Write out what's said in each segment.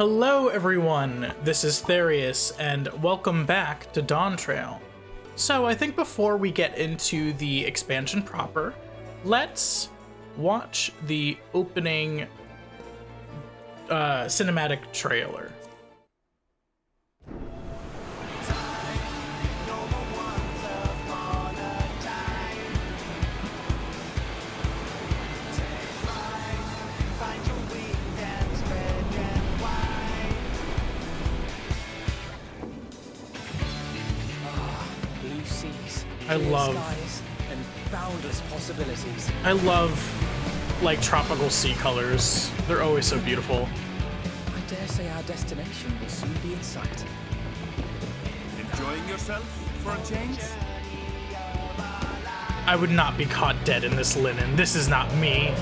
Hello everyone, this is Therius, and welcome back to Dawntrail. So I think before we get into the expansion proper, let's watch the opening cinematic trailer. I love like tropical sea colors. They're always so beautiful. I dare say our destination will soon be in sight. Enjoying yourself for a change? I would not be caught dead in this linen. This is not me.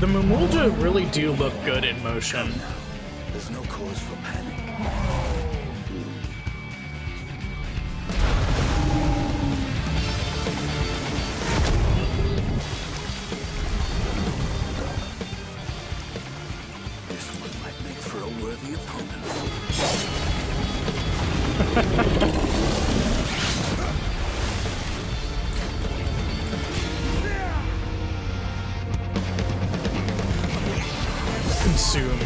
The Mumulja really do look good in motion. There's no cause for panic. This one might make for a worthy opponent. Consume.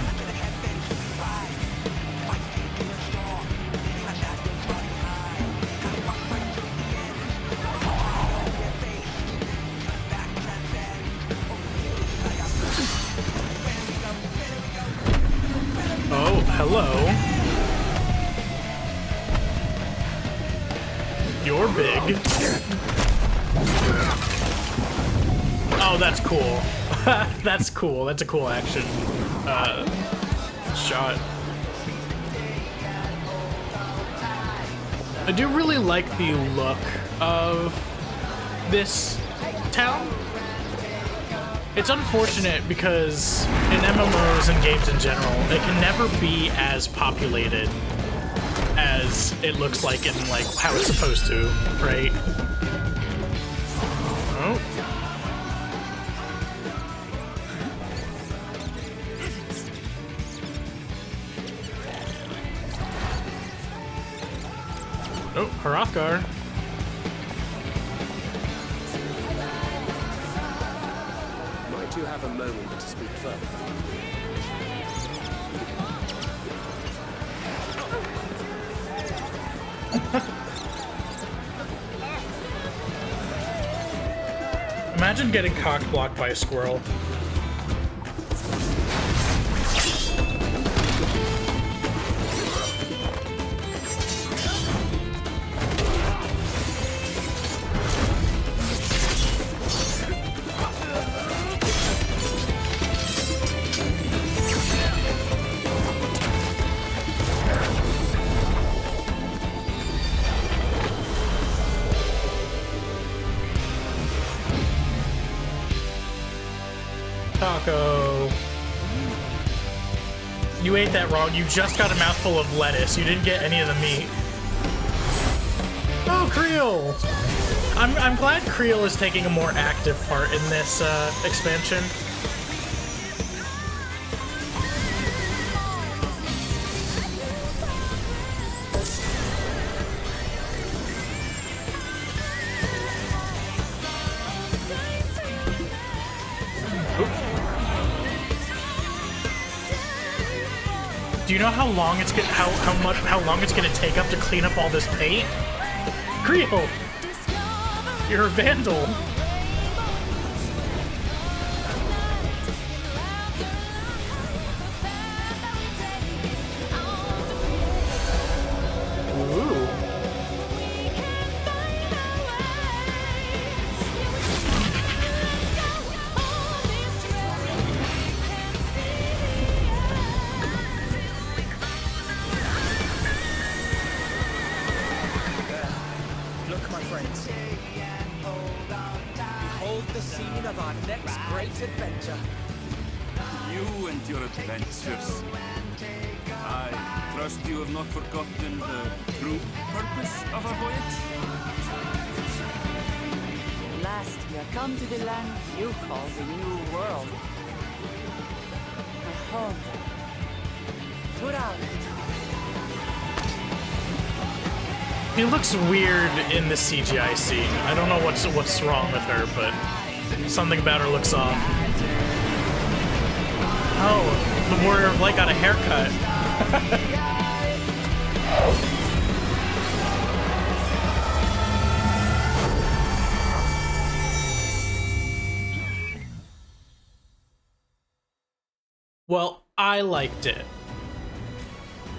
Oh, hello. You're big. Oh, that's cool. That's cool. That's a cool action shot. I do really like the look of this town. It's unfortunate because in MMOs and games in general, it can never be as populated as it looks like in like how it's supposed to, right? Oh. Oh, Hrothgar. Might you have a moment to speak further? Imagine getting cock-blocked by a squirrel. Taco. You ate that wrong. You just got a mouthful of lettuce. You didn't get any of the meat. Oh, Creel! I'm glad Creel is taking a more active part in this expansion. Do you know how long it's gonna how long it's gonna take up to clean up all this paint? Creel, you're a vandal. Ooh. Look, my friends. the scene of our next great adventure. You and your adventures. I trust you have not forgotten the true purpose of our voyage. At last, we are come to the land you call the New World. My home. Tural. He looks weird in the CGI scene. I don't know what's wrong with her, but something about her looks off. Oh, the Warrior of Light got a haircut. Well, I liked it.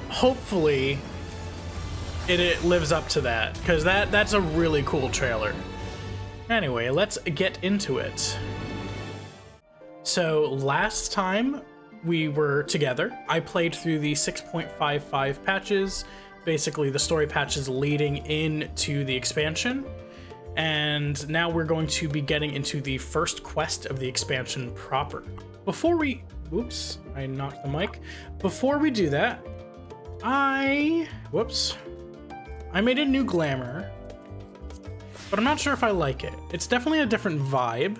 Hopefully it lives up to that, because that's a really cool trailer. Anyway, let's get into it. So last time we were together, I played through the 6.55 patches, basically the story patches leading into the expansion, and now we're going to be getting into the first quest of the expansion proper. Before we... Oops, I knocked the mic. Before we do that, Whoops. I made a new glamour, but I'm not sure if I like it. It's definitely a different vibe.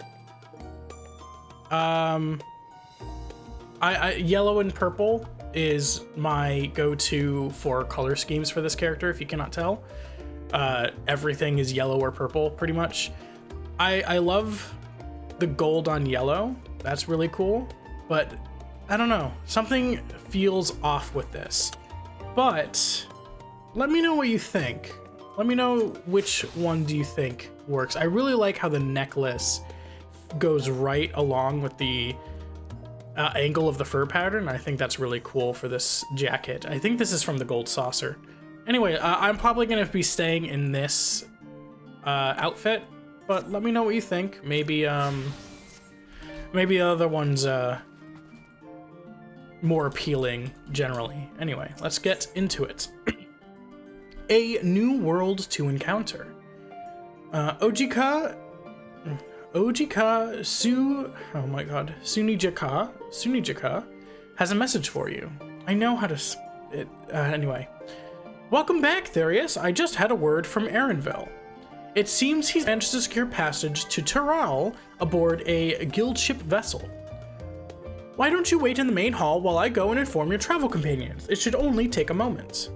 Yellow and purple is my go-to for color schemes for this character, if you cannot tell. Everything is yellow or purple, pretty much. I love the gold on yellow. That's really cool, but I don't know. Something feels off with this. But let me know what you think. Let me know which one do you think works. I really like how the necklace goes right along with the angle of the fur pattern. I think that's really cool for this jacket. I think this is from the Gold Saucer. Anyway, I'm probably going to be staying in this outfit, but let me know what you think. Maybe the other one's more appealing generally. Anyway, let's get into it. A new world to encounter. Sunijika has a message for you. I know how to anyway. Welcome back, Therius. I just had a word from Erenville. It seems he's managed to secure passage to Tural aboard a guild ship vessel. Why don't you wait in the main hall while I go and inform your travel companions? It should only take a moment.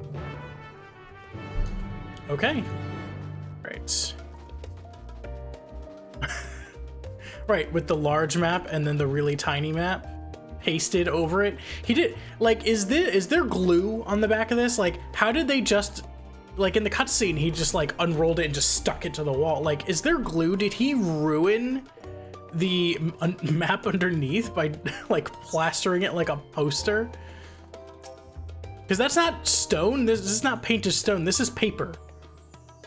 Okay. Right. Right, with the large map and then the really tiny map pasted over it. He did, like, is there glue on the back of this? Like, how did they just, like, in the cutscene, he just, like, unrolled it and just stuck it to the wall. Like, is there glue? Did he ruin the map underneath by, like, plastering it like a poster? Because that's not stone. This is not painted stone. This is paper.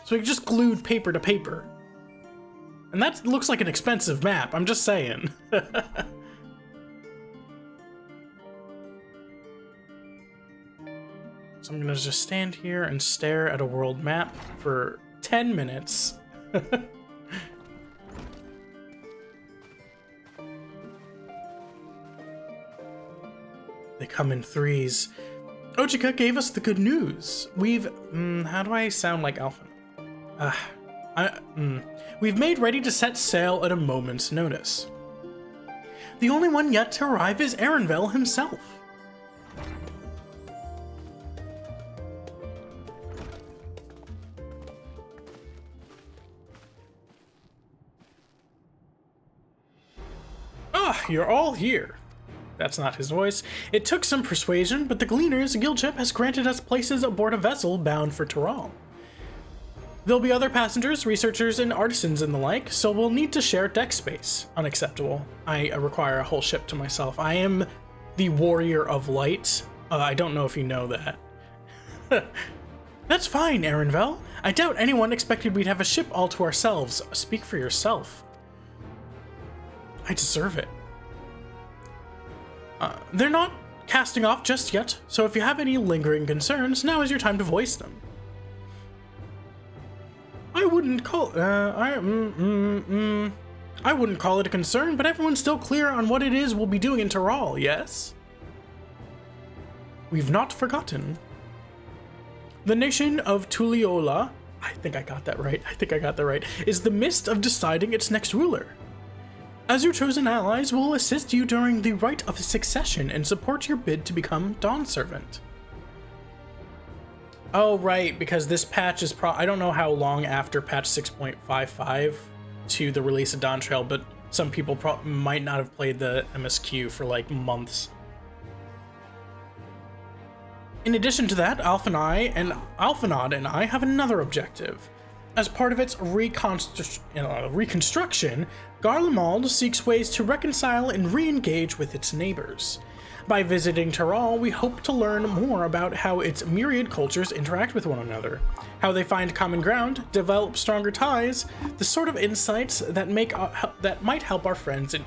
So he just glued paper to paper. And that looks like an expensive map, I'm just saying. So I'm gonna just stand here and stare at a world map for 10 minutes. They come in threes. Ojika gave us the good news. We've, how do I sound like Alpha? We've made ready to set sail at a moment's notice. The only one yet to arrive is Erenville himself. Ah, you're all here. That's not his voice. It took some persuasion, but the Gleaners guild ship has granted us places aboard a vessel bound for Tural. There'll be other passengers, researchers, and artisans and the like, so we'll need to share deck space. Unacceptable. I require a whole ship to myself. I am the Warrior of Light. I don't know if you know that. That's fine, Erenville. I doubt anyone expected we'd have a ship all to ourselves. Speak for yourself. I deserve it. They're not casting off just yet, so if you have any lingering concerns, now is your time to voice them. I wouldn't call... I wouldn't call it a concern, but everyone's still clear on what it is we'll be doing in Tural, yes? We've not forgotten. The nation of Tuliyollal, I think I got that right, is the midst of deciding its next ruler. As your chosen allies, we'll assist you during the rite of succession and support your bid to become Dawn Servant. Oh, right, because this patch is I don't know how long after patch 6.55 to the release of Dawntrail, but some people might not have played the MSQ for like months. In addition to that, Alphanod and I have another objective. As part of its reconstruction, Garlemald seeks ways to reconcile and re-engage with its neighbors. By visiting Tural, we hope to learn more about how its myriad cultures interact with one another, how they find common ground, develop stronger ties, the sort of insights that might help our friends in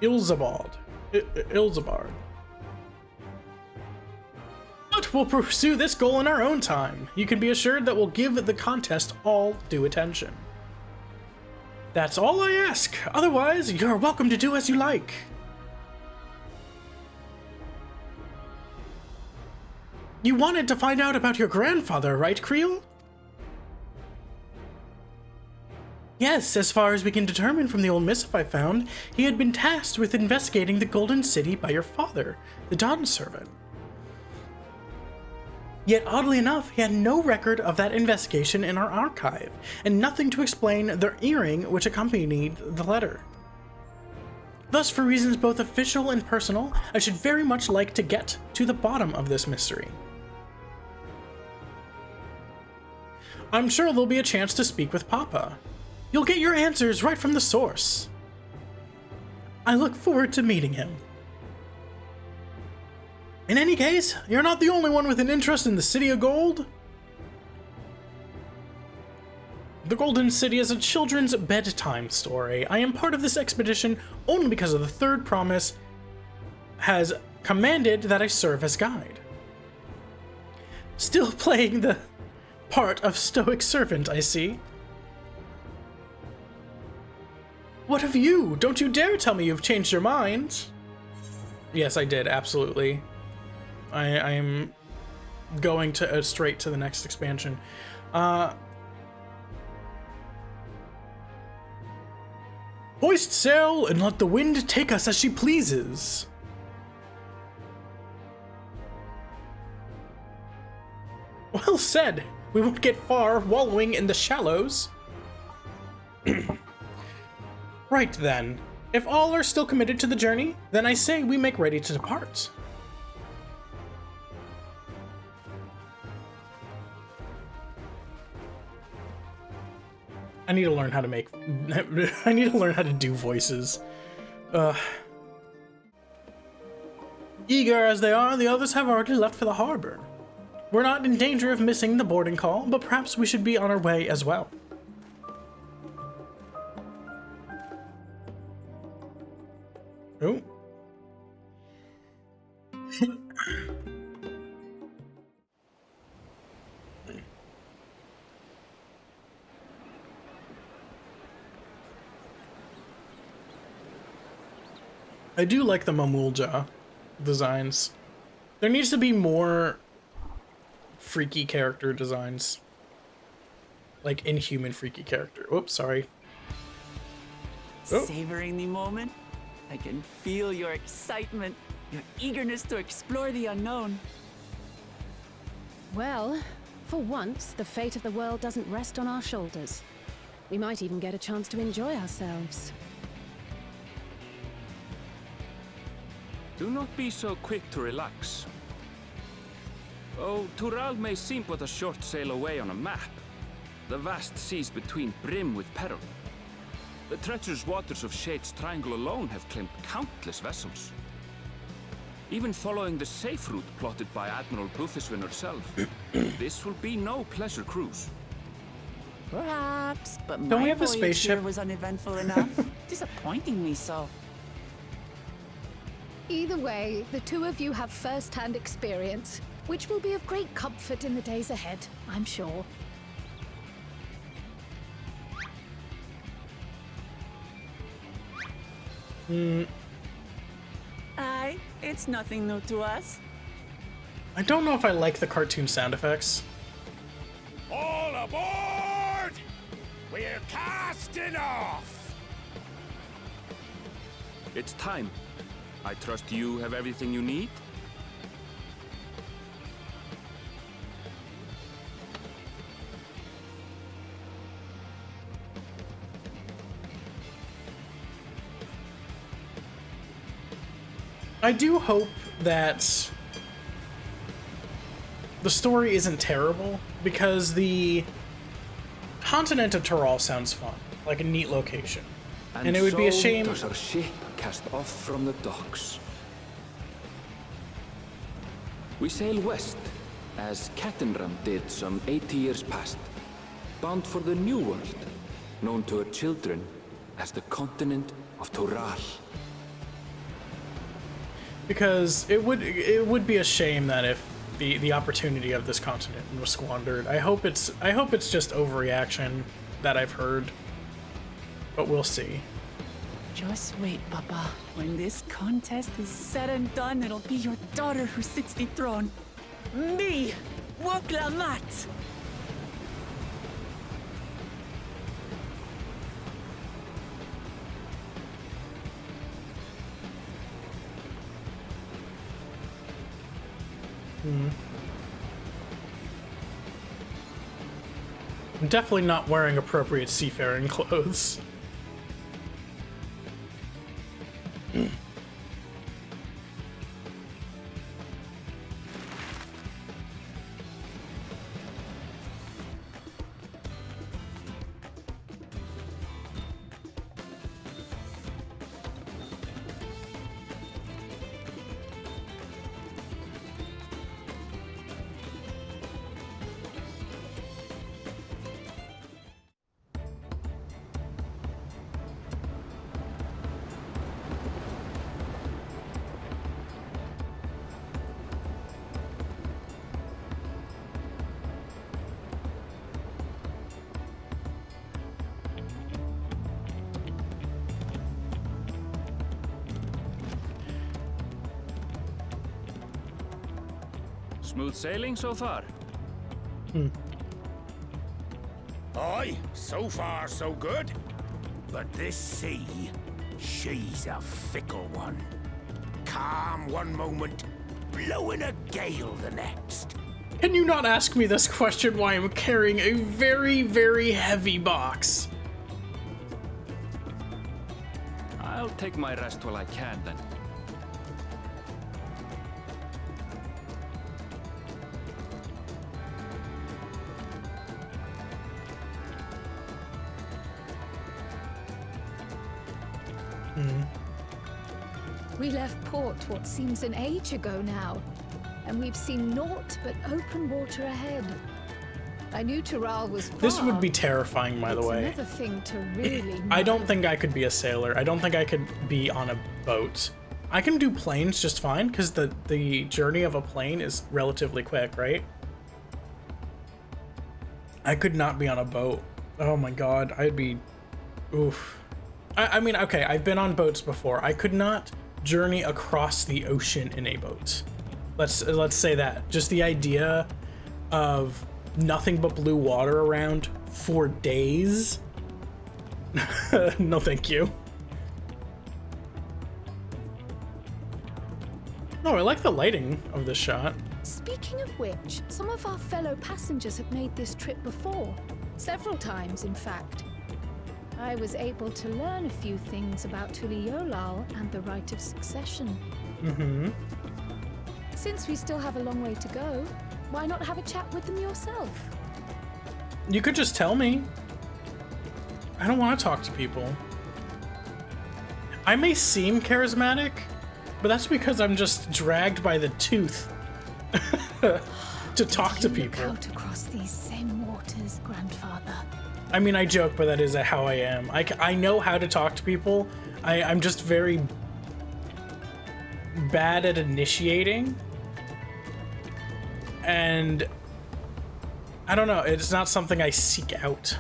Ilzabard. But we'll pursue this goal in our own time. You can be assured that we'll give the contest all due attention. That's all I ask. Otherwise, you're welcome to do as you like. You wanted to find out about your grandfather, right, Creel? Yes, as far as we can determine from the old missive I found, he had been tasked with investigating the Golden City by your father, the Dawn Servant. Yet, oddly enough, he had no record of that investigation in our archive, and nothing to explain the earring which accompanied the letter. Thus, for reasons both official and personal, I should very much like to get to the bottom of this mystery. I'm sure there'll be a chance to speak with Papa. You'll get your answers right from the source. I look forward to meeting him. In any case, you're not the only one with an interest in the City of Gold. The Golden City is a children's bedtime story. I am part of this expedition only because of the third promise has commanded that I serve as guide. Still playing the part of stoic servant, I see. What of you? Don't you dare tell me you've changed your mind. Yes, I did, absolutely. I am going to straight to the next expansion. Hoist sail and let the wind take us as she pleases. Well said. We won't get far wallowing in the shallows. Right then. If all are still committed to the journey, then I say we make ready to depart. I need to learn how to make... I need to learn how to do voices. Eager as they are, the others have already left for the harbor. We're not in danger of missing the boarding call, but perhaps we should be on our way as well. Oh. I do like the Mamulja designs. There needs to be more freaky character designs. Like inhuman freaky character. Oops, sorry. Oh. Savoring the moment? I can feel your excitement, your eagerness to explore the unknown. Well, for once, the fate of the world doesn't rest on our shoulders. We might even get a chance to enjoy ourselves. Do not be so quick to relax. Oh, Tural may seem but a short sail away on a map. The vast seas between brim with peril. The treacherous waters of Shade's Triangle alone have claimed countless vessels. Even following the safe route plotted by Admiral Blutheswin herself, this will be no pleasure cruise. Perhaps, but Don't we my have a voyage spaceship? here was uneventful enough. Disappointingly so. Either way, the two of you have first-hand experience, which will be of great comfort in the days ahead, I'm sure. Aye, it's nothing new to us. I don't know if I like the cartoon sound effects. All aboard! We're casting off! It's time. I trust you have everything you need? I do hope that the story isn't terrible, because the continent of Tural sounds fun, like a neat location. And it would be a shame. Does our ship cast off from the docks. We sail west, as Cattenram did some 80 years past, bound for the New World, known to her children as the continent of Tural. Because it would be a shame that if the opportunity of this continent was squandered. I hope it's just overreaction that I've heard, but we'll see. Just wait, Papa. When this contest is said and done, it'll be your daughter who sits the throne. Me, Woklamat. I'm definitely not wearing appropriate seafaring clothes. Smooth sailing so far? Aye, so far so good. But this sea, she's a fickle one. Calm one moment, blowing a gale the next. Can you not ask me this question while I'm carrying a very, very heavy box? I'll take my rest while I can then. We left port what seems an age ago now, and we've seen naught but open water ahead. I knew Tural was far. This would be terrifying, by the way. It's another thing to really I don't know. think I could be a sailor. I don't think I could be on a boat. I can do planes just fine, because the journey of a plane is relatively quick, right? I could not be on a boat. Oh my god, I'd be... Oof. I mean, okay, I've been on boats before. I could not journey across the ocean in a boat. Let's say that. Just the idea of nothing but blue water around for days. No, thank you. Oh, I like the lighting of this shot. Speaking of which, some of our fellow passengers have made this trip before. Several times, in fact. I was able to learn a few things about Tuliyollal and the Rite of Succession. Since we still have a long way to go, why not have a chat with them yourself? You could just tell me. I don't want to talk to people. I may seem charismatic, but that's because I'm just dragged by the tooth to talk to You look people. out across these same waters, grandfather. I mean, I joke, but that is how I am. I know how to talk to people. I'm just very bad at initiating. And I don't know, it's not something I seek out.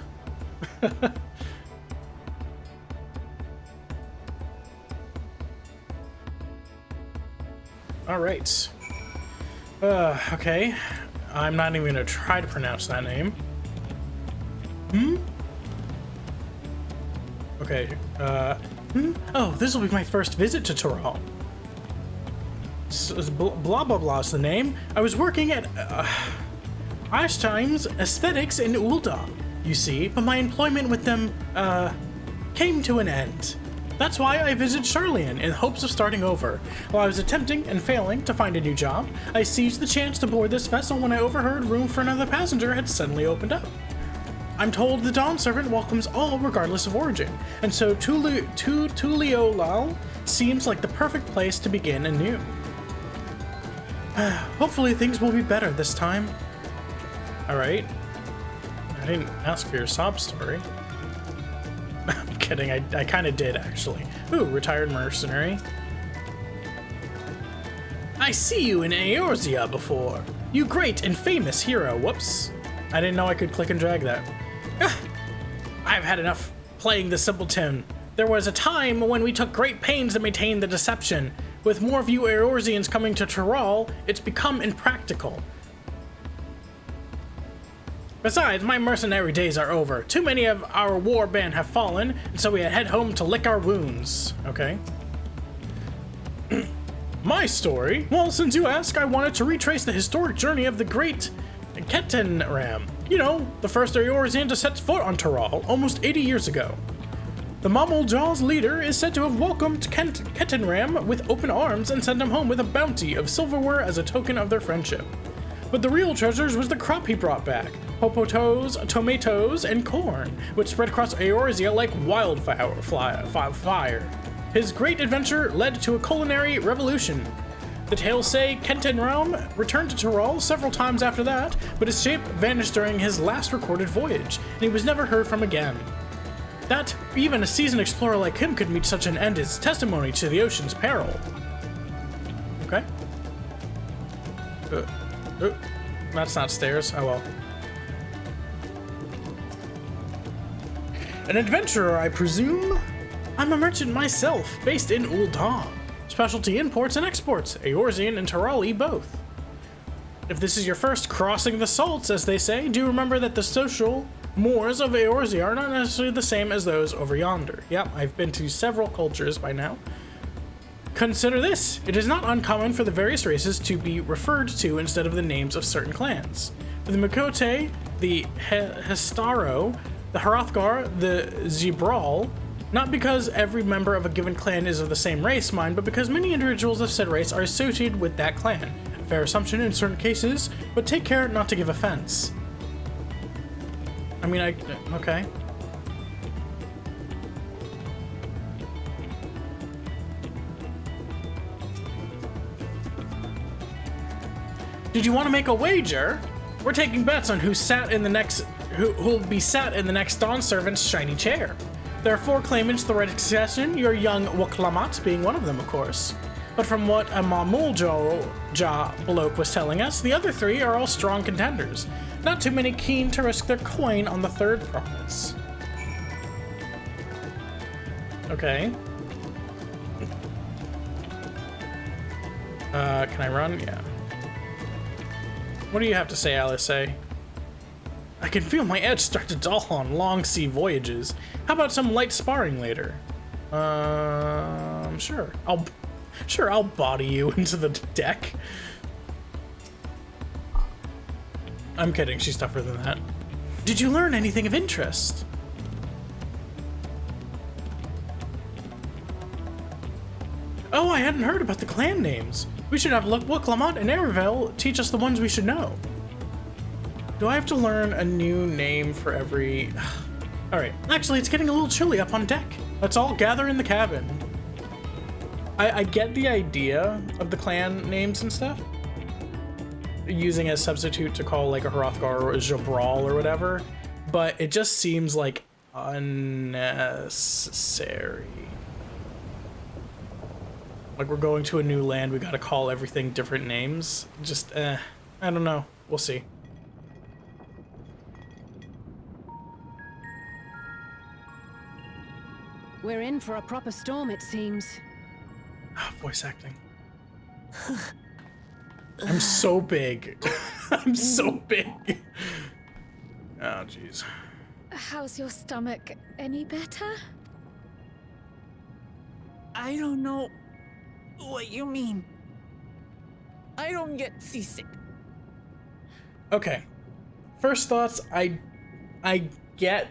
Alright. Okay. I'm not even gonna try to pronounce that name. Okay, Oh, this will be my first visit to Tural. Blah blah blah is the name. I was working at, Einstein's Aesthetics in Ulda, you see, but my employment with them, came to an end. That's why I visited Charlian in hopes of starting over. While I was attempting and failing to find a new job, I seized the chance to board this vessel when I overheard room for another passenger had suddenly opened up. I'm told the Dawn Servant welcomes all regardless of origin, and so Tuliyollal seems like the perfect place to begin anew. Hopefully things will be better this time. Alright. I didn't ask for your sob story. I'm kidding, I kind of did, actually. Ooh, retired mercenary. I see you in Eorzea before. You great and famous hero. Whoops. I didn't know I could click and drag that. I've had enough playing the simpleton. There was a time when we took great pains to maintain the deception. With more of you Eorzeans coming to Tural, it's become impractical. Besides, my mercenary days are over. Too many of our war band have fallen, and so we head home to lick our wounds. Okay. My story? Well, since you ask, I wanted to retrace the historic journey of the great Kettenram. You know, the first Eorzean to set foot on Tural almost 80 years ago. The Mamuljaw's leader is said to have welcomed Kettenram with open arms and sent him home with a bounty of silverware as a token of their friendship. But the real treasures was the crop he brought back. Popotos, tomatoes, and corn, which spread across Eorzea like wildfire. His great adventure led to a culinary revolution. The tales say Kettenram returned to Tural several times after that, but his shape vanished during his last recorded voyage, and he was never heard from again. That even a seasoned explorer like him could meet such an end is testimony to the ocean's peril. Okay. That's not stairs. Oh well. An adventurer, I presume? I'm a merchant myself, based in Ulda. Specialty imports and exports, Eorzean and Turali both. If this is your first crossing the salts, as they say, do remember that the social mores of Eorzea are not necessarily the same as those over yonder. Yep, I've been to several cultures by now. Consider this. It is not uncommon for the various races to be referred to instead of the names of certain clans. For the Mikote, the Hestaro, the Hrothgar, the Zebral, not because every member of a given clan is of the same race, mind, but because many individuals of said race are associated with that clan. Fair assumption in certain cases, but take care not to give offense. I mean, okay. Did you want to make a wager? We're taking bets on who'll be sat in the next Dawn Servant's shiny chair. There are 4 claimants to the right of succession, your young Waklamat being one of them, of course. But from what a Mamulja bloke was telling us, the other 3 are all strong contenders. Not too many keen to risk their coin on the 3rd promise. Okay. Can I run? Yeah. What do you have to say, Alice? I can feel my edge start to dull on long sea voyages. How about some light sparring later? Sure. I'll body you into the deck. I'm kidding, she's tougher than that. Did you learn anything of interest? Oh, I hadn't heard about the clan names. We should have Waklamat and Erevel teach us the ones we should know. Do I have to learn a new name for every... Alright, actually it's getting a little chilly up on deck. Let's all gather in the cabin. I get the idea of the clan names and stuff. Using as substitute to call like a Hrothgar or a Jabral or whatever. But it just seems like unnecessary. Like we're going to a new land, we gotta call everything different names. Just, I don't know. We'll see. We're in for a proper storm, it seems. Voice acting. I'm so big. I'm so big. Oh, jeez. How's your stomach? Any better? I don't know what you mean. I don't get seasick. Okay. First thoughts, I get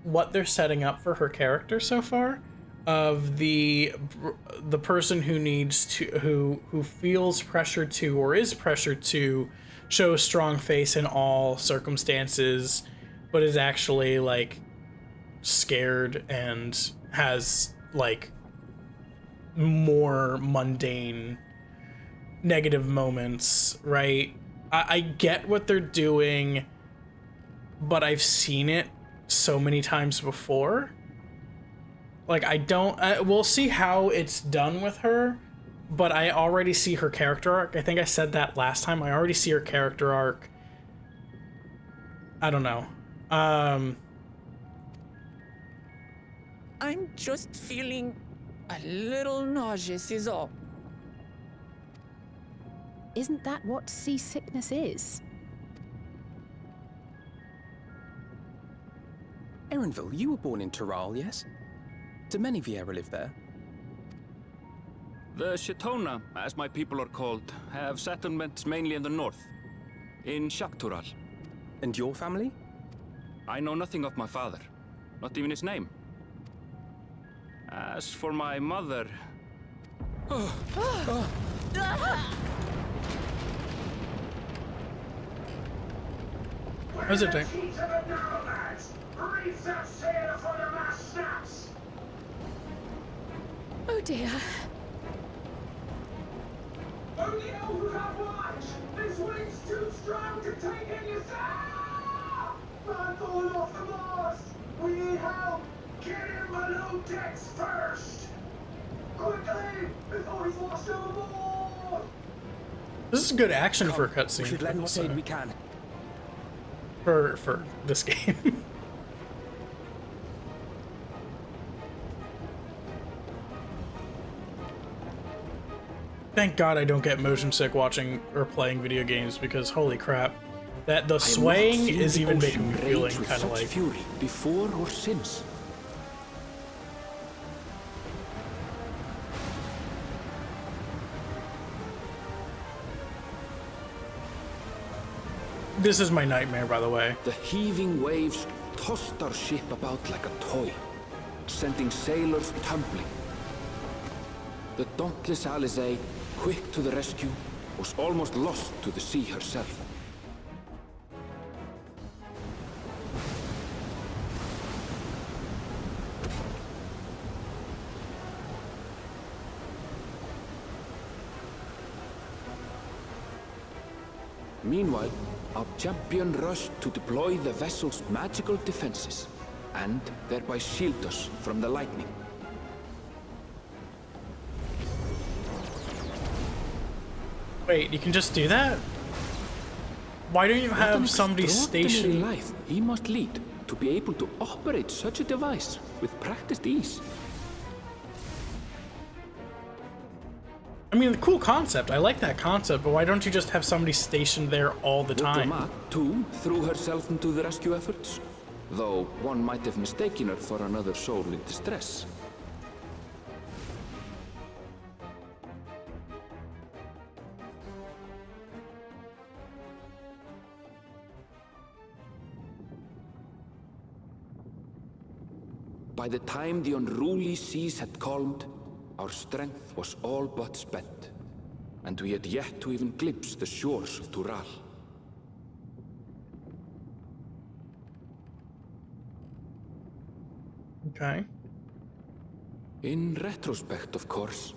what they're setting up for her character so far, of the person who needs to who feels pressured to or is pressured to show a strong face in all circumstances, but is actually like scared and has like more mundane negative moments, right? I get what they're doing, but I've seen it so many times before. Like, we'll see how it's done with her, but I already see her character arc. I think I said that last time. I already see her character arc. I don't know. I'm just feeling a little nauseous is all. Isn't that what seasickness is? Erenville, you were born in Tural, yes? Do many Viera live there? The Shatona, as my people are called, have settlements mainly in the north, in Tural. And your family? I know nothing of my father, not even his name. As for my mother... How's it doing? Oh dear. Only elders have lives! This wind's too strong to take any sound! Man falling off the mast! We need help! Get him below decks first! Quickly! Before he's washed overboard! This is good action for a cutscene. We should lend what aid we can. For this game. Thank God I don't get motion sick watching or playing video games, because holy crap, that the swaying is even making me feeling kind of like fury before or since. this is my nightmare, by the way. The heaving waves tossed our ship about like a toy, sending sailors tumbling. The dauntless Alizé, quick to the rescue, was almost lost to the sea herself. Meanwhile, our champion rushed to deploy the vessel's magical defenses, and thereby shield us from the lightning. Wait, you can just do that? Why don't you What an have somebody extraordinary stationed? life he must lead to be able to operate such a device with practiced ease. I mean, the cool concept. I like that concept, but why don't you just have somebody stationed there all the time? Kozama'uka, too, threw herself into the rescue efforts, though one might have mistaken her for another soul in distress. By the time the unruly seas had calmed, our strength was all but spent, and we had yet to even glimpse the shores of Tural. Okay. In retrospect, of course,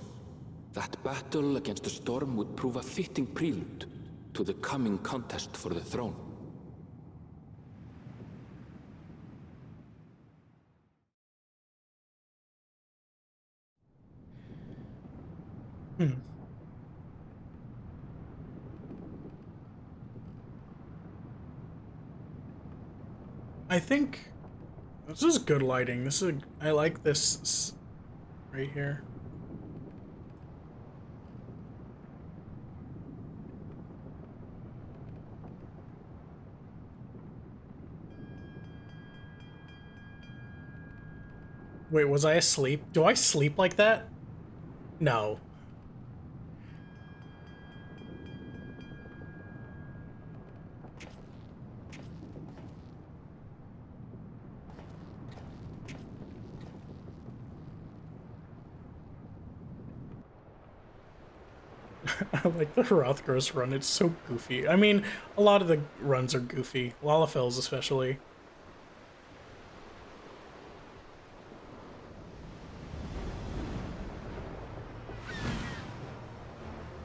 that battle against the storm would prove a fitting prelude to the coming contest for the throne. I think this is good lighting. I like this right here. Wait, was I asleep? Do I sleep like that? No. I like the Hrothgar's run. It's so goofy. I mean, a lot of the runs are goofy. Lalafell's especially.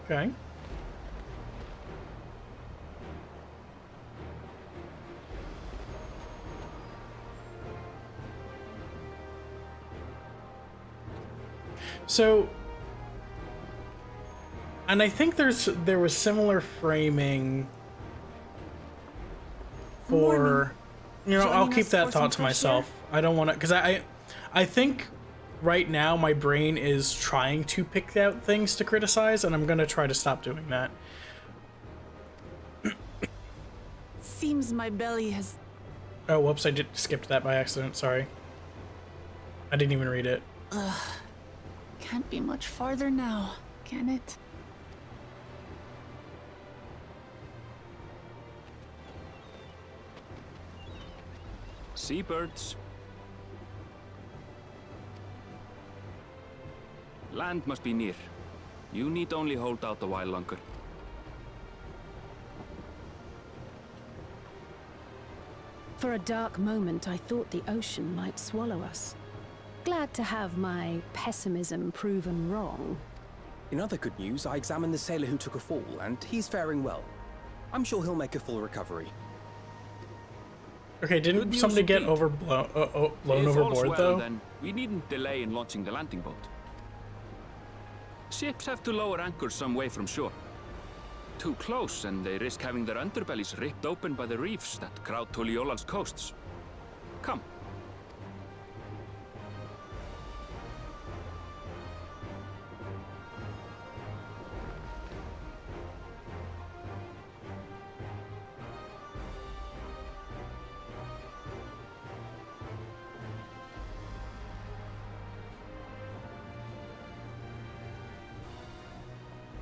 Okay. So, and I think there was similar framing for, you know, I'll keep that thought to myself. I don't want to, because I think right now my brain is trying to pick out things to criticize, and I'm going to try to stop doing that. Seems my belly has... Oh, whoops, I skipped that by accident, sorry. I didn't even read it. Can't be much farther now, can it? Seabirds. Land must be near. You need only hold out a while longer. For a dark moment, I thought the ocean might swallow us. Glad to have my pessimism proven wrong. In other good news, I examined the sailor who took a fall, and he's faring well. I'm sure he'll make a full recovery. Okay, didn't somebody get blown overboard, though? Then we needn't delay in launching the landing boat. Ships have to lower anchors some way from shore. Too close, and they risk having their underbellies ripped open by the reefs that crowd Tuliyollal's coasts. Come.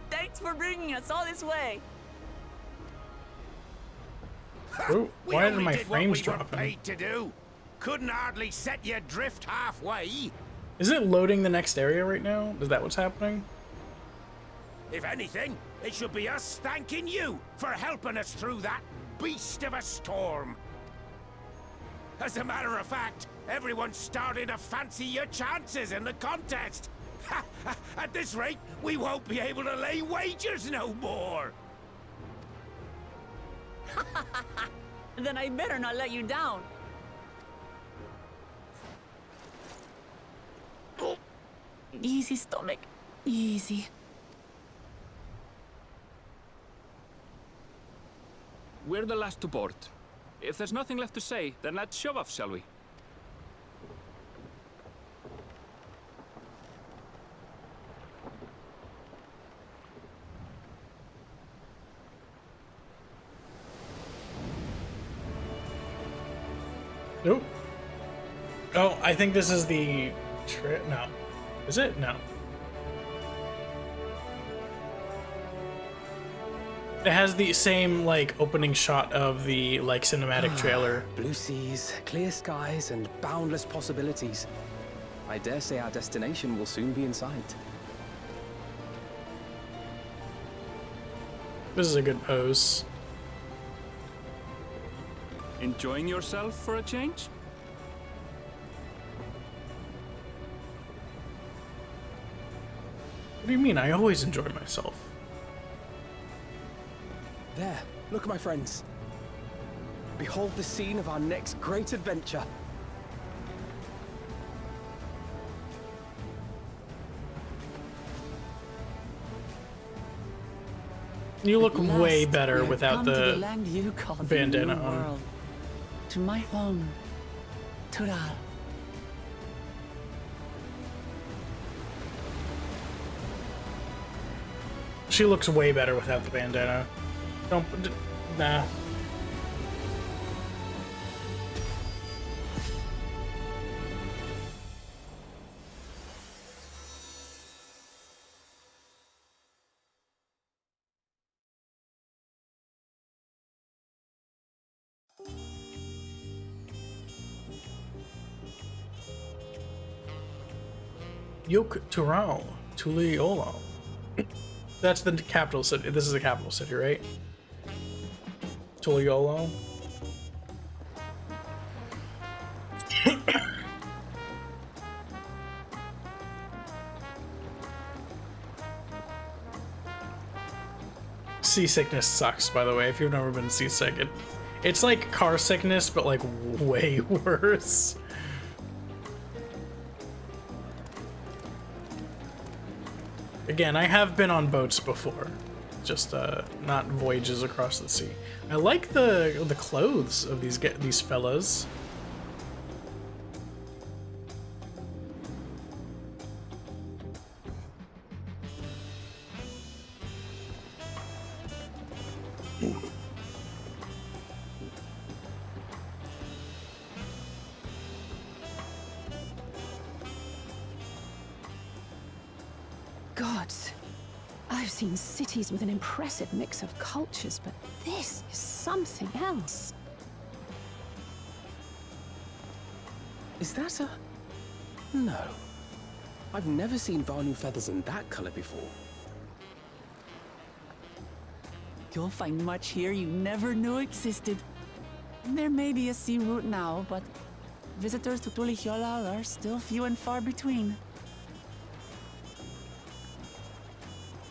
Thanks for bringing us all this way. Ooh, why are my frames we were dropping? paid to do. Couldn't hardly set you adrift halfway. Is it loading the next area right now? Is that what's happening? If anything, it should be us thanking you for helping us through that beast of a storm. As a matter of fact, everyone's starting to fancy your chances in the contest. At this rate, we won't be able to lay wagers no more. Then I better not let you down. Easy, stomach. Easy. We're the last to board. If there's nothing left to say, then let's shove off, shall we? Nope. Oh, I think this is the no. Is it? No. It has the same, like, opening shot of the, like, cinematic trailer. Blue seas, clear skies, and boundless possibilities. I dare say our destination will soon be in sight. This is a good pose. Enjoying yourself for a change? What do you mean? I always enjoy myself. There, look, my friends. Behold the scene of our next great adventure. You look At way last, better we have without come to the land you call the bandana New on. World. To my home, Tural. She looks way better without the bandana. Nah. Tural, Tuliyollal. That's the capital city. This is the capital city, right? Tuliyollal. Seasickness sucks, by the way. If you've never been seasick, it's like car sickness, but like way worse. Again, I have been on boats before, just not voyages across the sea. I like the clothes of these fellas. Gods, I've seen cities with an impressive mix of cultures, but this is something else. Is that a... No. I've never seen Vanu feathers in that color before. You'll find much here you never knew existed. There may be a sea route now, but visitors to Tuliyollal are still few and far between.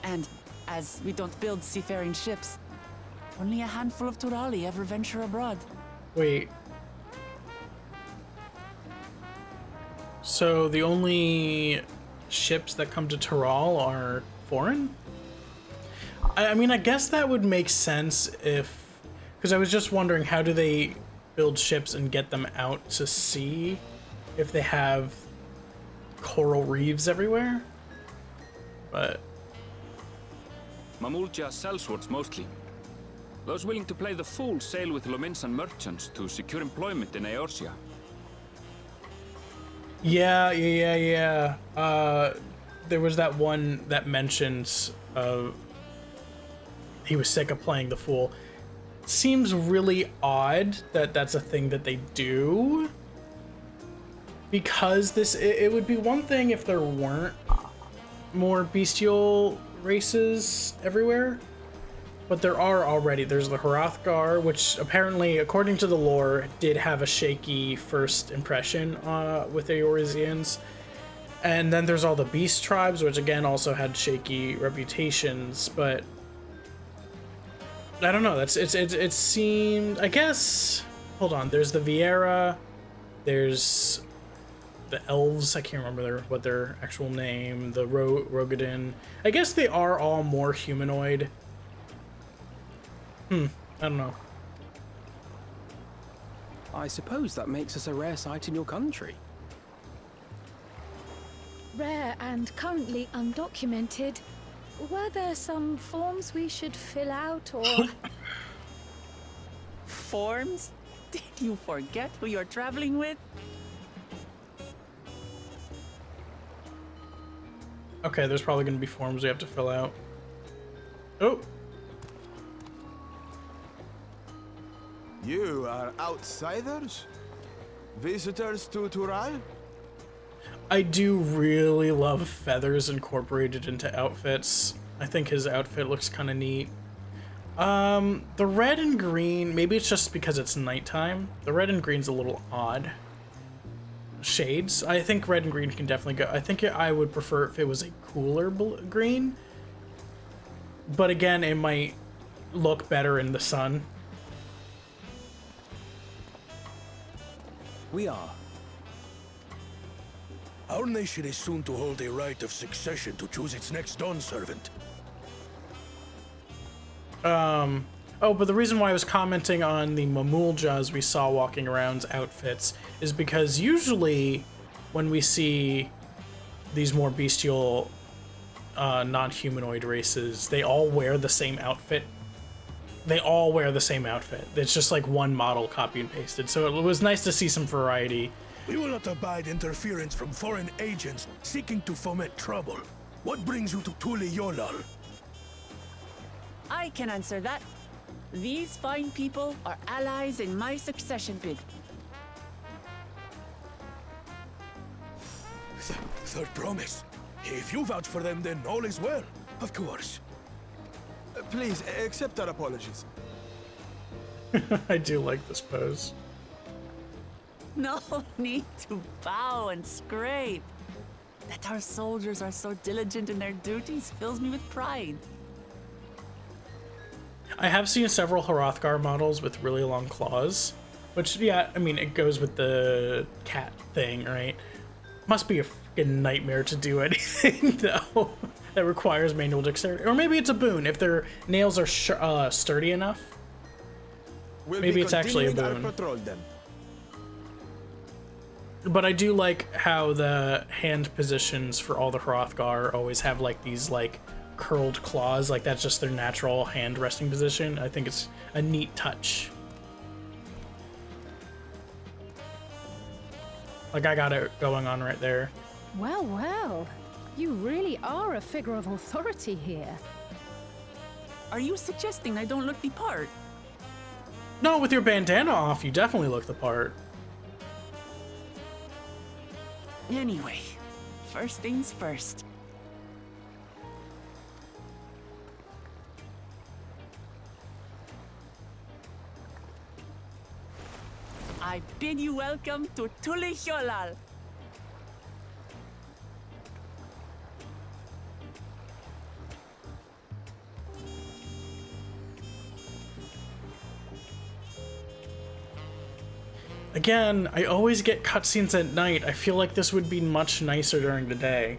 And as we don't build seafaring ships, only a handful of Turali ever venture abroad. Wait. So the only ships that come to Tural are foreign? I mean, I guess that would make sense if... Because I was just wondering, how do they build ships and get them out to sea if they have coral reefs everywhere? But... Mamulja sellswords mostly. Those willing to play the fool sail with Lominsan merchants to secure employment in Eorzea. Yeah. There was that one that mentions he was sick of playing the fool. Seems really odd that that's a thing that they do. Because it would be one thing if there weren't more bestial races everywhere, but there are already. There's the Hrothgar, which apparently, according to the lore, did have a shaky first impression with the Eorzeans. And then there's all the beast tribes, which again also had shaky reputations, but I don't know. It seemed, I guess. Hold on. There's the Viera. There's the elves. I can't remember what their actual name. The Rogadin. I guess they are all more humanoid. I don't know. I suppose that makes us a rare sight in your country. Rare and currently undocumented. Were there some forms we should fill out or... Forms? Did you forget who you're traveling with? Okay, there's probably going to be forms we have to fill out. Oh! You are outsiders? Visitors to Tural? I do really love feathers incorporated into outfits. I think his outfit looks kind of neat. The red and green, maybe it's just because it's nighttime. The red and green's a little odd. Shades. I think red and green can definitely go. I think I would prefer if it was a cooler green. But again, it might look better in the sun. We are. Our nation is soon to hold a rite of succession to choose its next dawn servant. Oh, but the reason why I was commenting on the Mamuljas we saw walking around's outfits is because usually when we see these more bestial non-humanoid races, they all wear the same outfit. It's just like one model copy and pasted. So it was nice to see some variety. We will not abide interference from foreign agents seeking to foment trouble. What brings you to Tuliyollal? I can answer that. These fine people are allies in my succession bid. Third promise. If you vouch for them, then all is well. Of course. Please, accept our apologies. I do like this pose. No need to bow and scrape. That our soldiers are so diligent in their duties fills me with pride. I have seen several Hrothgar models with really long claws, which, yeah, I mean, it goes with the cat thing, right? Must be a freaking nightmare to do anything, though, that requires manual dexterity. Or maybe it's a boon if their nails are sturdy enough. Maybe it's actually a boon. Patrol then. But I do like how the hand positions for all the Hrothgar always have like these like curled claws, like that's just their natural hand resting position. I think it's a neat touch. Like I got it going on right there. Well, well. You really are a figure of authority here. Are you suggesting I don't look the part? No, with your bandana off, you definitely look the part. Anyway, first things first. I bid you welcome to Tuliyollal. Again, I always get cutscenes at night. I feel like this would be much nicer during the day.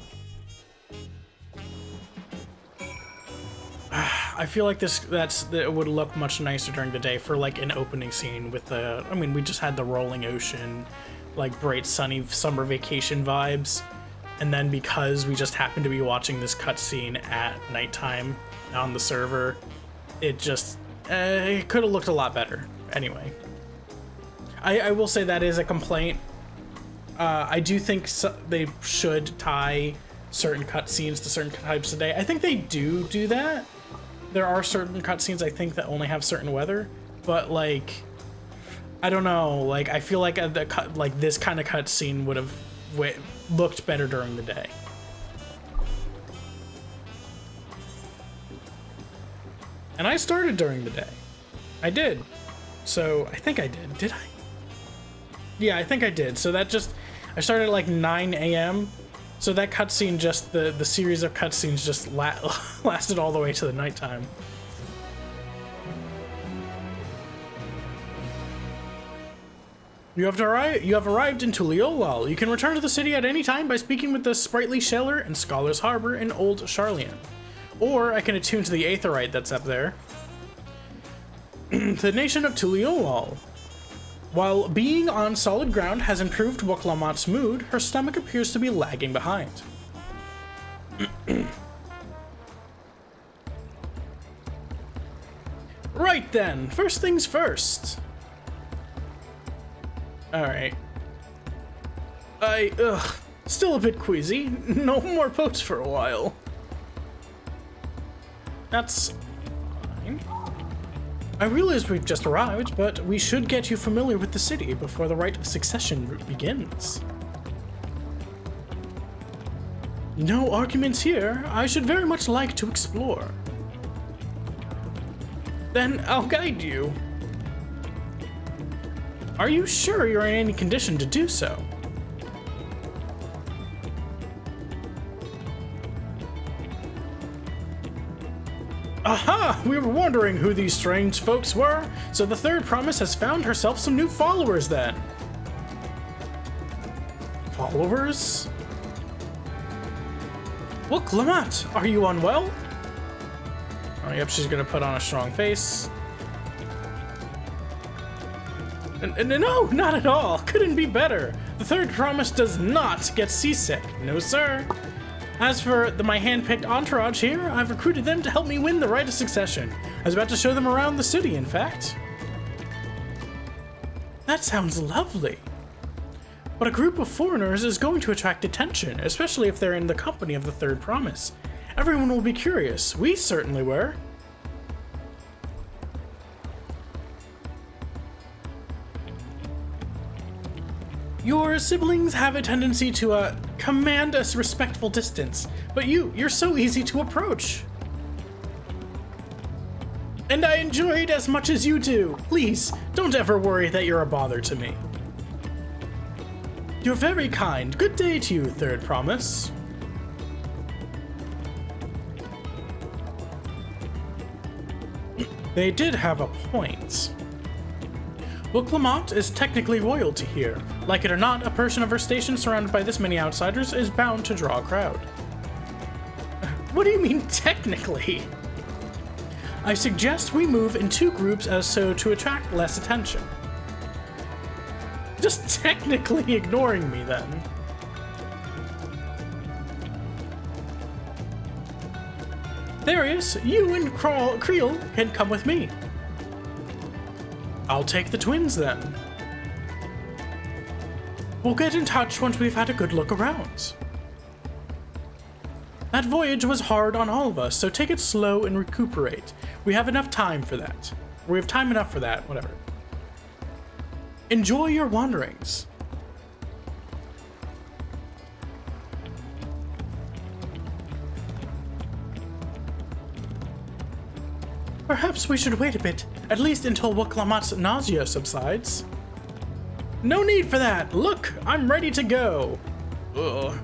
I feel like that would look much nicer during the day for like an opening scene with the, I mean, we just had the rolling ocean, like bright sunny summer vacation vibes. And then because we just happened to be watching this cutscene at nighttime on the server, it just, it could have looked a lot better. Anyway. I will say that is a complaint. I do think they should tie certain cutscenes to certain types of day. I think they do that. There are certain cutscenes I think that only have certain weather, but like, I don't know. Like I feel like this kind of cutscene would have looked better during the day. And I started during the day. I did. So I think I did. Did I? Yeah, I think I did. So that just, I started at like 9 a.m. So that cutscene, just the series of cutscenes just lasted all the way to the nighttime. You have arrived in Tuliyollal. You can return to the city at any time by speaking with the Sprightly Sheller and Scholar's Harbor in Old Charlian. Or I can attune to the Aetherite that's up there. The nation of Tuliyollal. While being on solid ground has improved Woklamat's mood, her stomach appears to be lagging behind. Right then, first things first. Alright. Still a bit queasy. No more posts for a while. That's fine. I realize we've just arrived, but we should get you familiar with the city before the Rite of Succession begins. No arguments here. I should very much like to explore. Then I'll guide you. Are you sure you're in any condition to do so? Aha! We were wondering who these strange folks were, so the third promise has found herself some new followers then. Followers? Look, Lamont, are you unwell? Oh, yep, she's gonna put on a strong face. No, not at all. Couldn't be better. The third promise does not get seasick. No, sir. As for my hand-picked entourage here, I've recruited them to help me win the Rite of Succession. I was about to show them around the city, in fact. That sounds lovely. But a group of foreigners is going to attract attention, especially if they're in the company of the third promise. Everyone will be curious. We certainly were. Your siblings have a tendency to command a respectful distance, but you're so easy to approach. And I enjoy it as much as you do. Please, don't ever worry that you're a bother to me. You're very kind. Good day to you, Third Promise. They did have a point. Well, Clement is technically royalty here. Like it or not, a person of her station surrounded by this many outsiders is bound to draw a crowd. What do you mean, technically? I suggest we move in 2 groups as so to attract less attention. Just technically ignoring me, then. Darius, you and Creel can come with me. I'll take the twins, then. We'll get in touch once we've had a good look around. That voyage was hard on all of us, so take it slow and recuperate. We have enough time for that. We have time enough for that, whatever. Enjoy your wanderings. Perhaps we should wait a bit, at least until Clement's nausea subsides. No need for that. Look, I'm ready to go. Ugh.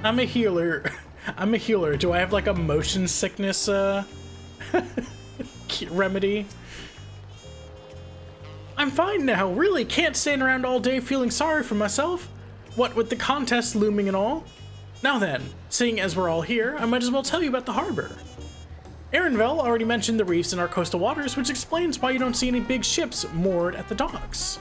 I'm a healer. I'm a healer. Do I have like a motion sickness remedy? I'm fine now. Really can't stand around all day feeling sorry for myself. What with the contest looming and all. Now then, seeing as we're all here, I might as well tell you about the harbor. Aaronville already mentioned the reefs in our coastal waters, which explains why you don't see any big ships moored at the docks.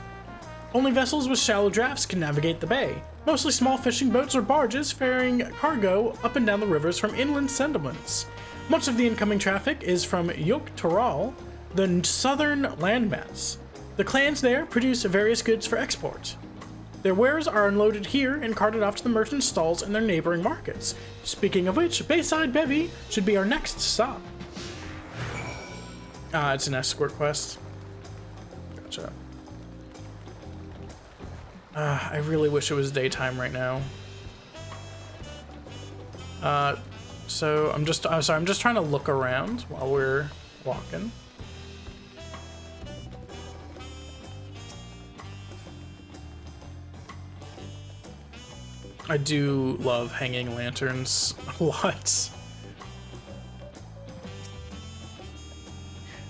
Only vessels with shallow drafts can navigate the bay, mostly small fishing boats or barges ferrying cargo up and down the rivers from inland settlements. Much of the incoming traffic is from Tural, the southern landmass. The clans there produce various goods for export. Their wares are unloaded here and carted off to the merchant stalls in their neighboring markets. Speaking of which, Bayside Bevy should be our next stop. It's an escort quest. Gotcha. I really wish it was daytime right now. So I'm just trying to look around while we're walking. I do love hanging lanterns a lot.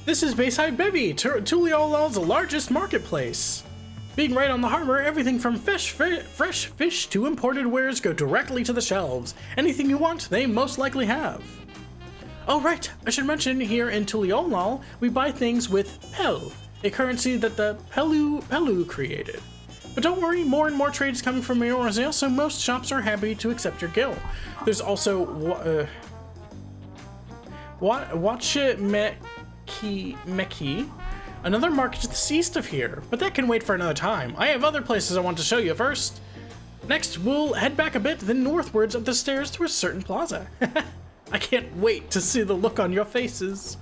This is Bayside Bevy, Tuliyollal's largest marketplace. Being right on the harbor, everything from fresh fish to imported wares go directly to the shelves. Anything you want, they most likely have. Oh right, I should mention here in Tuliyollal, we buy things with Pel, a currency that the Pelu created. But don't worry, more and more trade is coming from Eorzea, so most shops are happy to accept your gil. There's also Meki, another market to the east of here, but that can wait for another time. I have other places I want to show you first. Next, we'll head back a bit, then northwards up the stairs to a certain plaza. I can't wait to see the look on your faces.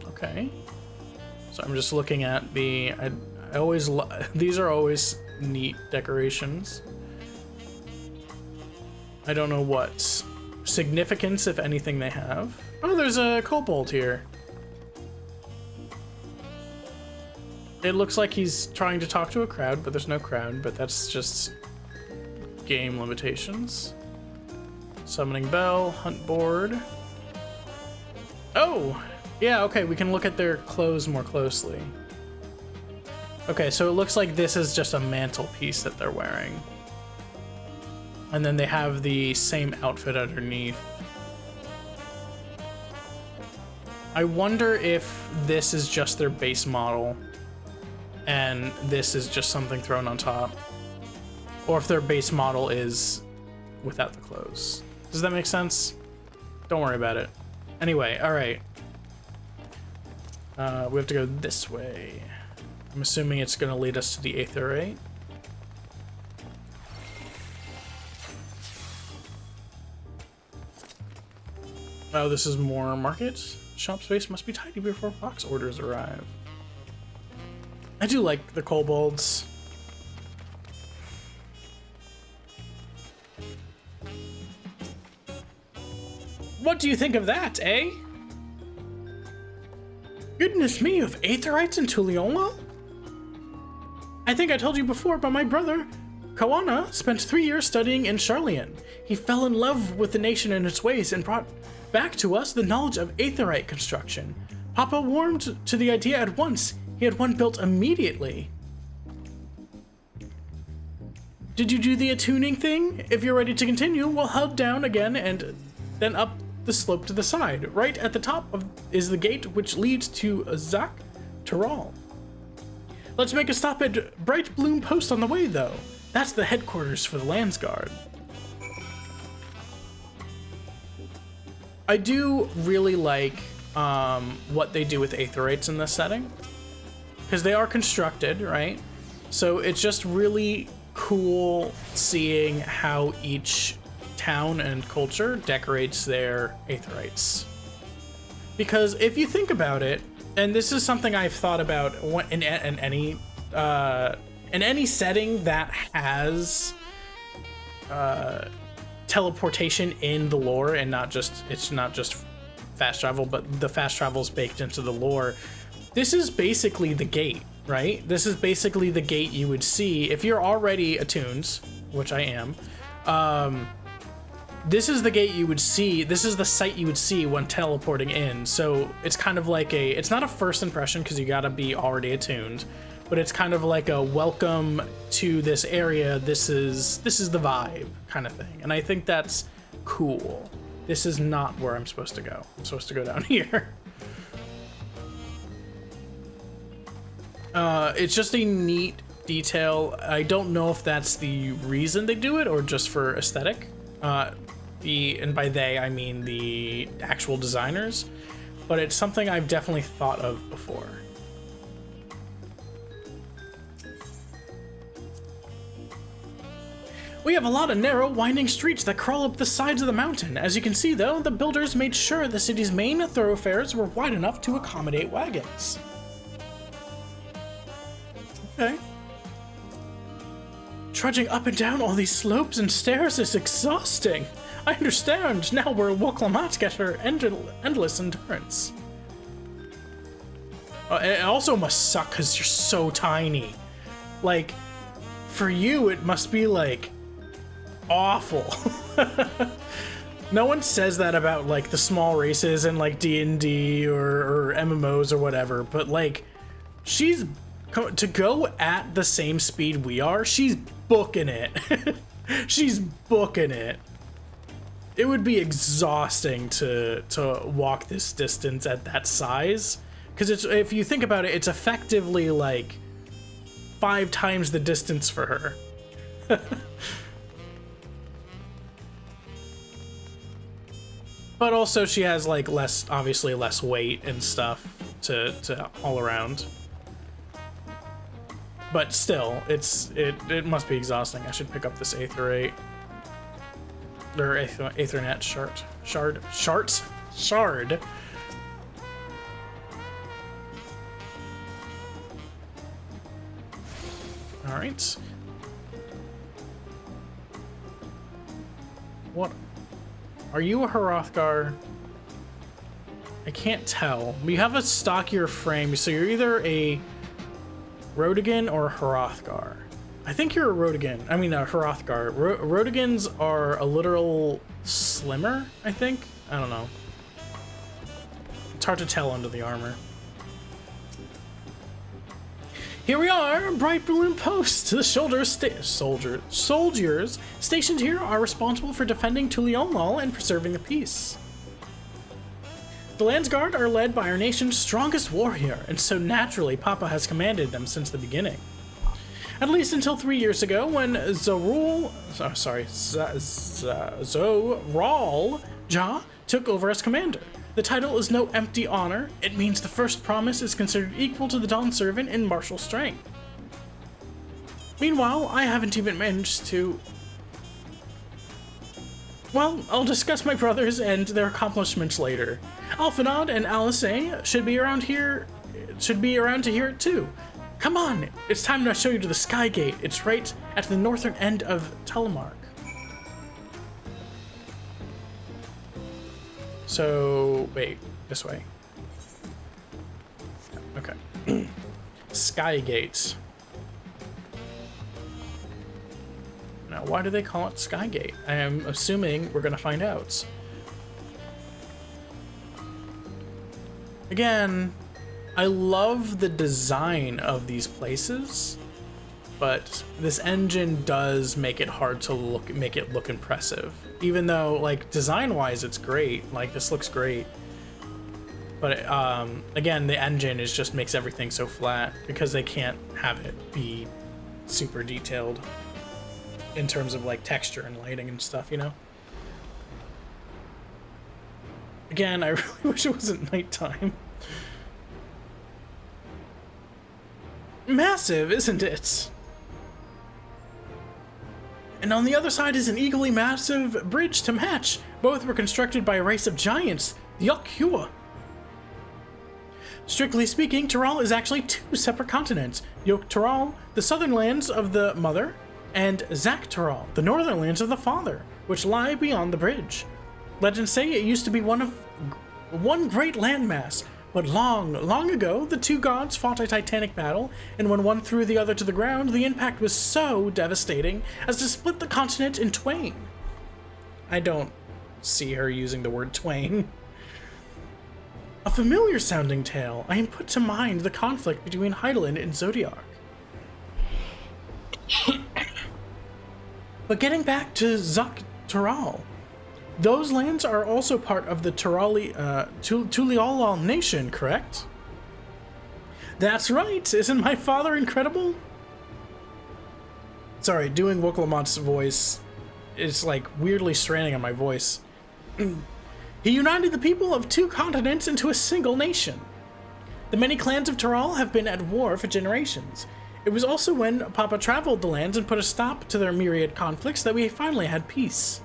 Okay. So I'm just looking at the, I always, these are always neat decorations. I don't know what significance, if anything, they have. Oh, there's a kobold here. It looks like he's trying to talk to a crowd, but there's no crowd, but that's just game limitations. Summoning bell, hunt board. Oh! Yeah, okay, we can look at their clothes more closely. Okay, so it looks like this is just a mantelpiece that they're wearing. And then they have the same outfit underneath. I wonder if this is just their base model and this is just something thrown on top. Or if their base model is without the clothes. Does that make sense? Don't worry about it. Anyway, all right. We have to go this way. I'm assuming it's going to lead us to the Aetherite. Oh, this is more markets. Shop space must be tidy before box orders arrive. I do like the kobolds. What do you think of that, eh? Goodness me, of Aetherites in Tuliyollal? I think I told you before, but my brother, Kawana, spent 3 years studying in Charlian. He fell in love with the nation and its ways and brought back to us the knowledge of Aetherite construction. Papa warmed to the idea at once. He had one built immediately. Did you do the attuning thing? If you're ready to continue, we'll head down again and then up the slope to the side. Right at the top is the gate which leads to Tural. Let's make a stop at Bright Bloom Post on the way, though. That's the headquarters for the Landsguard. I do really like what they do with Aetherites in this setting, because they are constructed, right? So it's just really cool seeing how each town and culture decorates their Aetherites. Because if you think about it, and this is something I've thought about in any setting that has teleportation in the lore, and it's not just fast travel, but the fast travel is baked into the lore. This is basically the gate, right? This is basically the gate you would see if you're already attuned, which I am. This is the gate you would see. This is the site you would see when teleporting in. So it's kind of like it's not a first impression because you gotta be already attuned, but it's kind of like a welcome to this area. This is the vibe kind of thing. And I think that's cool. This is not where I'm supposed to go. I'm supposed to go down here. It's just a neat detail. I don't know if that's the reason they do it or just for aesthetic. And by they, I mean the actual designers, but it's something I've definitely thought of before. We have a lot of narrow, winding streets that crawl up the sides of the mountain. As you can see, though, the builders made sure the city's main thoroughfares were wide enough to accommodate wagons. Okay. Trudging up and down all these slopes and stairs is exhausting. I understand. Now we're Woklamat get her endless endurance. It also must suck because you're so tiny. Like, for you, it must be, like, awful. No one says that about, like, the small races in, like, D&D or MMOs or whatever, but, like, to go at the same speed we are, she's booking it. She's booking it. It would be exhausting to walk this distance at that size, because if you think about it, it's effectively like 5 times the distance for her. But also she has like obviously less weight and stuff to all around. But still, it must be exhausting. I should pick up this Aetherite. Or Aethernet shard. Alright. What? Are you a Hrothgar? I can't tell. You have a stockier frame, so you're either a Rodigan or a Hrothgar. I think you're a Rodigan. I mean, a Hrothgar. Rodigans are a little slimmer, I think. I don't know. It's hard to tell under the armor. Here we are, Bright Bloom Post. The soldiers stationed here are responsible for defending Tuliyollal and preserving the peace. The Landsguard are led by our nation's strongest warrior, and so naturally Papa has commanded them since the beginning. At least until 3 years ago, when Zoral Ja took over as commander. The title is no empty honor. It means the first promise is considered equal to the Dawn Servant in martial strength. Meanwhile, I haven't even managed to... Well, I'll discuss my brothers and their accomplishments later. Alphanod and Alice should be around to hear it too. Come on, it's time to show you to the Sky Gate. It's right at the northern end of Telemark. So, wait, this way. Okay. Sky Gate. Now, why do they call it Sky Gate? I am assuming we're gonna find out. Again, I love the design of these places, but this engine does make it hard to make it look impressive. Even though, like, design-wise, it's great. Like, this looks great. But, again, the engine just makes everything so flat because they can't have it be super detailed in terms of, like, texture and lighting and stuff, you know? Again, I really wish it wasn't nighttime. Massive, isn't it? And on the other side is an equally massive bridge to match. Both were constructed by a race of giants, the XIV. Strictly speaking, Tural is actually two separate continents. Tural, the southern lands of the mother, and Tural, the northern lands of the father, which lie beyond the bridge. Legends say it used to be one great landmass, but long ago, the two gods fought a titanic battle, and when one threw the other to the ground, the impact was so devastating as to split the continent in twain. I don't see her using the word twain. A familiar sounding tale. I am put to mind the conflict between Heidelin and Zodiac. But getting back to Tural, those lands are also part of the Tuliyollal nation, correct? That's right! Isn't my father incredible? Sorry, doing Woklamont's voice is like weirdly straining on my voice. He united the people of two continents into a single nation. The many clans of Tural have been at war for generations. It was also when Papa traveled the lands and put a stop to their myriad conflicts that we finally had peace.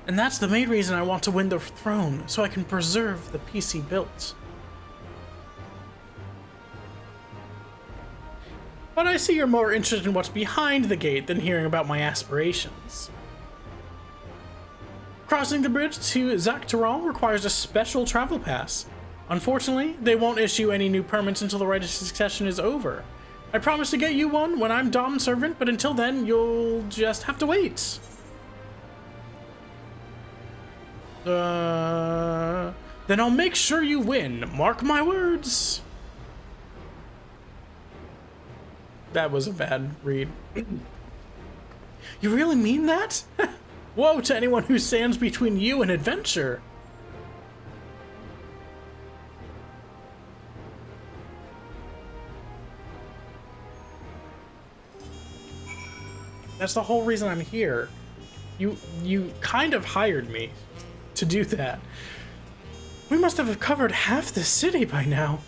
And that's the main reason I want to win the throne, so I can preserve the peace he built. But I see you're more interested in what's behind the gate than hearing about my aspirations. Crossing the bridge to Tural requires a special travel pass. Unfortunately, they won't issue any new permits until the Rite of Succession is over. I promise to get you one when I'm Dom Servant, but until then, you'll just have to wait. Then I'll make sure you win. Mark my words. That was a bad read. You really mean that? Woe to anyone who stands between you and adventure. That's the whole reason I'm here. You kind of hired me to do that. We must have covered half the city by now.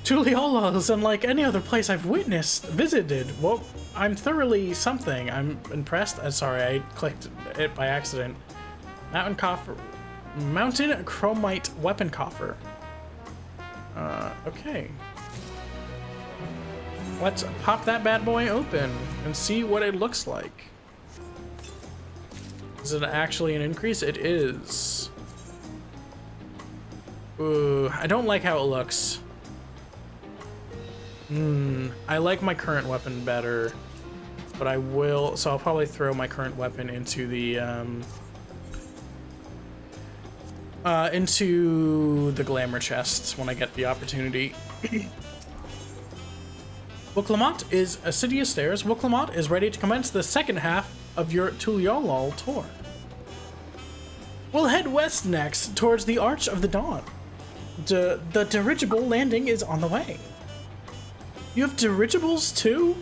Tuliyollal is unlike any other place I've visited. Well, I'm thoroughly something. I'm impressed. Sorry, I clicked it by accident. Mountain chromite weapon coffer. Okay. Let's pop that bad boy open and see what it looks like. Is it actually an increase? It is. Ooh, I don't like how it looks. I like my current weapon better, but I will, so I'll probably throw my current weapon into the, glamour chests when I get the opportunity. Woklamo't is a city of stairs. Woklamo't is ready to commence the second half of your Tuliyollal tour. We'll head west next, towards the Arch of the Dawn. The dirigible landing is on the way. You have dirigibles too?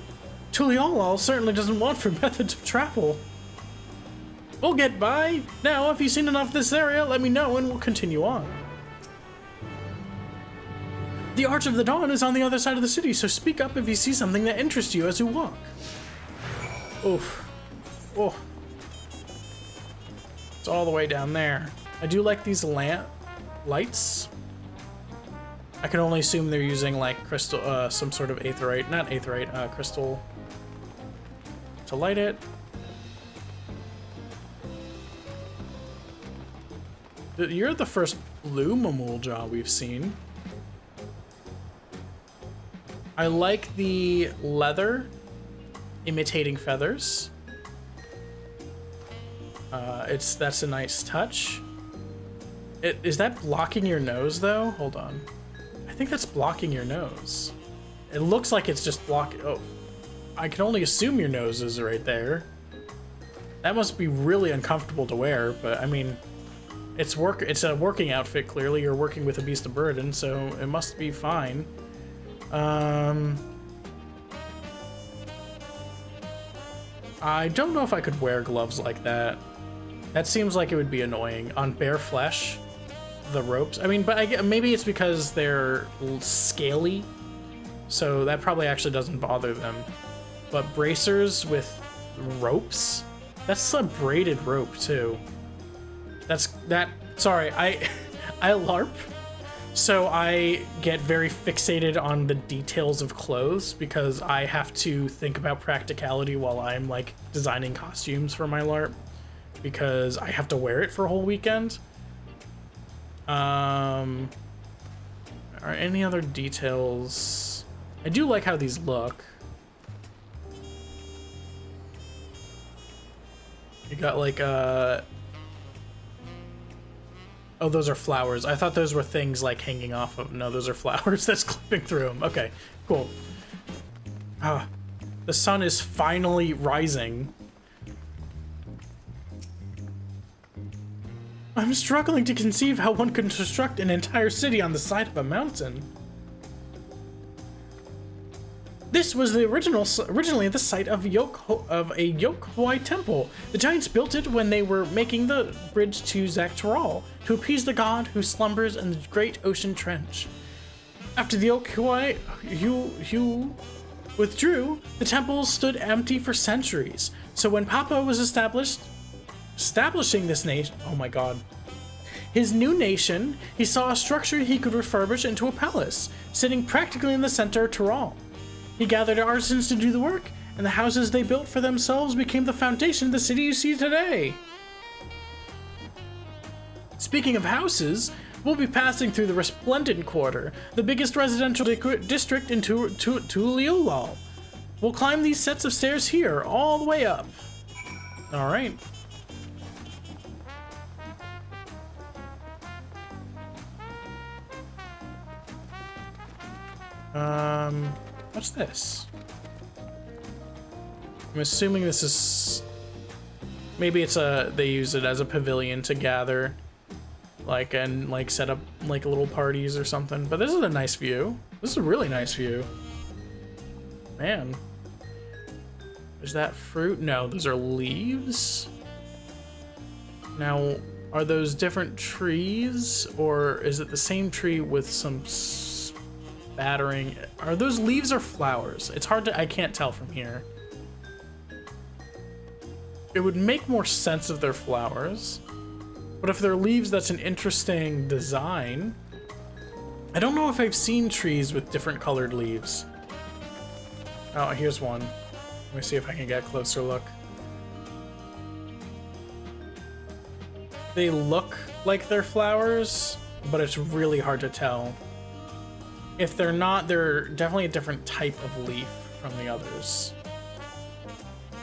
Tuliyollal certainly doesn't want for methods of travel. We'll get by. Now, if you've seen enough of this area, let me know and we'll continue on. The Arch of the Dawn is on the other side of the city, so speak up if you see something that interests you as you walk. Oof. Oh. It's all the way down there. I do like these lights. I can only assume they're using like crystal, some sort of aetherite, not aetherite, crystal to light it. You're the first blue Mamulja we've seen. I like the leather imitating feathers. That's a nice touch. Is that blocking your nose though? Hold on. I think that's blocking your nose. It looks like it's just blocking. Oh, I can only assume your nose is right there. That must be really uncomfortable to wear, but I mean, it's a working outfit. Clearly, you're working with a beast of burden, so it must be fine. I don't know if I could wear gloves like that. That seems like it would be annoying on bare flesh. The ropes. I mean, but maybe it's because they're scaly, so that probably actually doesn't bother them. But bracers with ropes? That's a braided rope too. Sorry, I LARP, so I get very fixated on the details of clothes because I have to think about practicality while I'm like designing costumes for my LARP because I have to wear it for a whole weekend. Are any other details? I do like how these look. You got like oh, those are flowers. I thought those were things like hanging off of. No, those are flowers that's clipping through them. Okay, cool. The sun is finally rising. I'm struggling to conceive how one could construct an entire city on the side of a mountain. This was the originally the site of a Yokwai temple. The giants built it when they were making the bridge to Tural to appease the god who slumbers in the great ocean trench. After the Yokwai withdrew, the temple stood empty for centuries. So when Papa was establishing this nation, oh my god, his new nation, he saw a structure he could refurbish into a palace, sitting practically in the center of Tural. He gathered artisans to do the work, and the houses they built for themselves became the foundation of the city you see today. Speaking of houses, we'll be passing through the Resplendent Quarter, the biggest residential district in Tuliyollal. We'll climb these sets of stairs here, all the way up. Alright. What's this? I'm assuming this is... Maybe it's they use it as a pavilion to gather, like, and like set up like little parties or something. But this is a nice view. This is a really nice view. Man. Is that fruit? No, those are leaves. Now, are those different trees, or is it the same tree with some battering? Are those leaves or flowers? It's hard to, I can't tell from here. It would make more sense if they're flowers, but if they're leaves, that's an interesting design. I don't know if I've seen trees with different colored leaves. Oh, here's one. Let me see if I can get a closer look. They look like they're flowers, but it's really hard to tell. If they're not, they're definitely a different type of leaf from the others.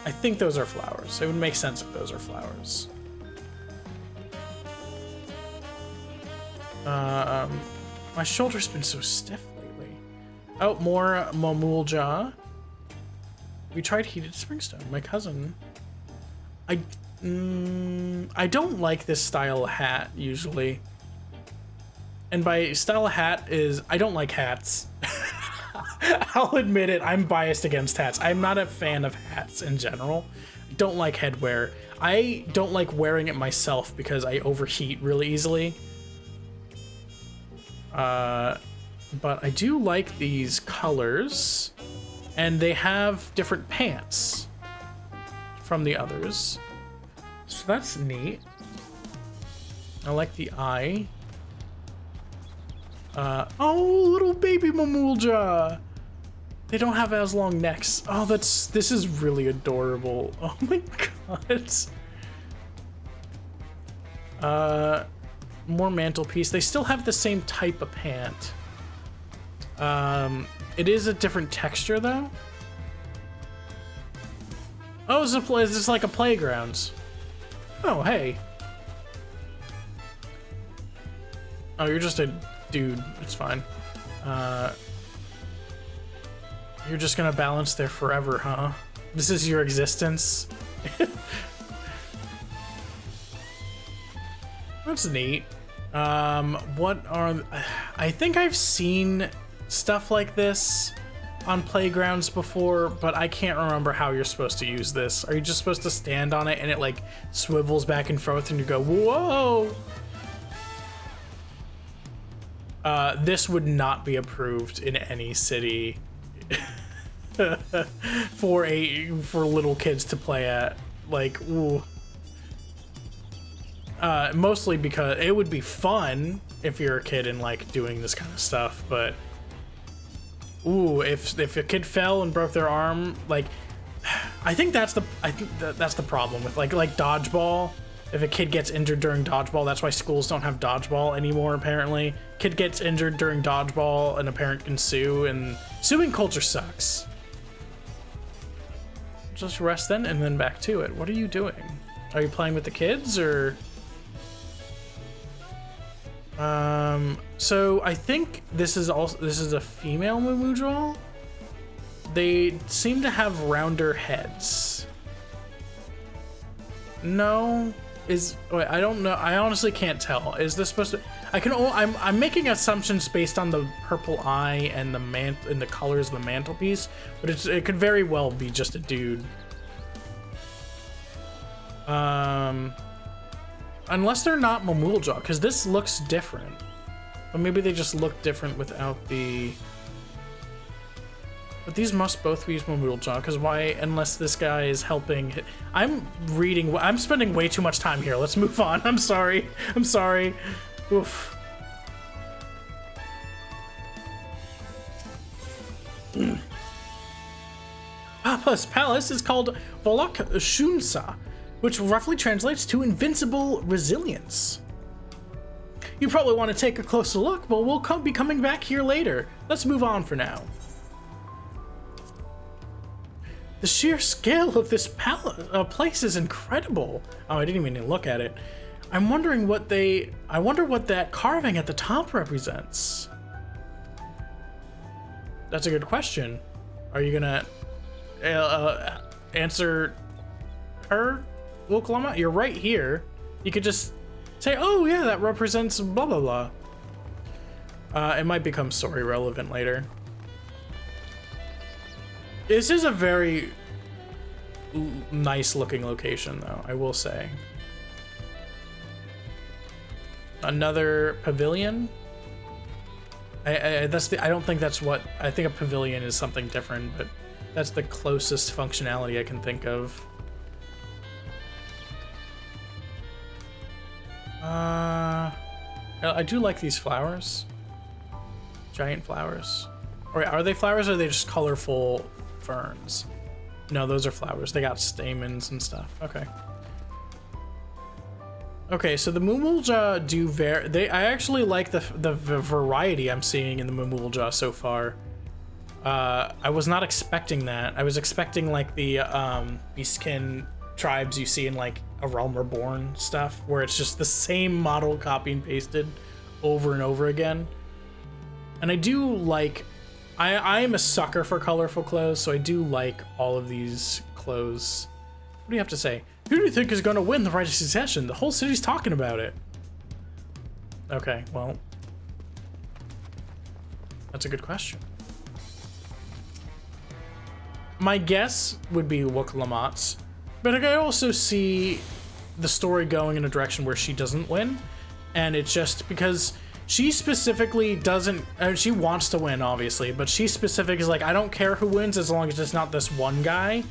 I think those are flowers. It would make sense if those are flowers. My shoulder's been so stiff lately. Oh, more Mamulja. We tried heated springstone. My cousin. I don't like this style of hat usually. And by style of hat is, I don't like hats. I'll admit it, I'm biased against hats. I'm not a fan of hats in general. I don't like headwear. I don't like wearing it myself because I overheat really easily. But I do like these colors. And they have different pants from the others. So that's neat. I like the eye. Oh, little baby Mamulja. They don't have as long necks. Oh, this is really adorable. Oh my god. More mantelpiece. They still have the same type of pant. It is a different texture though. Oh, it's just like a playground. Oh, hey. Oh, you're just a dude. It's fine. You're just gonna balance there forever, huh? This is your existence? That's neat. What are... I think I've seen stuff like this on playgrounds before, but I can't remember how you're supposed to use this. Are you just supposed to stand on it and it like swivels back and forth and you go, whoa? This would not be approved in any city for little kids to play at. Like, ooh. Mostly because it would be fun if you're a kid and like doing this kind of stuff, but ooh, if a kid fell and broke their arm, like, I think that's the problem with like dodgeball. If a kid gets injured during dodgeball, that's why schools don't have dodgeball anymore, apparently. Kid gets injured during dodgeball and a parent can sue, and suing culture sucks. Just rest then and then back to it. What are you doing? Are you playing with the kids or? So I think this is a female Mumudral. They seem to have rounder heads. No. Wait, I don't know. I honestly can't tell. Is this supposed to? I'm making assumptions based on the purple eye and the colors of the mantelpiece, but it could very well be just a dude. Unless they're not Mamulja, because this looks different. But maybe they just look different without the. But these must both be Mamulja, because why, unless this guy is helping. I'm spending way too much time here. Let's move on. I'm sorry. Oof. Papa's palace is called Volok Shunsa, which roughly translates to invincible resilience. You probably want to take a closer look, but we'll be coming back here later. Let's move on for now. The sheer scale of this place is incredible. Oh, I didn't even look at it. I wonder what that carving at the top represents. That's a good question. Are you gonna answer her, Uklama? You're right here. You could just say, oh yeah, that represents blah blah blah. It might become story relevant later. This is a very nice looking location though, I will say. Another pavilion? I don't think that's what, I think a pavilion is something different, but that's the closest functionality I can think of. I do like these flowers. Giant flowers. Or are they flowers or are they just colorful ferns? No, those are flowers. They got stamens and stuff. Okay. Okay, so the Mumulja do I actually like the variety I'm seeing in the Mumulja so far. I was not expecting that. I was expecting like the Beastkin tribes you see in like A Realm Reborn stuff, where it's just the same model copy and pasted over and over again. And I do like, I am a sucker for colorful clothes, so I do like all of these clothes. What do you have to say? Who do you think is going to win the Rite of Succession? The whole city's talking about it. Okay, well, that's a good question. My guess would be Woklamat's, but I also see the story going in a direction where she doesn't win, and it's just because she specifically doesn't, she wants to win, obviously, but she specifically is like, I don't care who wins as long as it's not this one guy.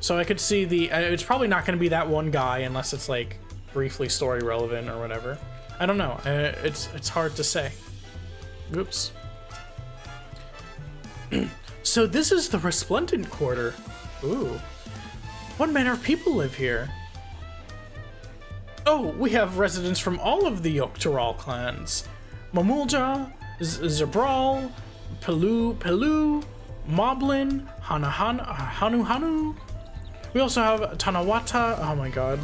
So I could see it's probably not going to be that one guy unless it's like briefly story relevant or whatever. I don't know. It's hard to say. Oops. So this is the Resplendent Quarter. Ooh. What manner of people live here? Oh, we have residents from all of the Tural clans. Mamulja, Zabral, Pelu, Moblin, Hanu. We also have Tanawata, oh my god.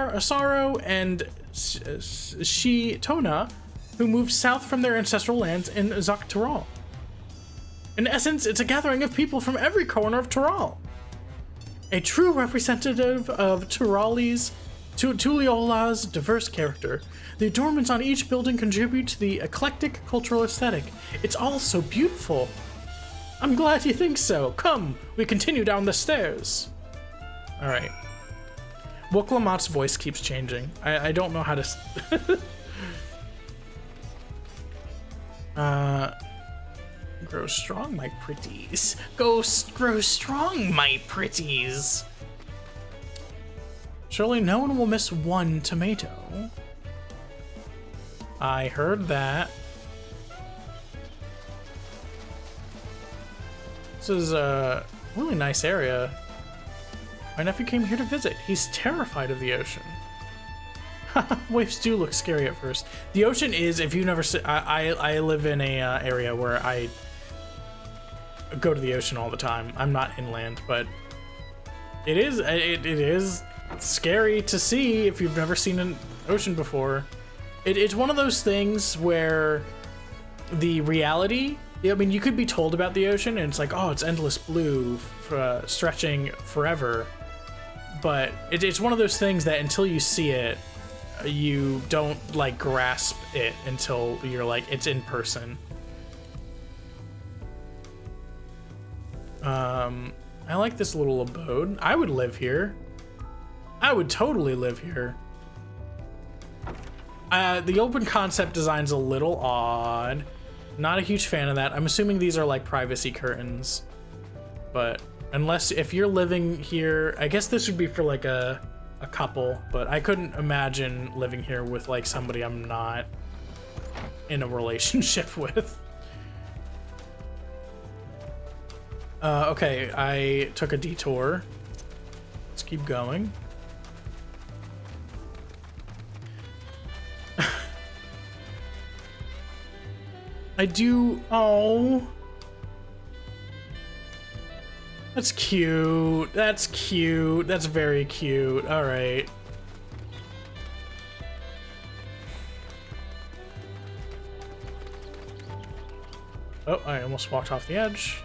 Asaro and Shitona, who moved south from their ancestral lands in Tural. In essence, it's a gathering of people from every corner of Tural. A true representative of Tuliyollal's diverse character. The adornments on each building contribute to the eclectic cultural aesthetic. It's all so beautiful. I'm glad you think so. Come, we continue down the stairs. All right. Woklamat's voice keeps changing. I don't know how to... Grow strong, my pretties. Grow strong, my pretties. Surely no one will miss one tomato. I heard that. This is a really nice area. My nephew came here to visit. He's terrified of the ocean. Waves do look scary at first. The ocean is, if you've never seen, I live in a area where I go to the ocean all the time. I'm not inland, but it is scary to see if you've never seen an ocean before. It's one of those things where the reality, I mean, you could be told about the ocean and it's like, oh, it's endless blue, stretching forever. But it's one of those things that until you see it, you don't like grasp it until you're like, it's in person. I like this little abode. I would live here. I would totally live here. The open concept design's a little odd. Not a huge fan of that. I'm assuming these are like privacy curtains, but if you're living here, I guess this would be for like a couple, but I couldn't imagine living here with like somebody I'm not in a relationship with. Okay, I took a detour. Let's keep going. Oh. That's cute. That's cute. That's very cute. All right. Oh, I almost walked off the edge.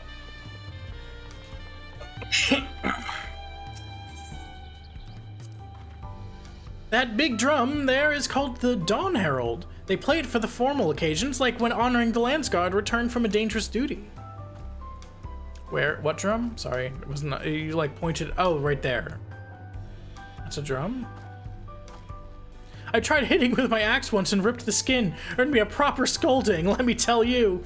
That big drum there is called the Dawn Herald. They play it for the formal occasions, like when honoring the Lance God returned from a dangerous duty. Where? What drum? Sorry, it wasn't. You like pointed. Oh, right there. That's a drum. I tried hitting with my axe once and ripped the skin. Earned me a proper scolding, let me tell you.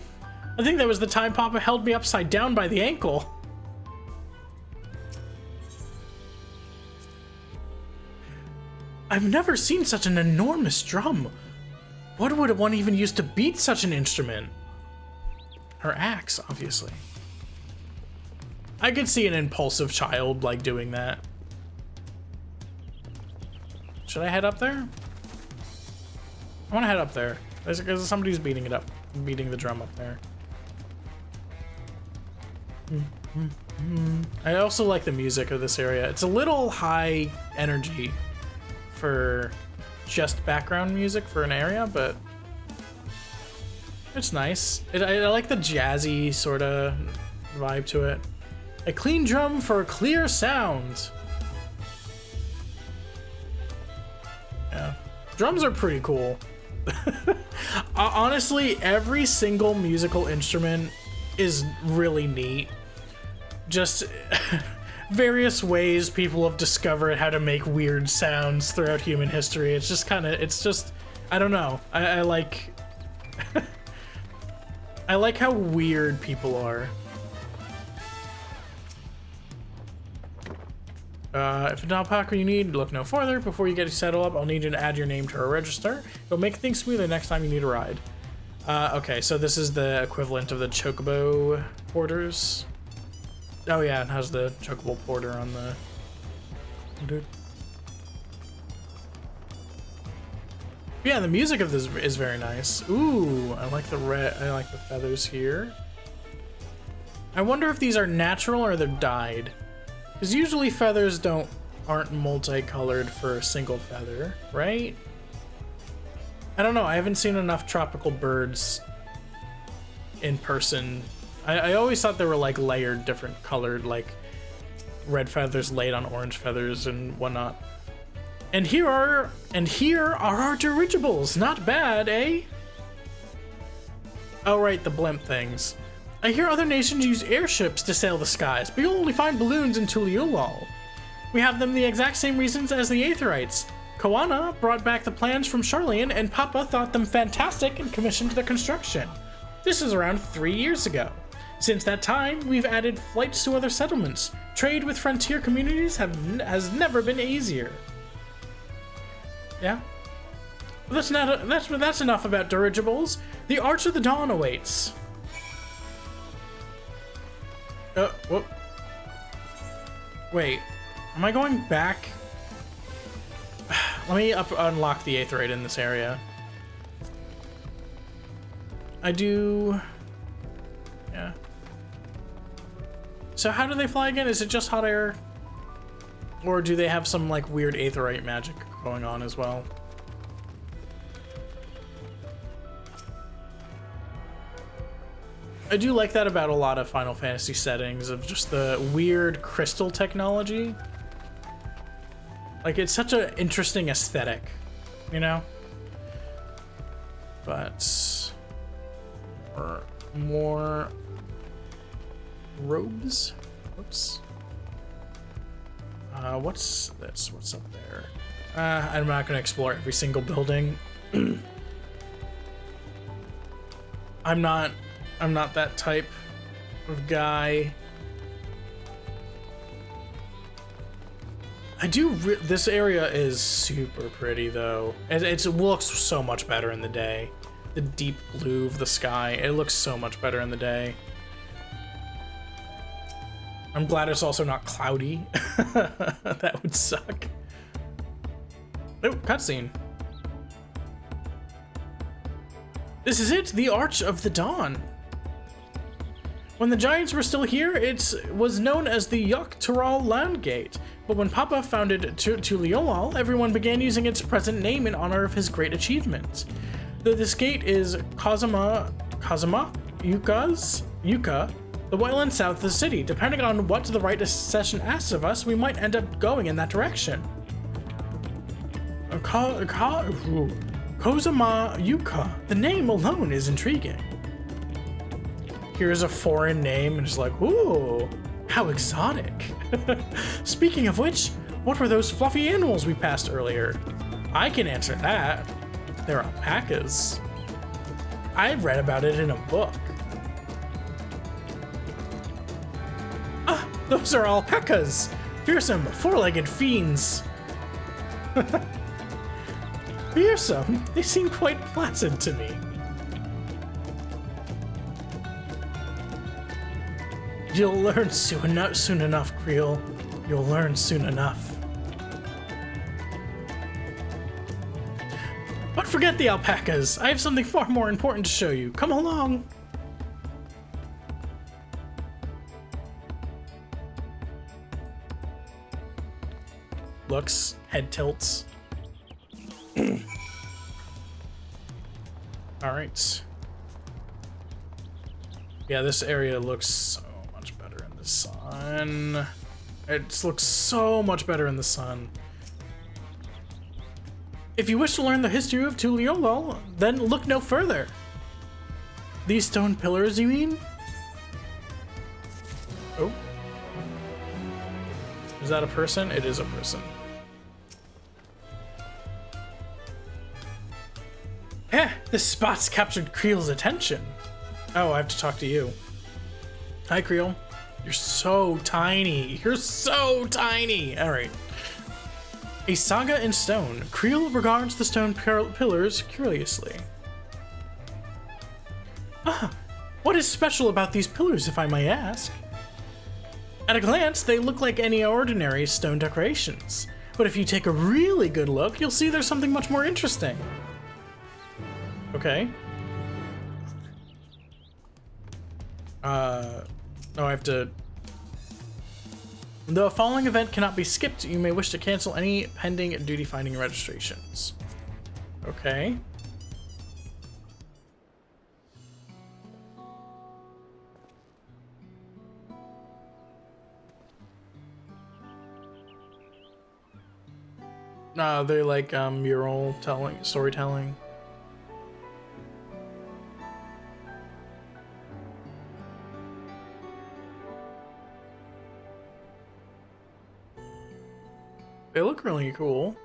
I think that was the time Papa held me upside down by the ankle. I've never seen such an enormous drum. What would one even use to beat such an instrument? Her axe, obviously. I could see an impulsive child like doing that. Should I head up there? I want to head up there. There's somebody's beating it up, beating the drum up there. I also like the music of this area. It's a little high energy for just background music for an area, but it's nice. I like the jazzy sort of vibe to it. A clean drum for clear sound. Yeah, drums are pretty cool. Honestly, every single musical instrument is really neat. Just various ways people have discovered how to make weird sounds throughout human history. It's just kind of, I don't know. I like, I like how weird people are. If an alpaca you need, look no further. Before you get to settle up, I'll need you to add your name to our register. It'll make things smoother next time you need a ride. Okay, so this is the equivalent of the chocobo porters. Oh yeah, it has the chocobo porter on the... Dude. Yeah, the music of this is very nice. Ooh, I like the red. I like the feathers here. I wonder if these are natural or they're dyed. Because usually feathers aren't multicolored for a single feather, right? I don't know. I haven't seen enough tropical birds in person. I always thought they were like layered, different colored, like red feathers laid on orange feathers and whatnot. And here are our dirigibles. Not bad, eh? Oh right, the blimp things. I hear other nations use airships to sail the skies, but you'll only find balloons in Tuliyollal. We have them the exact same reasons as the Aetherites. Koana brought back the plans from Charlene, and Papa thought them fantastic and commissioned the construction. This is around 3 years ago. Since that time, we've added flights to other settlements. Trade with frontier communities has never been easier. Yeah? That's enough about dirigibles. The Arch of the Dawn awaits. Whoop. Wait, am I going back? Let me unlock the Aetherite in this area. I do... Yeah. So how do they fly again? Is it just hot air? Or do they have some like weird Aetherite magic going on as well? I do like that about a lot of Final Fantasy settings, of just the weird crystal technology. Like, it's such an interesting aesthetic, you know? But... more robes? Whoops. What's this? What's up there? I'm not gonna explore every single building. I'm not that type of guy. This area is super pretty though. It looks so much better in the day. The deep blue of the sky, it looks so much better in the day. I'm glad it's also not cloudy. That would suck. Oh, cutscene. This is it, the Arch of the Dawn. When the Giants were still here, it was known as the Tural Land Gate. But when Papa founded Tuliyollal, everyone began using its present name in honor of his great achievement. Though this gate is Kozama'uka's, the well and south of the city. Depending on what the Rite session asks of us, we might end up going in that direction. Kozama'uka. The name alone is intriguing. Here's a foreign name and it's like, ooh, how exotic. Speaking of which, what were those fluffy animals we passed earlier? I can answer that. They're alpacas. I read about it in a book. Ah, those are alpacas. Fearsome, four-legged fiends. Fearsome? They seem quite placid to me. You'll learn soon enough, Creel. You'll learn soon enough. But forget the alpacas. I have something far more important to show you. Come along. Looks, head tilts. All right. Yeah, this area looks so much better in the sun. It looks so much better in the sun. If you wish to learn the history of Tuliyollal, then look no further. These stone pillars, you mean? Oh. Is that a person? It is a person. Eh, this spot's captured Creel's attention. Oh, I have to talk to you. Hi, Creel. You're so tiny. You're so tiny. All right. A saga in stone. Creel regards the stone pillars curiously. Ah, what is special about these pillars, if I may ask? At a glance, they look like any ordinary stone decorations. But if you take a really good look, you'll see there's something much more interesting. Okay. Oh, I have to... Though a following event cannot be skipped, you may wish to cancel any pending duty finding registrations. Okay. They're like mural telling, storytelling. They look really cool.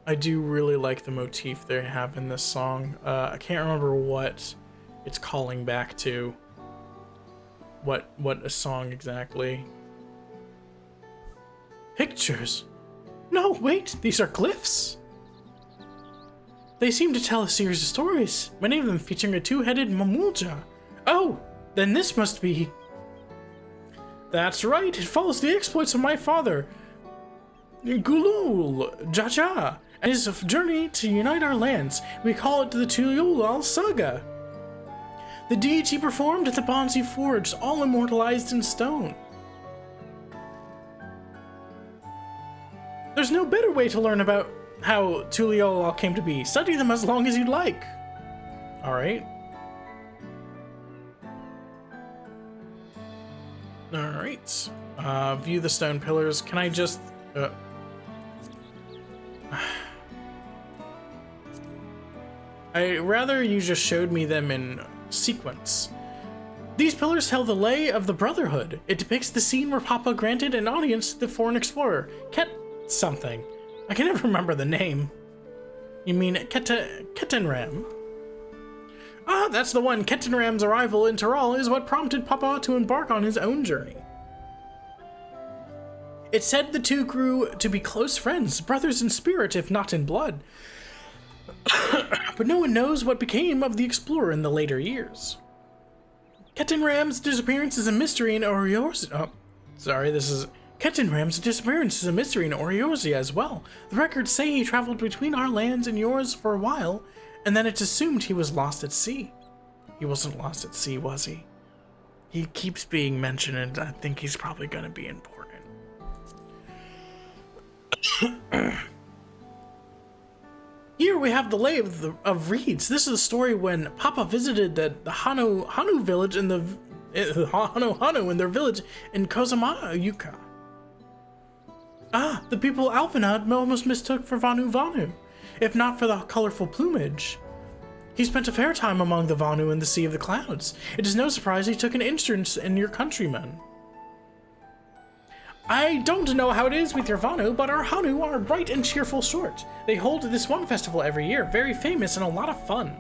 I do really like the motif they have in this song. I can't remember what it's calling back to. What a song exactly. Pictures. No, wait, these are glyphs. They seem to tell a series of stories, many of them featuring a two-headed mamulja. Oh, then this must be... That's right, it follows the exploits of my father, Gulul Jaja, and his journey to unite our lands. We call it the Tuliyollal Saga. The deeds he performed at the bonds he forged, all immortalized in stone. There's no better way to learn about how Tuliyollal came to be. Study them as long as you'd like. Alright. Alright. View the stone pillars. Can I just... I'd rather you just showed me them in sequence. These pillars tell the lay of the Brotherhood. It depicts the scene where Papa granted an audience to the foreign explorer, Ket something. I can never remember the name. You mean Ketenram? Ah, that's the one. Ketenram's arrival in Tural is what prompted Papa to embark on his own journey. It said the two grew to be close friends, brothers in spirit if not in blood. But no one knows what became of the explorer in the later years. Ketenram's disappearance is a mystery in Oriorzia. Ketenram's disappearance is a mystery in Oriorzia as well. The records say he traveled between our lands and yours for a while, and then it's assumed he was lost at sea. He wasn't lost at sea, was he? He keeps being mentioned, and I think he's probably gonna be important. Here we have the lay of reeds. This is the story when Papa visited the Hanu village in the Hanu in their village in Kozama'uka. Ah, the people Alphanad almost mistook for Vanu, if not for the colorful plumage. He spent a fair time among the Vanu in the Sea of the Clouds. It is no surprise he took an interest in your countrymen. I don't know how it is with your Vanu, but our Hanu are a bright and cheerful sort. They hold this one festival every year, very famous and a lot of fun.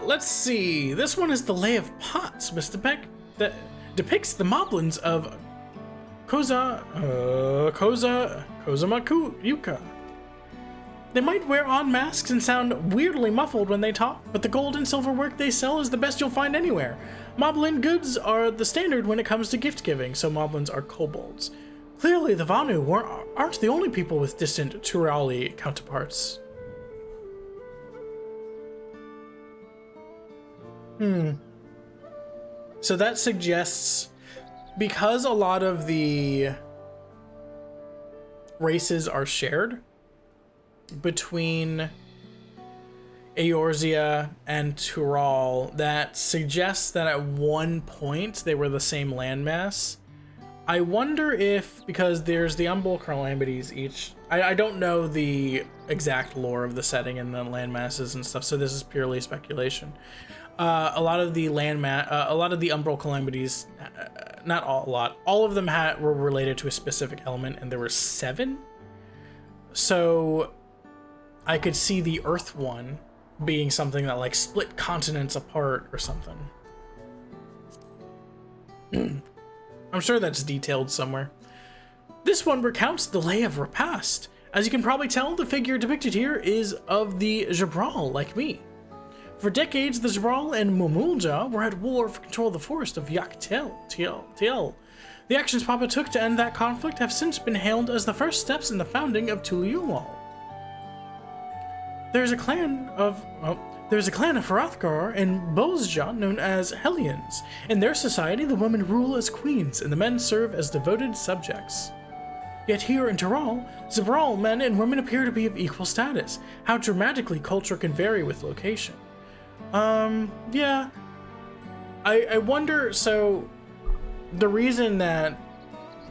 Let's see. This one is the Lay of Pots, Mr. Peck, that depicts the moblins of Kozama'uka. They might wear on masks and sound weirdly muffled when they talk, but the gold and silver work they sell is the best you'll find anywhere. Moblin goods are the standard when it comes to gift giving, so moblins are kobolds. Clearly, the Vanu aren't the only people with distant Turali counterparts. So that suggests, because a lot of the races are shared between Eorzea and Tural, that suggests that at one point they were the same landmass. I wonder if, because there's the Umbral calamities each, I don't know the exact lore of the setting and the landmasses and stuff, so this is purely speculation. a lot of the a lot of the Umbral calamities, not all, a lot, all of them were related to a specific element, and there were 7. So I could see the Earth one being something that like split continents apart or something. I'm sure that's detailed somewhere. This one recounts the lay of repast. As you can probably tell, the figure depicted here is of the Jabral, like me. For decades, the Jabral and Mumulja were at war for control of the forest of Tiel. The actions Papa took to end that conflict have since been hailed as the first steps in the founding of Tuliyollal. There's a clan of Hrothgar and Bolsja known as Hellions. In their society, the women rule as queens and the men serve as devoted subjects. Yet here in Tural, Jabral men and women appear to be of equal status. How dramatically culture can vary with location. Yeah. I wonder, so the reason that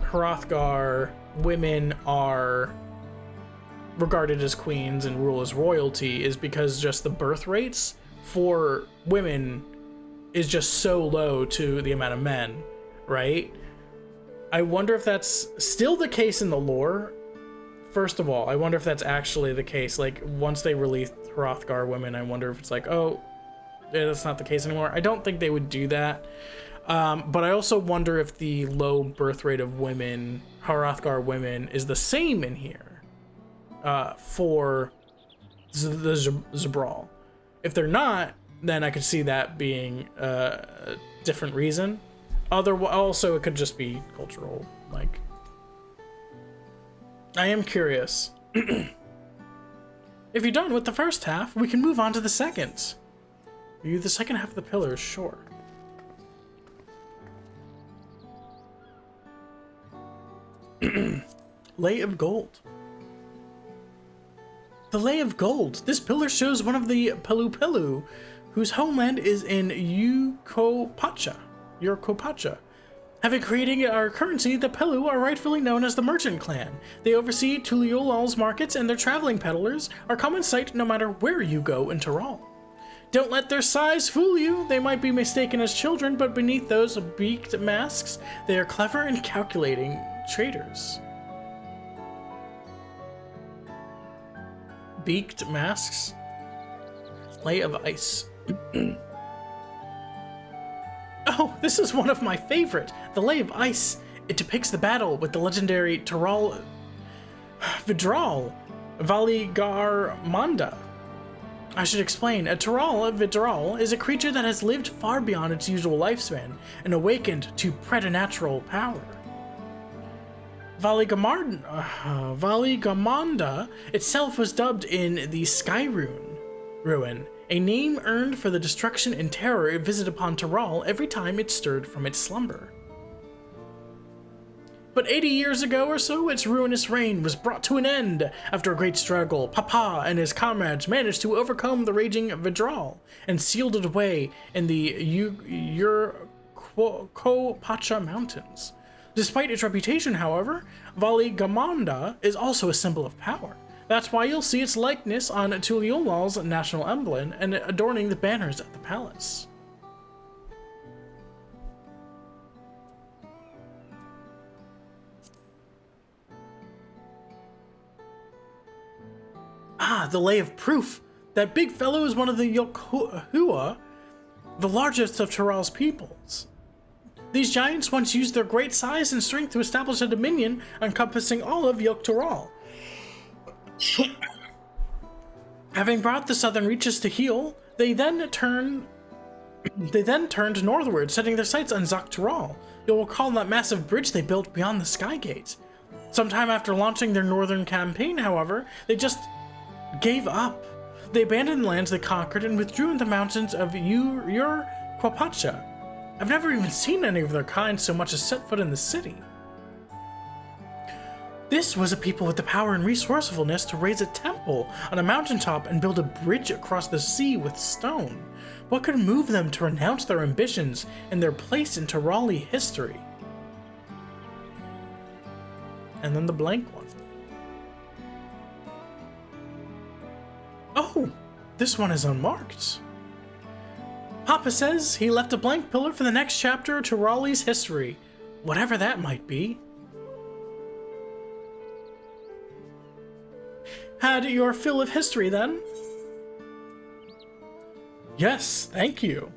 Hrothgar women are regarded as queens and rule as royalty is because just the birth rates for women is just so low to the amount of men, right? I wonder if that's still the case in the lore. First of all, I wonder if that's actually the case. Like, once they release Hrothgar women, I wonder if it's like, oh, yeah, that's not the case anymore. I don't think they would do that. But I also wonder if the low birth rate of women, Hrothgar women, is the same in here for the Jabral. If they're not, then I could see that being a different reason. Also, it could just be cultural. Like, I am curious. If you're done with the first half, we can move on to the second. View the second half of the pillars, sure. Lay of Gold. The Lay of Gold. This pillar shows one of the Pelu, whose homeland is in Yukopacha. Having created our currency, the Pelu are rightfully known as the Merchant Clan. They oversee Tuliyollal's markets, and their traveling peddlers are common sight no matter where you go in Tural. Don't let their size fool you. They might be mistaken as children, but beneath those beaked masks, they are clever and calculating traders. Beaked masks? Lay of Ice. Oh, this is one of my favorite. The Lay of Ice. It depicts the battle with the legendary Tural Vidral Valigarmanda. I should explain. A Tural Vidral is a creature that has lived far beyond its usual lifespan and awakened to preternatural power. Valigamanda itself was dubbed in the Sky Ruin, a name earned for the destruction and terror it visited upon Tural every time it stirred from its slumber. But 80 years ago or so, its ruinous reign was brought to an end. After a great struggle, Papa and his comrades managed to overcome the raging Vidral and sealed it away in the Yukopacha Mountains. Despite its reputation, however, Valigamanda is also a symbol of power. That's why you'll see its likeness on Tuliyollal's national emblem and adorning the banners at the palace. Ah, the Lay of Proof. That big fellow is one of the Yokhua, the largest of Tural's peoples. These giants once used their great size and strength to establish a dominion encompassing all of Tural. Having brought the southern reaches to heel, they then turned northward, setting their sights on Tural. You'll recall that massive bridge they built beyond the Sky Gate. Sometime after launching their northern campaign, however, they just gave up. They abandoned the lands they conquered and withdrew into the mountains of Yukopacha. I've never even seen any of their kind so much as set foot in the city. This was a people with the power and resourcefulness to raise a temple on a mountaintop and build a bridge across the sea with stone. What could move them to renounce their ambitions and their place in Turali history? And then the blank one. Oh, this one is unmarked. Papa says he left a blank pillar for the next chapter to Raleigh's history, whatever that might be. Had your fill of history, then? Yes, thank you.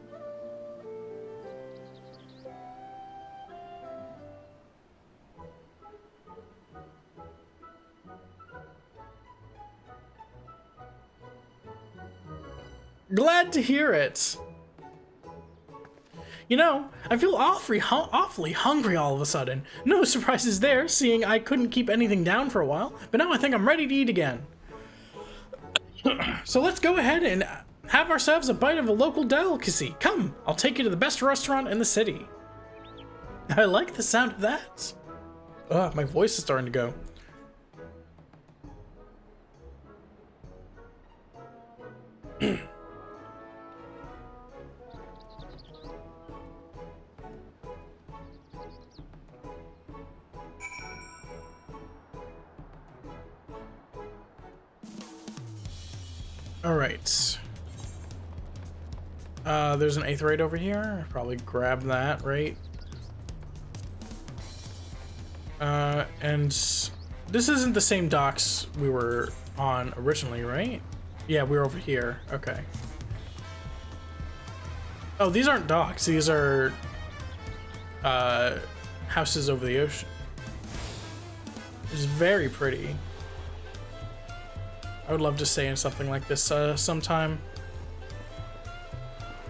Glad to hear it. You know, I feel awfully hungry all of a sudden. No surprises there, seeing I couldn't keep anything down for a while, but now I think I'm ready to eat again. So let's go ahead and have ourselves a bite of a local delicacy. Come, I'll take you to the best restaurant in the city. I like the sound of that. Ugh, my voice is starting to go. All right. There's an Aetheryte over here. Probably grab that, right? And this isn't the same docks we were on originally, right? Yeah, we're over here. Okay. Oh, these aren't docks. These are houses over the ocean. It's very pretty. I would love to stay in something like this sometime.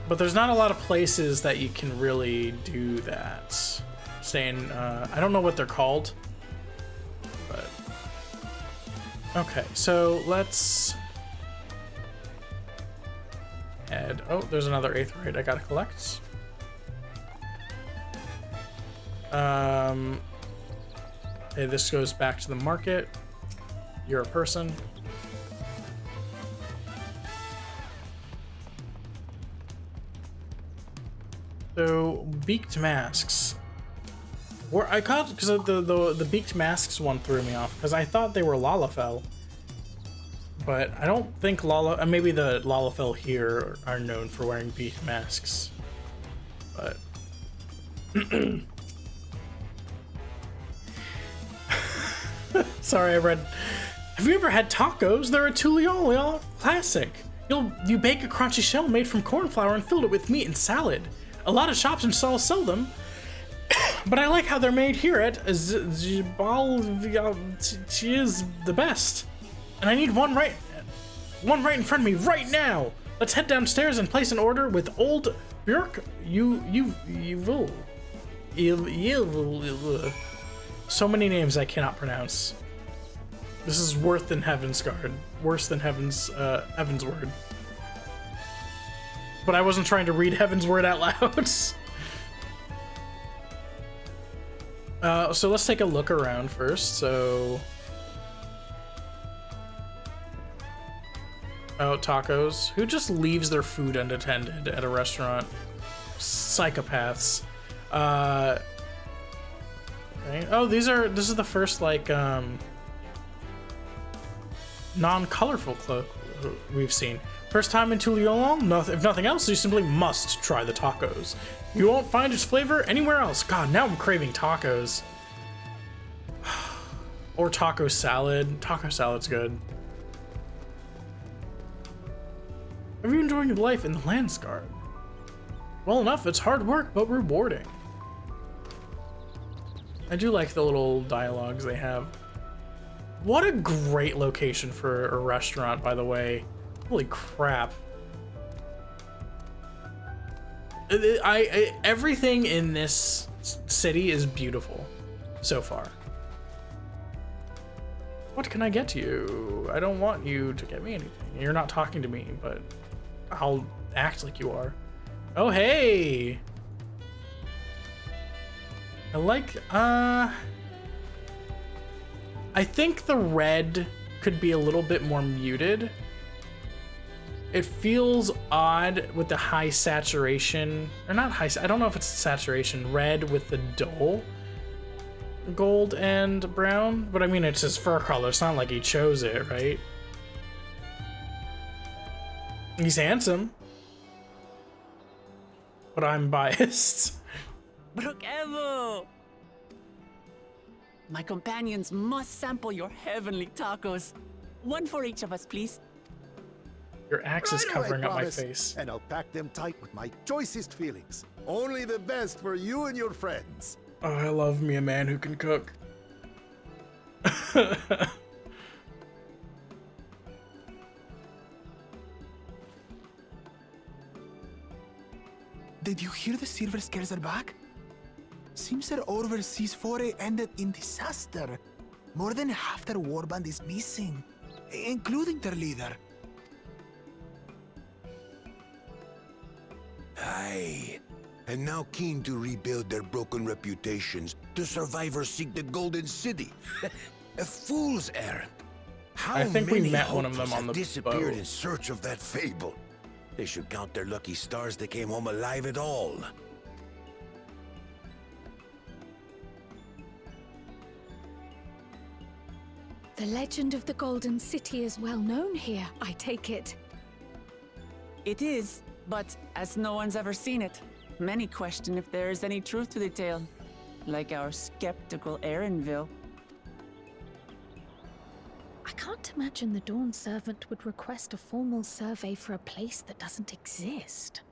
But there's not a lot of places that you can really do that. Stay in, I don't know what they're called. But... okay, so let's... head... oh, there's another Aetheryte I gotta collect. Hey, this goes back to the market. You're a person. So, beaked masks. Where I caught, because the beaked masks one threw me off, because I thought they were Lalafell. But I don't think maybe the Lalafell here are known for wearing beaked masks. But... sorry, I read... have you ever had tacos? They're a Tuliyollal classic. You bake a crunchy shell made from corn flour and fill it with meat and salad. A lot of shops and stalls sell them, but I like how they're made here at Jibal. She is the best, and I need one right in front of me right now. Let's head downstairs and place an order with old Björk. You so many names I cannot pronounce. This is worse than Heaven's Guard, worse than Heaven's Word. But I wasn't trying to read Heaven's Word out loud. So let's take a look around first. So, oh, tacos. Who just leaves their food unattended at a restaurant? Psychopaths. Okay. Oh, this is the first like non-colorful cloak we've seen. First time in Tuliyollal, if nothing else, you simply must try the tacos. You won't find its flavor anywhere else. God, now I'm craving tacos. Or taco salad. Taco salad's good. Have you enjoyed your life in the Landsguard? Well enough, it's hard work, but rewarding. I do like the little dialogues they have. What a great location for a restaurant, by the way. Holy crap. Everything in this city is beautiful so far. What can I get you? I don't want you to get me anything. You're not talking to me, but I'll act like you are. Oh, hey. I like, I think the red could be a little bit more muted. It feels odd with the high saturation, or not high, I don't know if it's saturation, red with the dull gold and brown, but I mean, it's his fur color. It's not like he chose it, right? He's handsome. but I'm biased. Brokevo! My companions must sample your heavenly tacos. One for each of us, please. Your axe is Right away, covering up my promise. face. And I'll pack them tight with my choicest feelings. Only the best for you and your friends. Oh, I love me a man who can cook. Did you hear the silver scares are back? Seems their overseas foray ended in disaster. More than half their warband is missing, including their leader. Aye. And now keen to rebuild their broken reputations, the survivors seek the Golden City. A fool's errand. How I think we many met one of them hopefuls on have the disappeared boat. in search of that fable? They should count their lucky stars they came home alive at all. The legend of the Golden City is well known here, I take it. It is, but as no one's ever seen it, many question if there is any truth to the tale. Like our skeptical Erinville. I can't imagine the Dawn Servant would request a formal survey for a place that doesn't exist.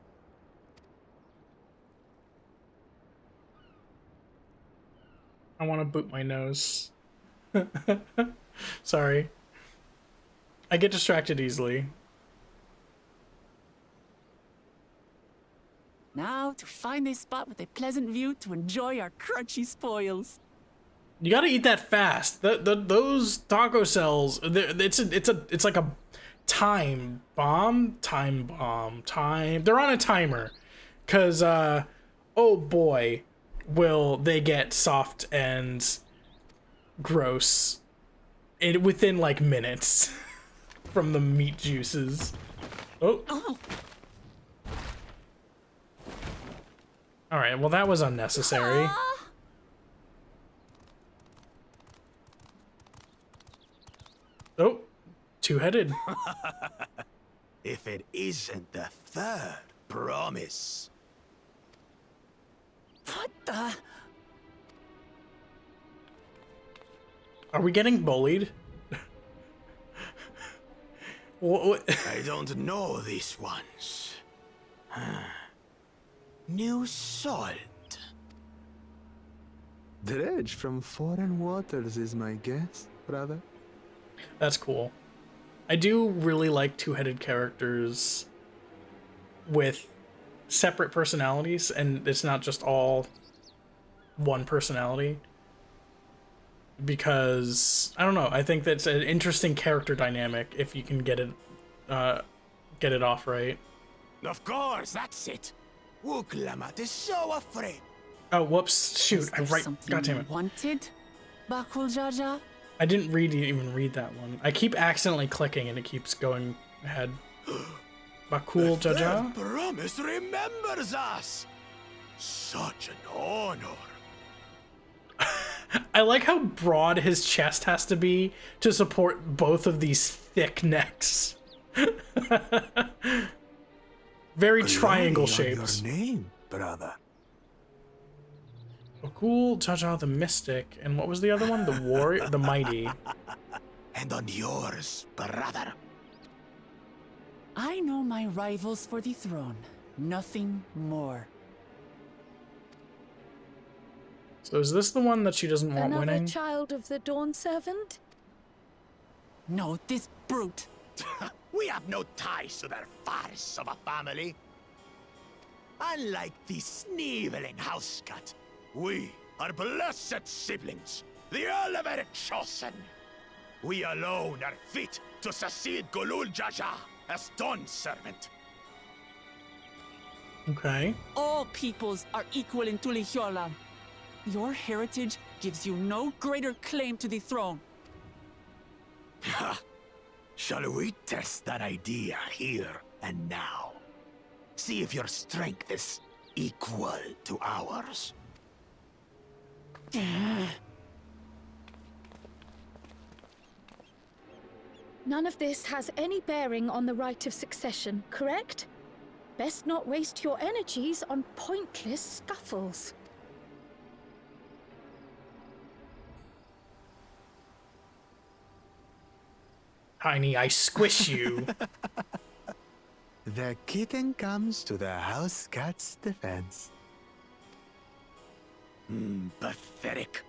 I want to boot my nose. Sorry. I get distracted easily. Now to find a spot with a pleasant view to enjoy our crunchy spoils. You gotta eat that fast. Those taco cells, it's like a time bomb. They're on a timer, cause oh boy, will they get soft and gross within like minutes from the meat juices. Oh. All right. Well, that was unnecessary. Oh, two-headed. If it isn't the third promise. What the? Are we getting bullied? What? I don't know these ones. New salt. Dredge from foreign waters is my guess, brother. That's cool. I do really like two-headed characters with separate personalities, and it's not just all one personality. Because I don't know, I think that's an interesting character dynamic if you can get it off right. Of course, that's it. Wuklamat is so afraid. Oh, whoops! Shoot, I right. God damn it! Wanted, Bakul Jaja. I didn't even read that one. I keep accidentally clicking, and it keeps going ahead. Bakul Jaja. Promise remembers us. Such an honor. I like how broad his chest has to be to support both of these thick necks. Very triangle shapes. Your name, brother. Bakul Jaja the Mystic, and what was the other one? The Warrior, the Mighty. And on yours, brother. I know my rivals for the throne. Nothing more. So is this the one that she doesn't want Another winning? child of the Dawn Servant? No, this brute. We have no ties to their farce of a family. Unlike the sneevling housecut, we are blessed siblings, the elevated chosen. We alone are fit to succeed Golul Jaja as Dawn Servant. Okay. All peoples are equal in Tuliyollal. Your heritage gives you no greater claim to the throne. Ha! Shall we test that idea here and now? See if your strength is equal to ours. None of this has any bearing on the right of succession, correct? Best not waste your energies on pointless scuffles. Tiny, I squish you. The kitten comes to the house cat's defense. Pathetic.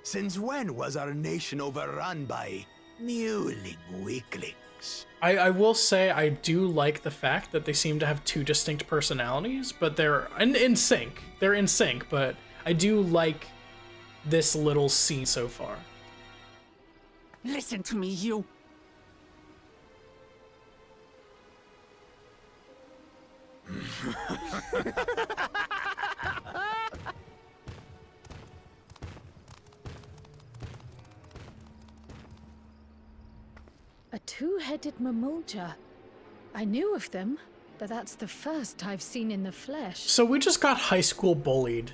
Since when was our nation overrun by mewling weaklings? I will say I do like the fact that they seem to have two distinct personalities, but they're in sync. They're in sync, but I do like this little scene so far. Listen to me, you. A two-headed mamulja. I knew of them, but that's the first I've seen in the flesh. So we just got high school bullied.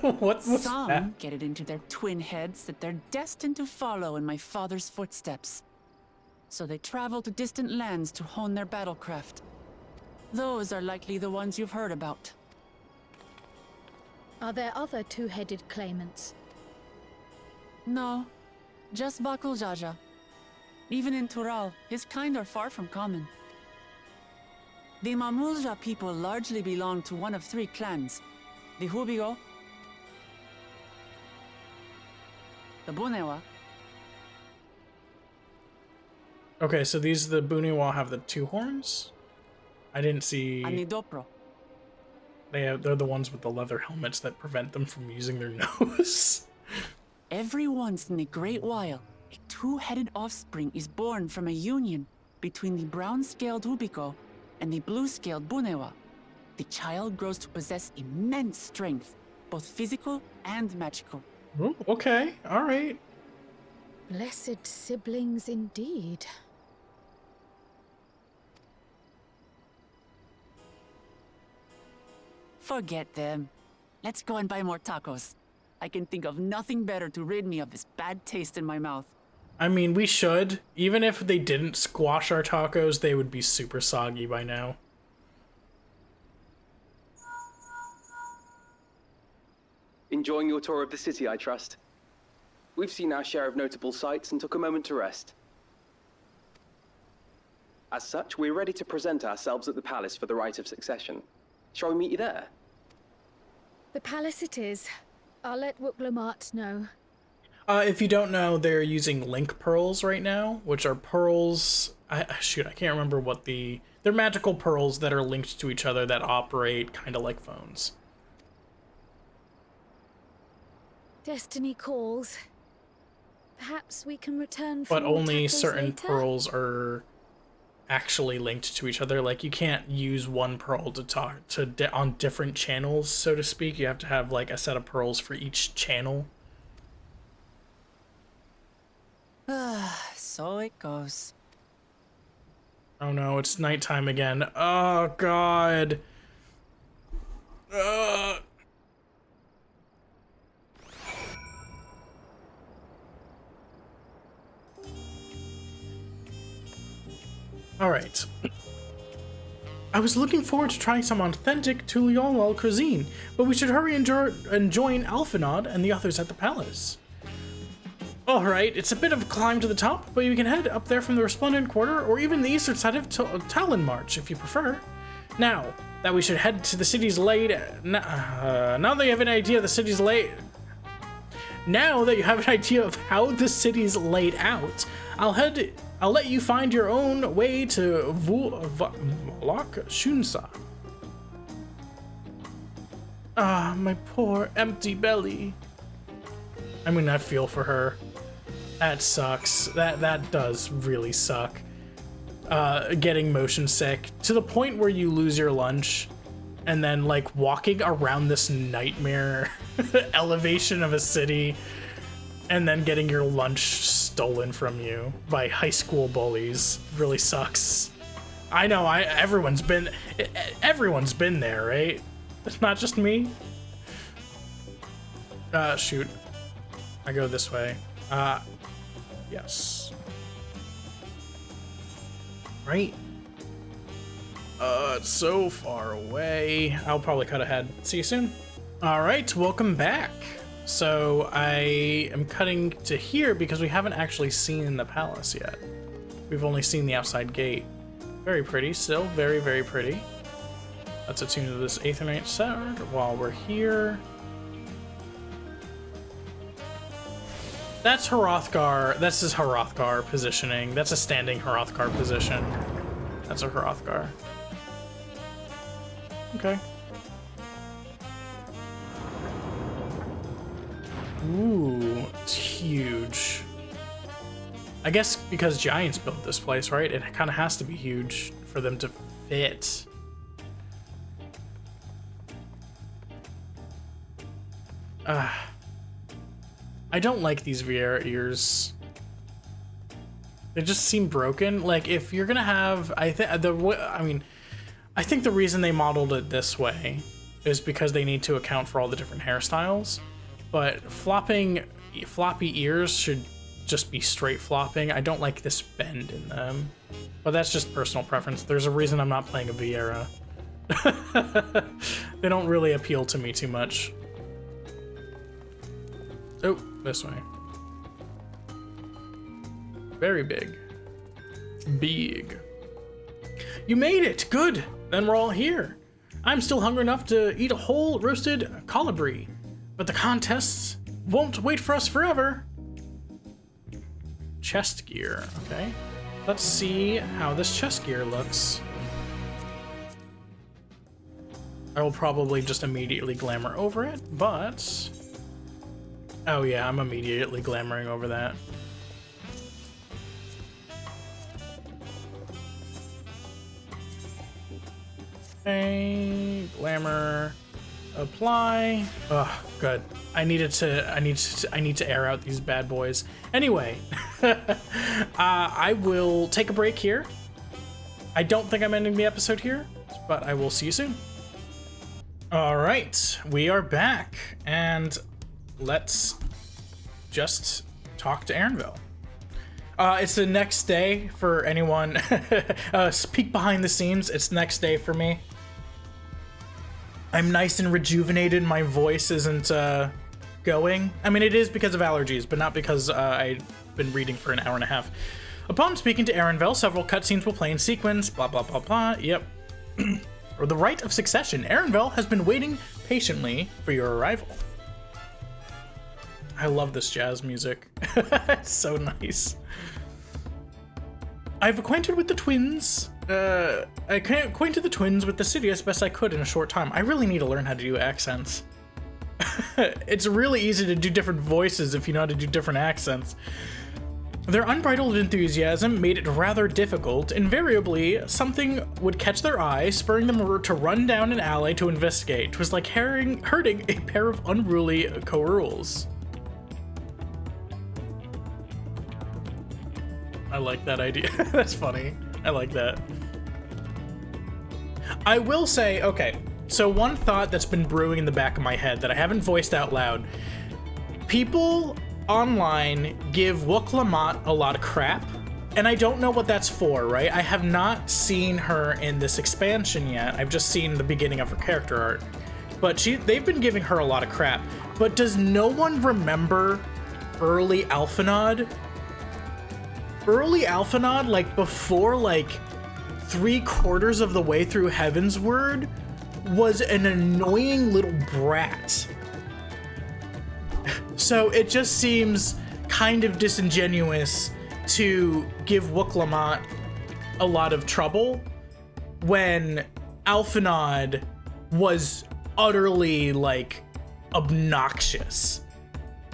What's Some that? get it into their twin heads that they're destined to follow in my father's footsteps. So they travel to distant lands to hone their battlecraft. Those are likely the ones you've heard about. Are there other two-headed claimants? No, just Bakul Jaja. Even in Tural, his kind are far from common. The Mamulja people largely belong to one of three clans. The Hubigo, the Bunewa, Okay, so these the Buniwa have the two horns? I didn't see. and the Dopro. They're the ones with the leather helmets that prevent them from using their nose. Every once in a great while, a two-headed offspring is born from a union between the brown-scaled Hubiko and the blue-scaled Bunewa. The child grows to possess immense strength, both physical and magical. Ooh, okay, all right. Blessed siblings indeed. Forget them. Let's go and buy more tacos. I can think of nothing better to rid me of this bad taste in my mouth. I mean, we should. Even if they didn't squash our tacos, they would be super soggy by now. Enjoying your tour of the city, I trust. We've seen our share of notable sights and took a moment to rest. As such, we're ready to present ourselves at the palace for the rite of succession. Shall we meet you there? The palace it is. I'll let Wuklamart know. If you don't know, they're using link pearls right now, which are pearls. I can't remember what they're magical pearls that are linked to each other that operate kind of like phones. Destiny calls. Perhaps we can return for But more only tacos certain later? pearls are actually linked to each other. Like, you can't use one pearl to talk on different channels, so to speak. You have to have like a set of pearls for each channel. So it goes. Oh no, it's nighttime again. Oh god. Alright. I was looking forward to trying some authentic Tuliyollal cuisine, but we should hurry and join Alphanod and the others at the palace. Alright, it's a bit of a climb to the top, but you can head up there from the Resplendent Quarter or even the eastern side of Talon March if you prefer. Now that we should head to the city's now that you have an idea of the city's Now that you have an idea of how the city's laid out, I'll let you find your own way to Volok Shunsa. Ah, my poor empty belly. I mean, I feel for her. That sucks. That does really suck. Getting motion sick to the point where you lose your lunch and then like walking around this nightmare elevation of a city and then getting your lunch stolen from you by high school bullies really sucks. I know, everyone's been there, right? It's not just me. Shoot. I go this way. Yes. Right? It's so far away. I'll probably cut ahead. See you soon. All right, welcome back. So I am cutting to here because we haven't actually seen the palace yet. We've only seen the outside gate. Very pretty, still very, very pretty. Let's attune to this Aetherite sword while we're here. That's Hrothgar. That's his Hrothgar positioning. That's a standing Hrothgar position. That's a Hrothgar. Okay. Ooh, it's huge. I guess because giants built this place, right? It kind of has to be huge for them to fit. I don't like these Viera ears. They just seem broken. Like, if you're gonna have, I think the reason they modeled it this way is because they need to account for all the different hairstyles. But floppy ears should just be straight flopping. I don't like this bend in them, but that's just personal preference. There's a reason I'm not playing a Viera. They don't really appeal to me too much. Oh, this way. Very big. Big. You made it! Good! Then we're all here. I'm still hungry enough to eat a whole roasted colibri, but the contests won't wait for us forever. Chest gear, okay. Let's see how this chest gear looks. I will probably just immediately glamour over it, but... Oh yeah, I'm immediately glamoring over that. Okay, glamour, apply. Oh, good. I need to air out these bad boys. Anyway, I will take a break here. I don't think I'm ending the episode here, but I will see you soon. All right, we are back, and let's just talk to Erenville. It's the next day for anyone. Peek behind the scenes. It's next day for me. I'm nice and rejuvenated. My voice isn't going. I mean, it is because of allergies, but not because I've been reading for an hour and a half. Upon speaking to Erenville, several cutscenes will play in sequence. Blah, blah, blah, blah. Yep. Or the Rite of Succession. Erenville has been waiting patiently for your arrival. I love this jazz music. It's so nice. I've acquainted with the twins. I acquainted the twins with the city as best I could in a short time. I really need to learn how to do accents. It's really easy to do different voices if you know how to do different accents. Their unbridled enthusiasm made it rather difficult. Invariably, something would catch their eye, spurring them to run down an alley to investigate. It was like herding a pair of unruly co-rules. I like that idea. That's funny. I like that. I will say, okay, so one thought that's been brewing in the back of my head that I haven't voiced out loud. People online give Wook-Lamont a lot of crap, and I don't know what that's for, right? I have not seen her in this expansion yet. I've just seen the beginning of her character art. But they've been giving her a lot of crap. But does no one remember early Alphanod? Early Alphanod, like before like 3/4 of the way through Heavensward, was an annoying little brat. So it just seems kind of disingenuous to give Wook-Lamont a lot of trouble when Alphanod was utterly like obnoxious.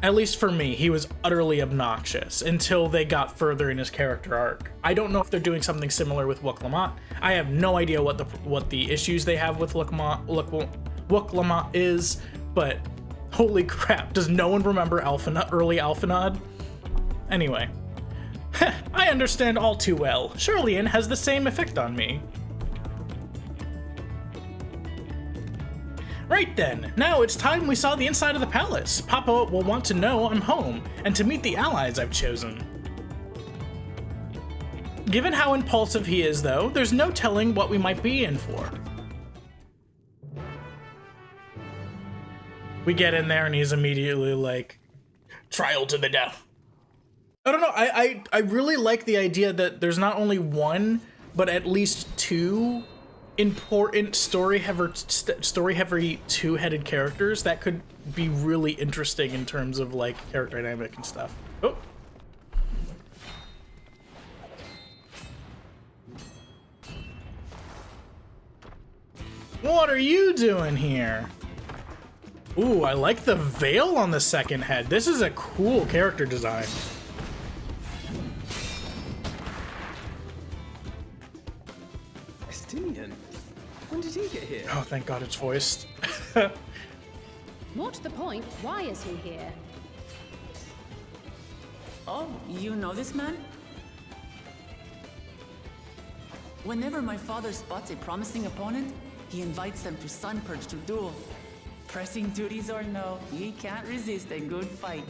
At least for me, he was utterly obnoxious until they got further in his character arc. I don't know if they're doing something similar with Wook-Lamont. I have no idea what the issues they have with Wook-Lamont is, but holy crap, does no one remember early Alphanod? Anyway, I understand all too well. Charlian has the same effect on me. Right then, now it's time we saw the inside of the palace. Papa will want to know I'm home, and to meet the allies I've chosen. Given how impulsive he is, though, there's no telling what we might be in for. We get in there and he's immediately like, trial to the death. I don't know, I really like the idea that there's not only one, but at least two important story-heavy two-headed characters that could be really interesting in terms of like character dynamic and stuff. Oh. What are you doing here? Ooh, I like the veil on the second head. This is a cool character design. Estinian? When did he get here? Oh, thank God it's voiced. More to the point, why is he here? Oh, you know this man? Whenever my father spots a promising opponent, he invites them to Sunpurge to duel. Pressing duties or no, he can't resist a good fight.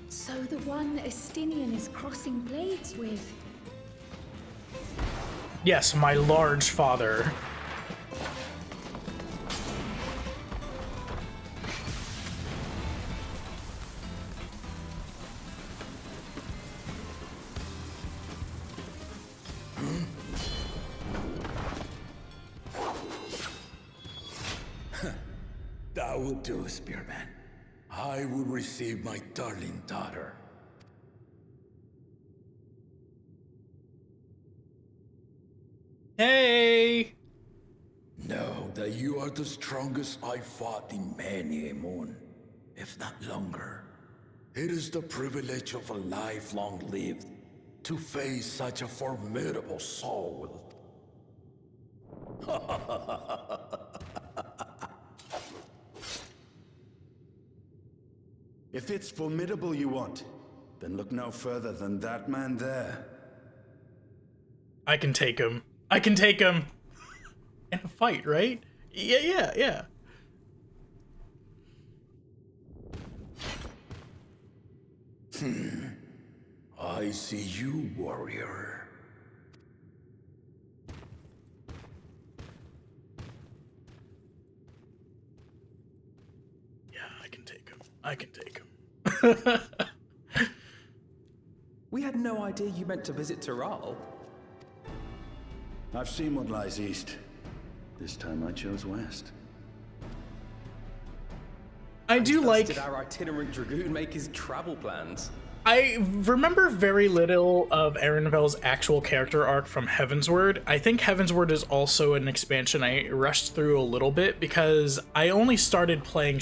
So the one Estinian is crossing blades with. Yes, my large father. That will do, Spearman. I will receive my darling daughter. Hey! Know that you are the strongest I fought in many a moon, if not longer. It is the privilege of a life long lived to face such a formidable soul. If it's formidable you want, then look no further than that man there. I can take him. I can take him! In a fight, right? Yeah. I see you, warrior. Yeah, I can take him. I can take him. We had no idea you meant to visit Tural. I've seen what lies east. This time I chose west. I do like... Did our itinerant dragoon make his travel plans? I remember very little of Arenville's actual character arc from Heavensward. I think Heavensward is also an expansion I rushed through a little bit because I only started playing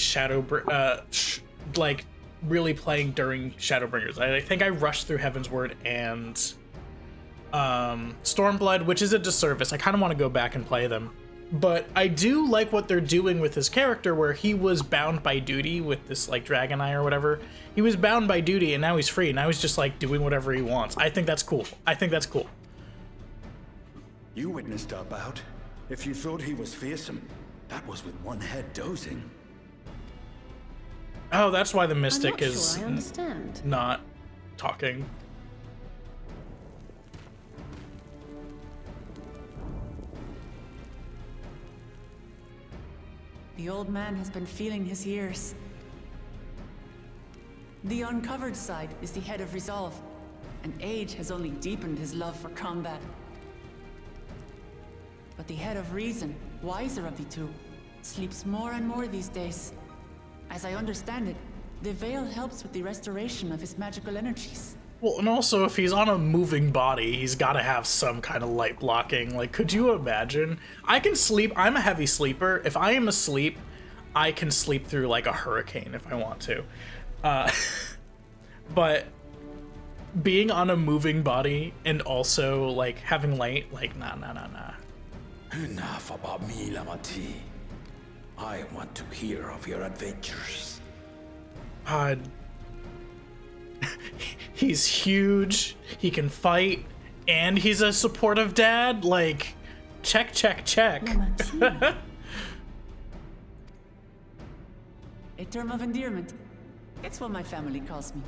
really playing during Shadowbringers. I think I rushed through Heavensward and Stormblood, which is a disservice. I kind of want to go back and play them. But I do like what they're doing with his character, where he was bound by duty with this, like, Dragon Eye or whatever. He was bound by duty, and now he's free. Now he's just, like, doing whatever he wants. I think that's cool. I think that's cool. You witnessed our bout. If you thought he was fearsome, that was with one head dozing. Oh, that's why the Mystic I'm not is sure I understand. not talking. The old man has been feeling his years. The uncovered side is the head of resolve, and age has only deepened his love for combat. But the head of reason, wiser of the two, sleeps more and more these days. As I understand it, the veil helps with the restoration of his magical energies. Well, and also, if he's on a moving body, he's got to have some kind of light blocking. Like, could you imagine? I can sleep. I'm a heavy sleeper. If I am asleep, I can sleep through, like, a hurricane if I want to. But being on a moving body and also, like, having light, like, nah. Enough about me, Lamati. I want to hear of your adventures. He's huge, he can fight, and he's a supportive dad. Like, check. A term of endearment. It's what my family calls me.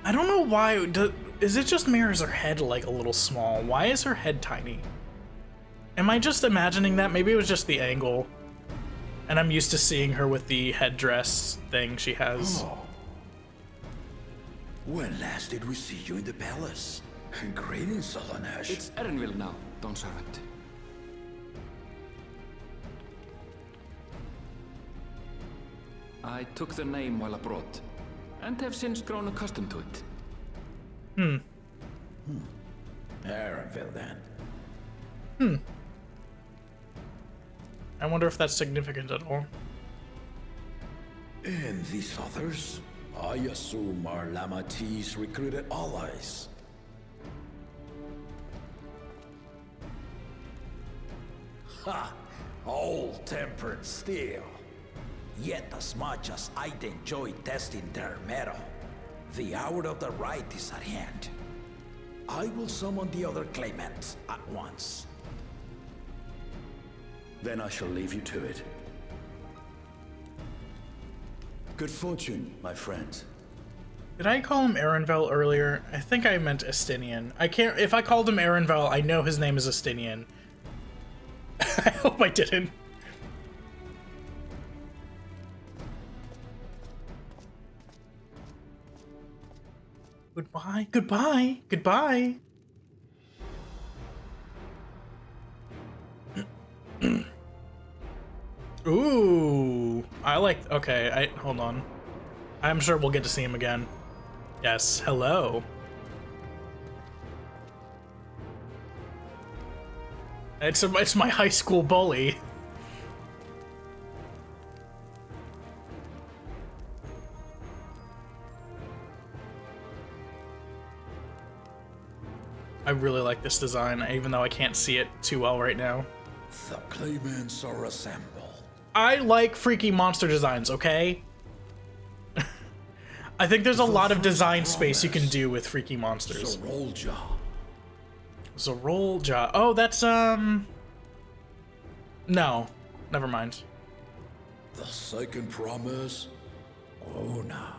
I don't know why. Is it just me or is her head like a little small? Why is her head tiny? Am I just imagining that? Maybe it was just the angle. And I'm used to seeing her with the headdress thing she has. Oh. When last did we see you in the palace? Greetings, Solonesh. It's Erenville now, Dawn Servant. I took the name while abroad, and have since grown accustomed to it. Erenville, then. I wonder if that's significant at all. And these others? I assume are Lamati's recruited allies. Ha! Old-tempered still. Yet as much as I'd enjoy testing their metal, the hour of the Rite is at hand. I will summon the other claimants at once. Then I shall leave you to it. Good fortune, my friends. Did I call him Erenvel earlier? I think I meant Estinian. I can't. If I called him Erenvel, I know his name is Estinian. I hope I didn't. Goodbye, goodbye, goodbye. Ooh, I like. Okay, hold on. I'm sure we'll get to see him again. Yes, hello. It's my high school bully. I really like this design, even though I can't see it too well right now. The claimants are assembled. I like freaky monster designs, okay? I think there's a lot of design space you can do with freaky monsters. Zorolja. Zorolja. Oh, that's, no. Never mind. The second promise? Ona.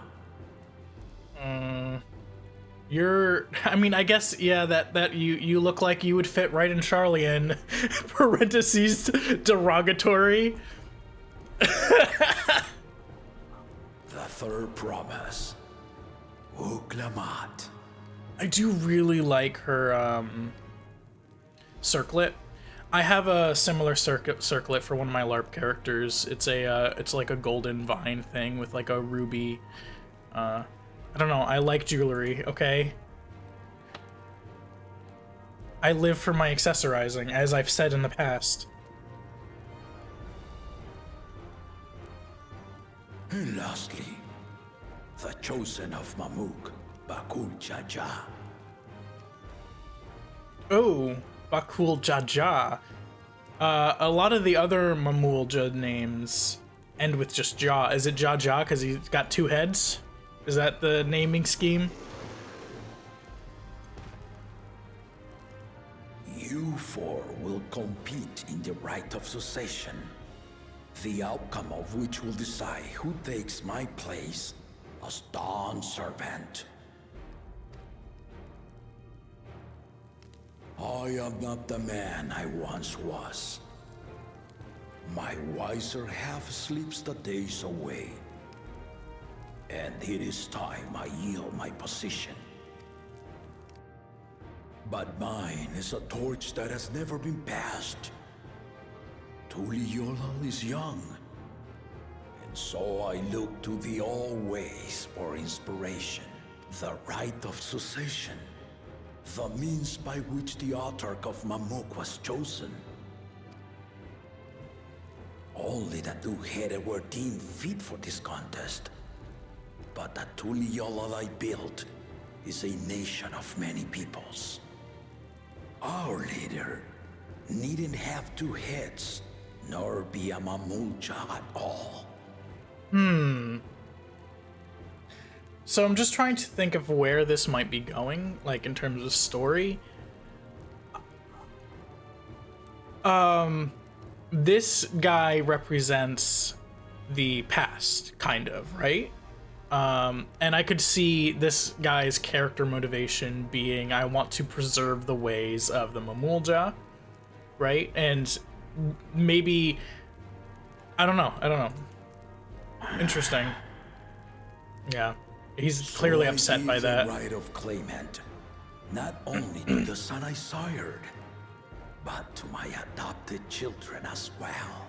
I mean, I guess, yeah, that you look like you would fit right in Charlie in parentheses derogatory. The third promise. Uklamat. I do really like her, circlet. I have a similar circlet for one of my LARP characters. It's like a golden vine thing with like a ruby, I don't know, I like jewelry, okay? I live for my accessorizing, as I've said in the past. And lastly, the chosen of Mamuk, Bakul Jaja. Oh, Bakul Jaja. A lot of the other Mamulja names end with just Jaw. Is it Jaja because he's got two heads? Is that the naming scheme? You four will compete in the Rite of Succession, the outcome of which will decide who takes my place as Dawn Servant. I am not the man I once was. My wiser half sleeps the days away. And it is time I yield my position. But mine is a torch that has never been passed. Tuliyollal is young. And so I look to the always for inspiration. The Rite of Succession. The means by which the autarch of Mamuk was chosen. Only the two-headed were deemed fit for this contest. But the Tuliyollal I built is a nation of many peoples. Our leader needn't have two heads, nor be a Mamulja at all. So I'm just trying to think of where this might be going, like in terms of story. This guy represents the past, kind of, right? And I could see this guy's character motivation being, I want to preserve the ways of the Mamulja, right? And maybe, I don't know. Interesting. Yeah, he's clearly upset by that. Right of claimant, not only to the son I sired, but to my adopted children as well.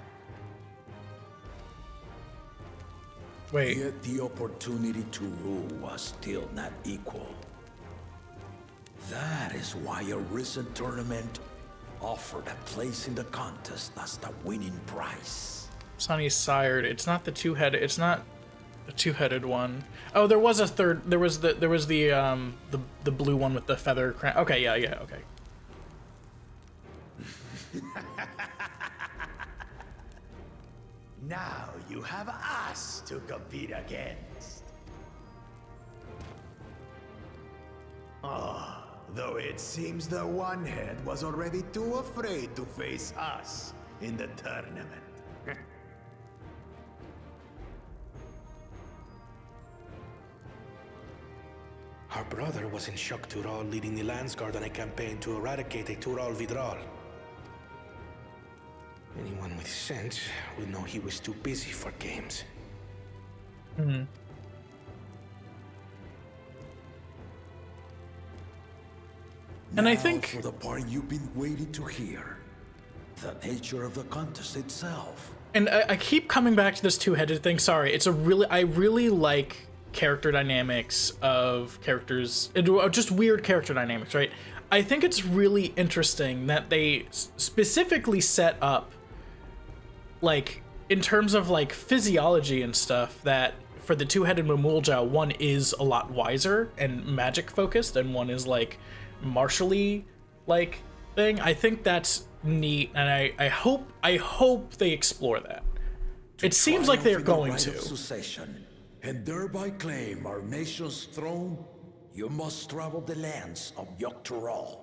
Wait. Yet the opportunity to rule was still not equal. That is why a recent tournament offered a place in the contest as the winning prize. Sonny sired. It's not the two-headed. It's not the two-headed one. Oh, there was a third. There was the blue one with the feather crown. Okay, yeah, okay. Now you have us to compete against. Though it seems the one-head was already too afraid to face us in the tournament. Our brother was in shock Tural leading the Landsguard on a campaign to eradicate a Tural Vidral. Anyone with sense would know he was too busy for games. And I think for the part you've been waiting to hear, the nature of the contest itself. And I keep coming back to this two-headed thing. Sorry, I really like character dynamics of characters, just weird character dynamics, right? I think it's really interesting that they specifically set up, like, in terms of like physiology and stuff, that for the two-headed Mamulja, one is a lot wiser and magic focused, and one is like martially like thing. I think that's neat, and I hope they explore that. It seems like they're going to. Succession, and thereby claim our nation's throne, you must travel the lands of Tural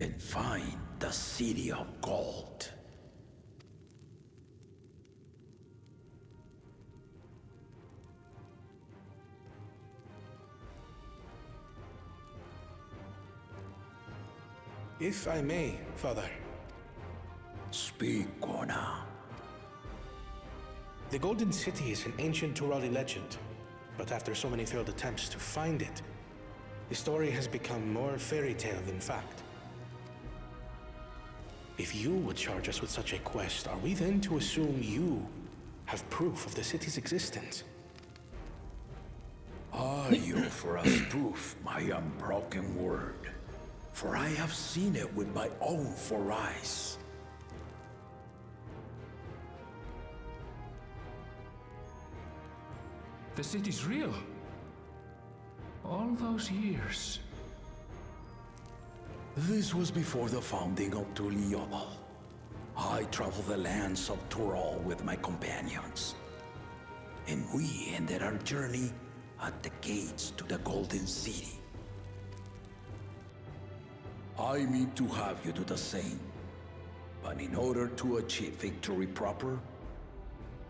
and find the City of Gold. If I may, Father. Speak, Kona. The Golden City is an ancient Turali legend, but after so many failed attempts to find it, the story has become more fairy tale than fact. If you would charge us with such a quest, are we then to assume you have proof of the city's existence? Are you for us proof my unbroken word? For I have seen it with my own 4 eyes. The city's real. All those years. This was before the founding of Tuliyollal. I traveled the lands of Tural with my companions, and we ended our journey at the gates to the Golden City. I mean to have you do the same, but in order to achieve victory proper,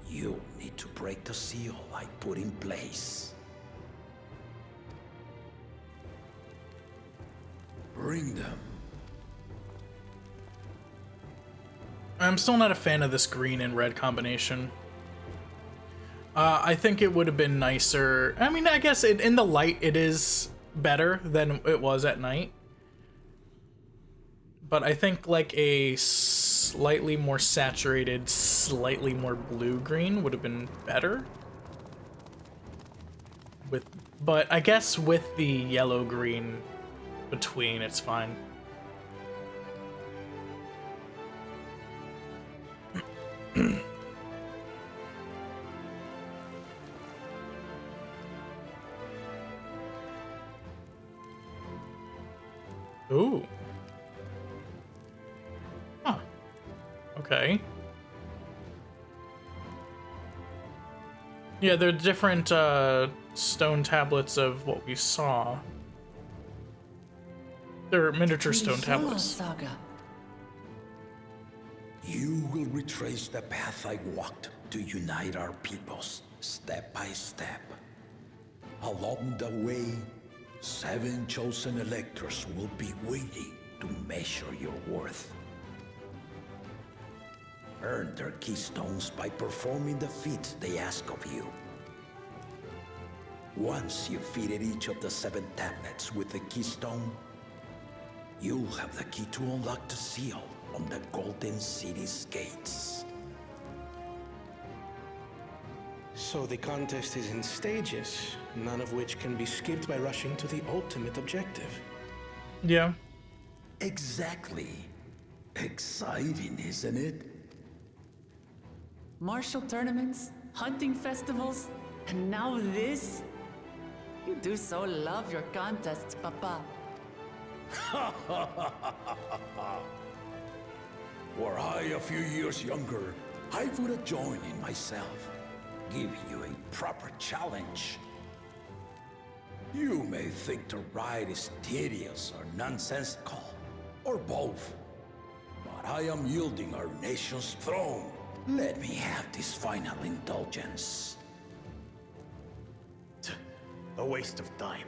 you need to break the seal I put in place. Bring them. I'm still not a fan of this green and red combination. I think it would have been nicer. I mean, I guess in the light it is better than it was at night. But I think like a slightly more saturated, slightly more blue-green would have been better. But I guess with the yellow-green between, it's fine. Ooh. Huh. Okay. Yeah, they're different stone tablets of what we saw. They're miniature stone tablets. Saga. You will retrace the path I walked to unite our peoples step by step. Along the way, 7 chosen electors will be waiting to measure your worth. Earn their keystones by performing the feats they ask of you. Once you've fitted each of the 7 tablets with the keystone, you'll have the key to unlock the seal on the Golden City's gates. So the contest is in stages, none of which can be skipped by rushing to the ultimate objective. Yeah. Exactly. Exciting, isn't it? Martial tournaments, hunting festivals, and now this? You do so love your contests, Papa. Were I a few years younger, I would have joined in myself, giving you a proper challenge. You may think the ride is tedious or nonsensical, or both, but I am yielding our nation's throne. Let me have this final indulgence. A waste of time.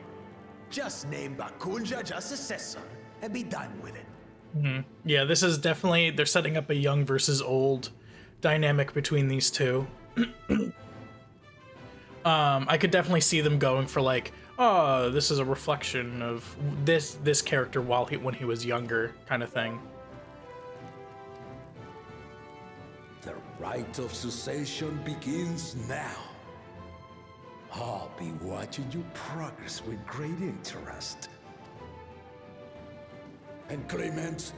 Just name Bakunja just successor and be done with it. Mm-hmm. Yeah, this is definitely, they're setting up a young versus old dynamic between these two. I could definitely see them going for like, oh, this is a reflection of this character when he was younger, kind of thing. The rite of cessation begins now. I'll be watching you progress with great interest. And Clement,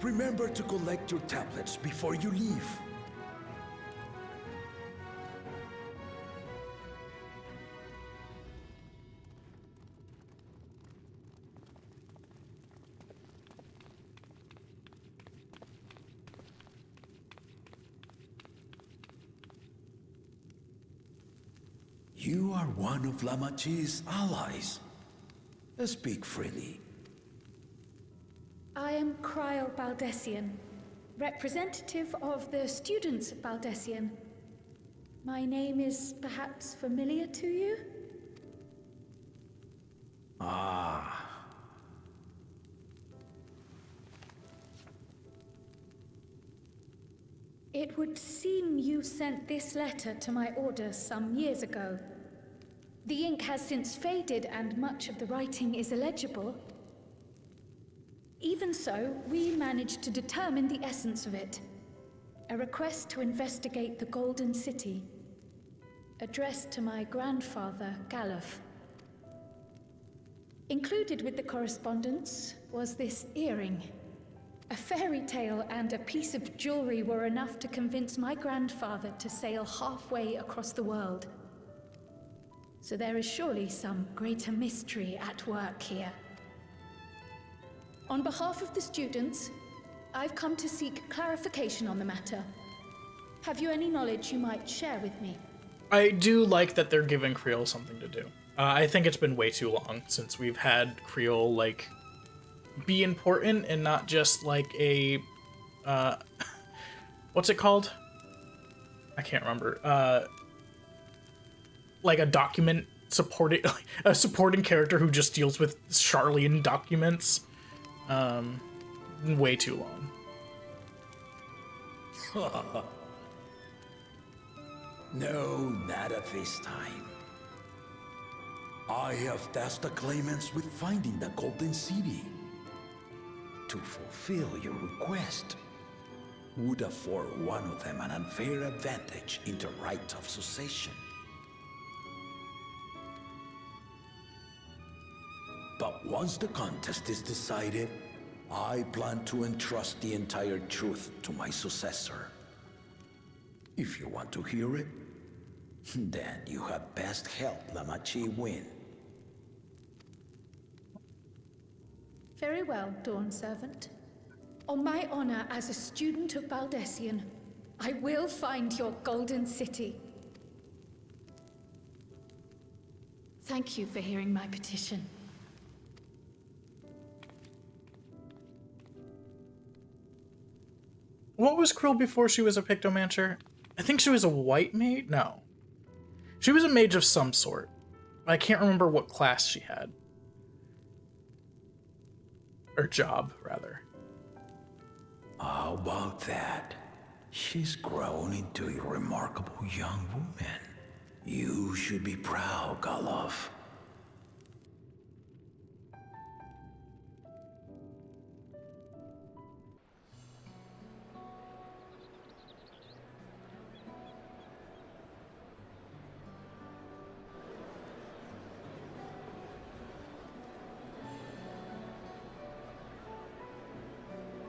remember to collect your tablets before you leave. You are one of Lamachi's allies. Speak freely. I am Cryle Baldessian, representative of the students of Baldessian. My name is perhaps familiar to you? Ah. It would seem you sent this letter to my orders some years ago. The ink has since faded and much of the writing is illegible. Even so, we managed to determine the essence of it. A request to investigate the Golden City, addressed to my grandfather, Galuf. Included with the correspondence was this earring. A fairy tale and a piece of jewelry were enough to convince my grandfather to sail halfway across the world. So there is surely some greater mystery at work here. On behalf of the students, I've come to seek clarification on the matter. Have you any knowledge you might share with me? I do like that they're giving Creole something to do. I think it's been way too long since we've had Creole, like, be important and not just like a, what's it called? I can't remember. Like a document supporting, a supporting character who just deals with Charlian documents. Way too long. No, not at this time. I have tasked the claimants with finding the Golden City. To fulfill your request would afford one of them an unfair advantage in the rite of succession. But once the contest is decided, I plan to entrust the entire truth to my successor. If you want to hear it, then you had best help Lamachi win. Very well, Dawn Servant. On my honor as a student of Baldessian, I will find your Golden City. Thank you for hearing my petition. What was Krill before she was a Pictomancer? I think she was a white mage? No. She was a mage of some sort. I can't remember what class she had. Or job, rather. How about that? She's grown into a remarkable young woman. You should be proud, Galov.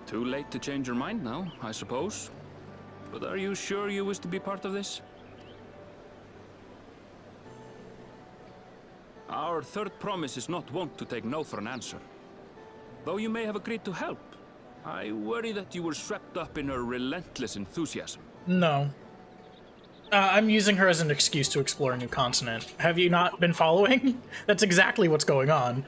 Too late to change your mind now, I suppose. But are you sure you wish to be part of this? Our third promise is not wont to take no for an answer. Though you may have agreed to help, I worry that you were swept up in her relentless enthusiasm. No. I'm using her as an excuse to explore a new continent. Have you not been following? That's exactly what's going on.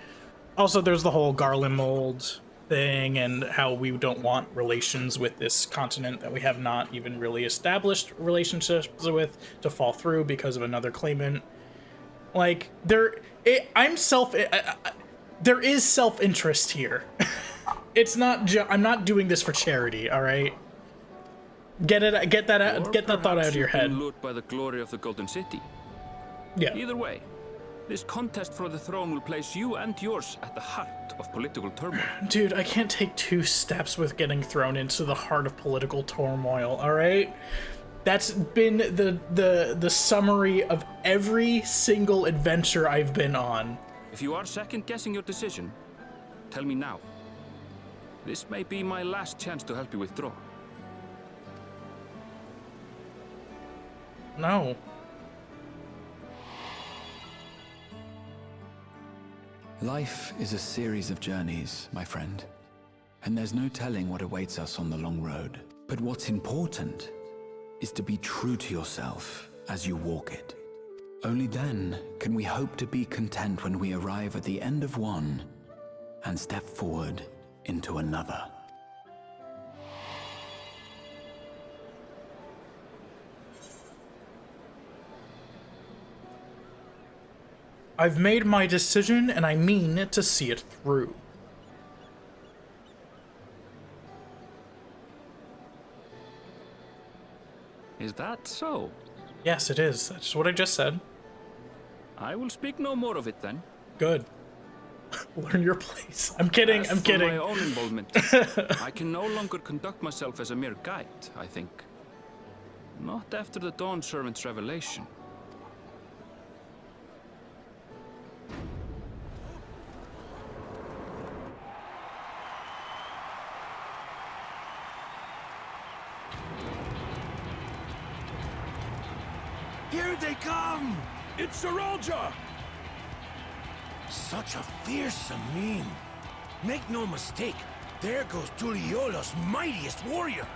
Also, there's the whole Garland mold thing and how we don't want relations with this continent that we have not even really established relationships with to fall through because of another claimant. Like, there is self-interest here. It's not I'm not doing this for charity, all right? Get that thought out of your head. Lured by the glory of the Golden City. Yeah. Either way, this contest for the throne will place you and yours at the heart of political turmoil. Dude, I can't take 2 steps with getting thrown into the heart of political turmoil, all right? That's been the summary of every single adventure I've been on. If you are second-guessing your decision, tell me now. This may be my last chance to help you withdraw. No. Life is a series of journeys, my friend. And there's no telling what awaits us on the long road. But what's important is to be true to yourself as you walk it. Only then can we hope to be content when we arrive at the end of one and step forward into another. I've made my decision, and I mean to see it through. Is that so? Yes, it is. That's what I just said. I will speak no more of it then. Good. Learn your place. I'm kidding, I'm kidding. For my own involvement, I can no longer conduct myself as a mere guide, I think. Not after the Dawn Servant's revelation. Here they come! It's Saralja! Such a fearsome mien. Make no mistake, there goes Tuliyollal's mightiest warrior.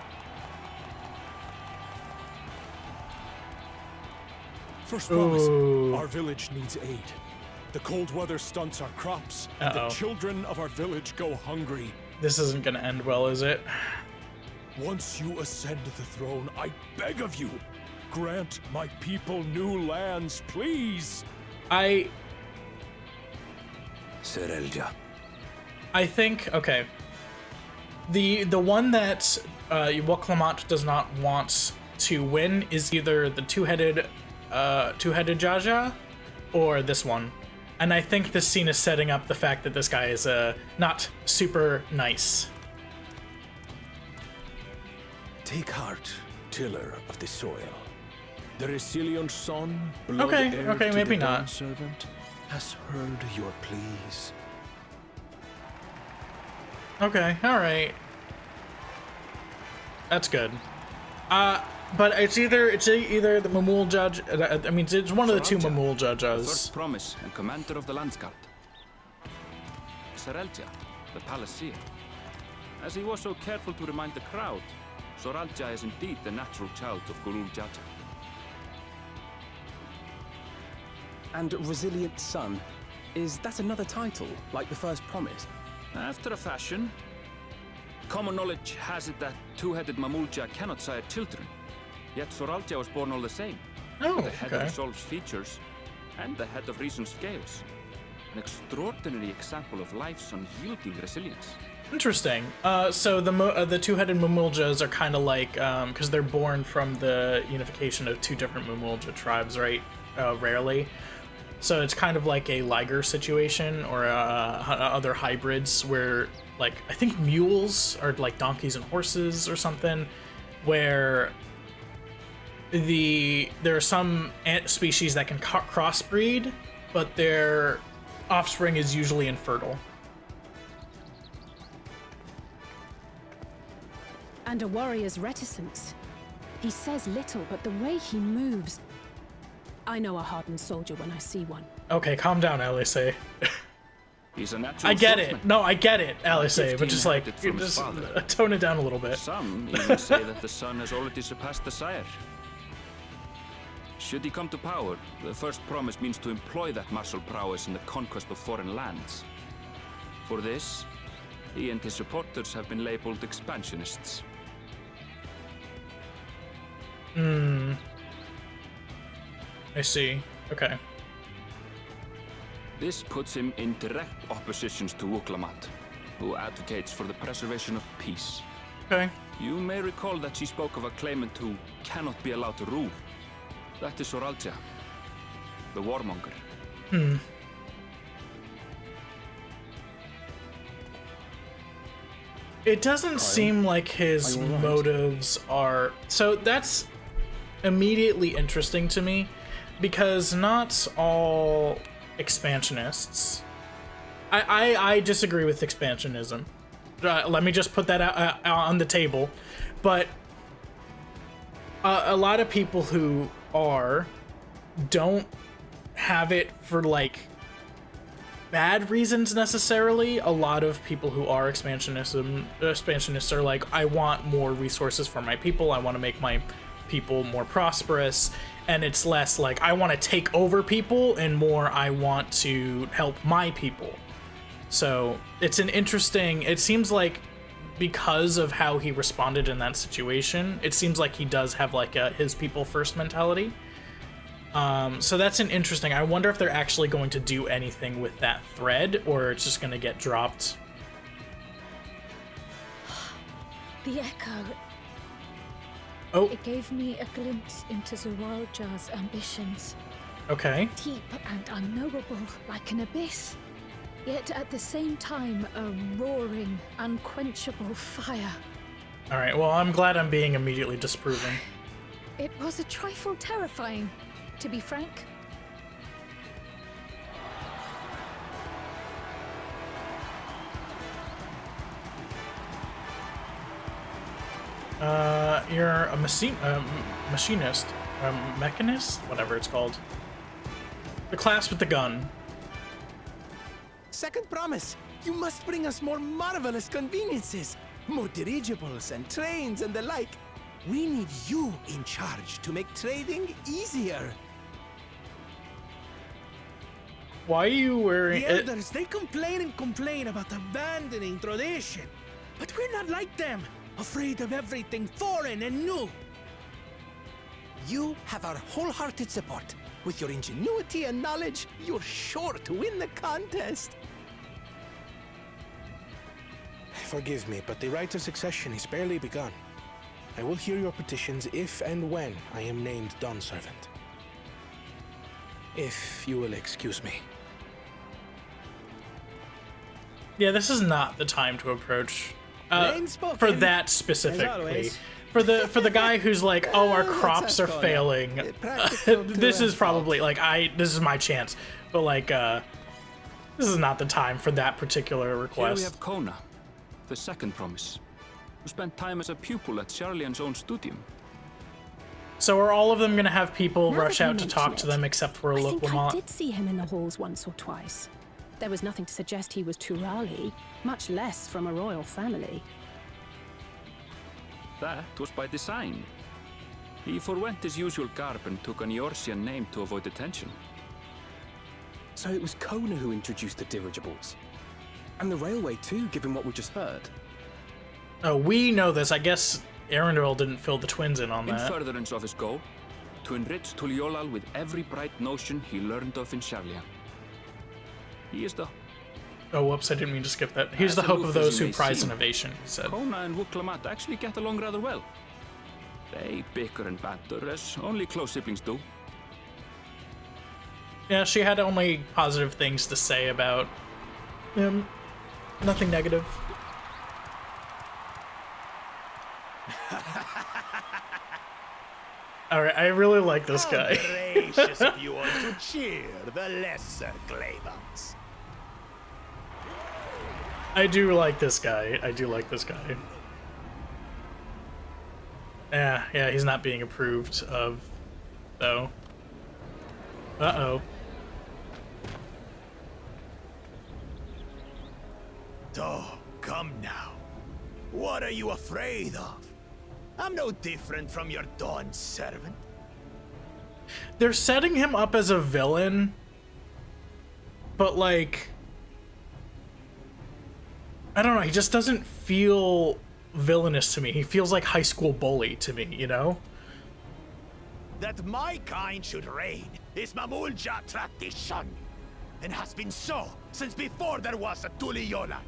First promise, our village needs aid. The cold weather stunts our crops, and the children of our village go hungry. This isn't gonna end well, is it? Once you ascend the throne, I beg of you, grant my people new lands, please. I think, okay. The one that Woklamot does not want to win is either the two-headed Jaja or this one. And I think this scene is setting up the fact that this guy is not super nice. Take heart, tiller of the soil. The Resilient son, Okay, maybe not. Dawn Servant, has heard your pleas. Okay, alright. That's good. But it's either the Mamul judge. I mean, it's one of the two Mamul judges. First promise and commander of the Landsguard. Saralja, the Palaceer. As he was so careful to remind the crowd, Saralja is indeed the natural child of Gulul Jaja. And Resilient Son, is that another title, like the first promise? After a fashion. Common knowledge has it that two-headed Mamulja cannot sire children. Yet Soraltia was born all the same. Oh, the head okay. of Resolve's features, and the head of Reason's scales. An extraordinary example of life's unyielding resilience. Interesting. So the two-headed Mumuljas are kind of like, because they're born from the unification of two different Mumulja tribes, right? Rarely. So it's kind of like a Liger situation, or other hybrids where, like, I think mules are like donkeys and horses or something, where there are some ant species that can crossbreed, but their offspring is usually infertile. And a warrior's reticence. He says little, but the way he moves... I know a hardened soldier when I see one. Okay, calm down, Alice. He's a natural I get swordsman. it. No, I get it, Alice, but 15 just like, inherited from his just father. tone it down a little bit. Some even say that the son has already surpassed the sire. Should he come to power, the first promise means to employ that martial prowess in the conquest of foreign lands. For this, he and his supporters have been labeled expansionists. I see. Okay. This puts him in direct opposition to Wuklamat, who advocates for the preservation of peace. Okay. You may recall that she spoke of a claimant who cannot be allowed to rule. That is Soraltia, the warmonger. It doesn't seem like his motives are... So that's immediately interesting to me, because not all expansionists... I disagree with expansionism. Let me just put that out on the table. But a lot of people who don't have it for, like, bad reasons necessarily. A lot of people who are expansionists are like, I want more resources for my people. I want to make my people more prosperous. And it's less like, I want to take over people, and more, I want to help my people. So it's an interesting, it seems like because of how he responded in that situation, it seems like he does have like a his people first mentality. So that's an interesting, I wonder if they're actually going to do anything with that thread, or it's just going to get dropped. The echo. Oh. It gave me a glimpse into Zoraljah's ambitions. Okay. Deep and unknowable, like an abyss. Yet at the same time, a roaring, unquenchable fire. Alright, well, I'm glad I'm being immediately disproven. It was a trifle terrifying, to be frank. You're a machinist, mechanist, whatever it's called. The class with the gun. Second promise, you must bring us more marvelous conveniences. More dirigibles and trains and the like. We need you in charge to make trading easier. Why are you wearing The elders, they complain and complain about abandoning tradition. But we're not like them, afraid of everything foreign and new. You have our wholehearted support. With your ingenuity and knowledge, you're sure to win the contest. Forgive me, but the Rite of succession is barely begun. I will hear your petitions if and when I am named Dawn Servant. If you will excuse me. Yeah, this is not the time to approach Plain spoken, for that as specifically. always. For the guy who's like, oh, our crops are failing. This is probably like this is my chance, but like this is not the time for that particular Here we request. have Kona, the second promise, who spent time as a pupil at Charlian's own studium. So are all of them gonna have people Now rush that you out to mention talk it, to them, except for I think I Lamont? did see him in the halls once or twice. There was nothing to suggest he was Turali, much less from a royal family. That was by design. He forwent his usual garb and took an Eorzean name to avoid attention. So it was Kona who introduced the dirigibles. And the railway too, given what we just heard. Oh, we know this. I guess Arundel didn't fill the twins in on In that. furtherance of his goal, to enrich Tuliyollal with every bright notion he learned of in Sharlia. He is the... Oh, whoops, I didn't mean to skip that. Here's the hope of those who prize innovation, he said. Kona and Wuklamat actually get along rather well. They bicker and banter as only close siblings do. Yeah, she had only positive things to say about him. Nothing negative. Alright, I really like this guy. Gracious of you all to cheer the lesser Claymans. I do like this guy. I do like this guy. Yeah, he's not being approved of, though. Uh-oh. Oh, come now. What are you afraid of? I'm no different from your Dawn servant. They're setting him up as a villain, but like, I don't know, he just doesn't feel villainous to me. He feels like high school bully to me, you know? That my kind should reign is Mamulja tradition, and has been so since before there was a Tuliyollal.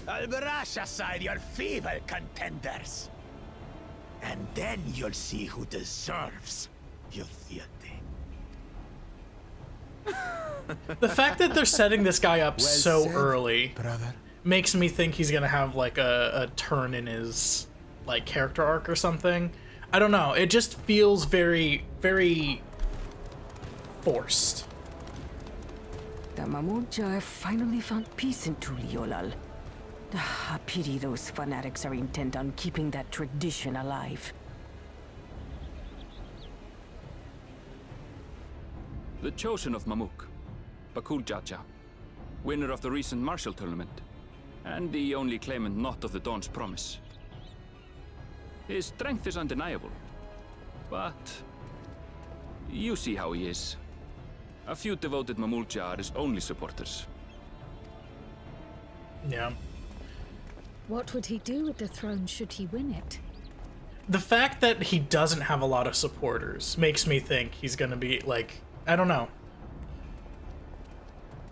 I'll brush aside your feeble contenders, and then you'll see who deserves your fealty. The fact that they're setting this guy up so early makes me think he's gonna have like a turn in his like character arc or something. I don't know. It just feels very, very forced. The Mamulja have finally found peace in Tuliyollal. I pity those fanatics are intent on keeping that tradition alive. The chosen of Mamuk, Bakul Jaja, winner of the recent martial tournament, and the only claimant not of the Dawn's promise. His strength is undeniable, but you see how he is. A few devoted Mamulja are his only supporters. Yeah. What would he do with the throne should he win it? The fact that he doesn't have a lot of supporters makes me think he's gonna be like, I don't know.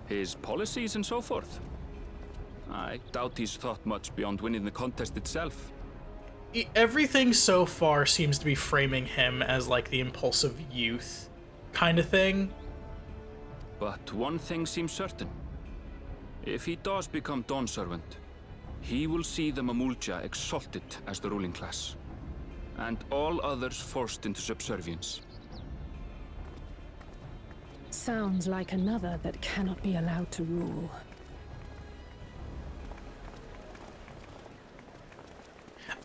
His policies and so forth. I doubt he's thought much beyond winning the contest itself. Everything so far seems to be framing him as like the impulsive youth kind of thing. But one thing seems certain. If he does become Dawn servant, he will see the Mamulja exalted as the ruling class, and all others forced into subservience. Sounds like another that cannot be allowed to rule.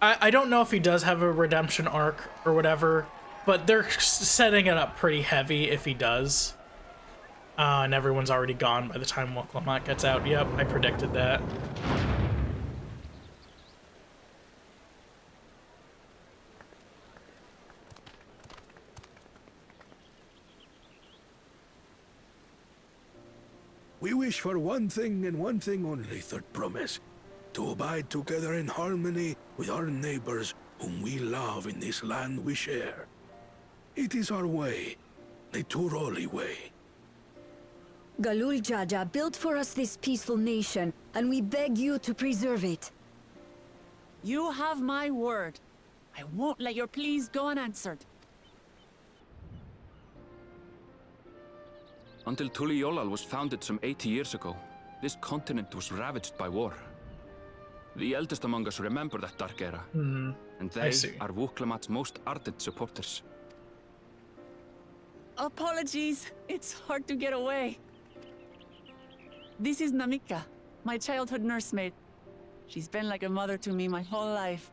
I don't know if he does have a redemption arc or whatever, but they're setting it up pretty heavy if he does. And everyone's already gone by the time Wuklamat gets out. Yep, I predicted that. We wish for one thing and one thing only, Third Promise. To abide together in harmony with our neighbors whom we love in this land we share. It is our way, the Turoli way. Galul Jaja built for us this peaceful nation, and we beg you to preserve it. You have my word. I won't let your pleas go unanswered. Until Tuliyollal was founded some 80 years ago, this continent was ravaged by war. The eldest among us remember that dark era, and they are Wuklamat's most ardent supporters. Apologies, it's hard to get away. This is Namika, my childhood nursemaid. She's been like a mother to me my whole life.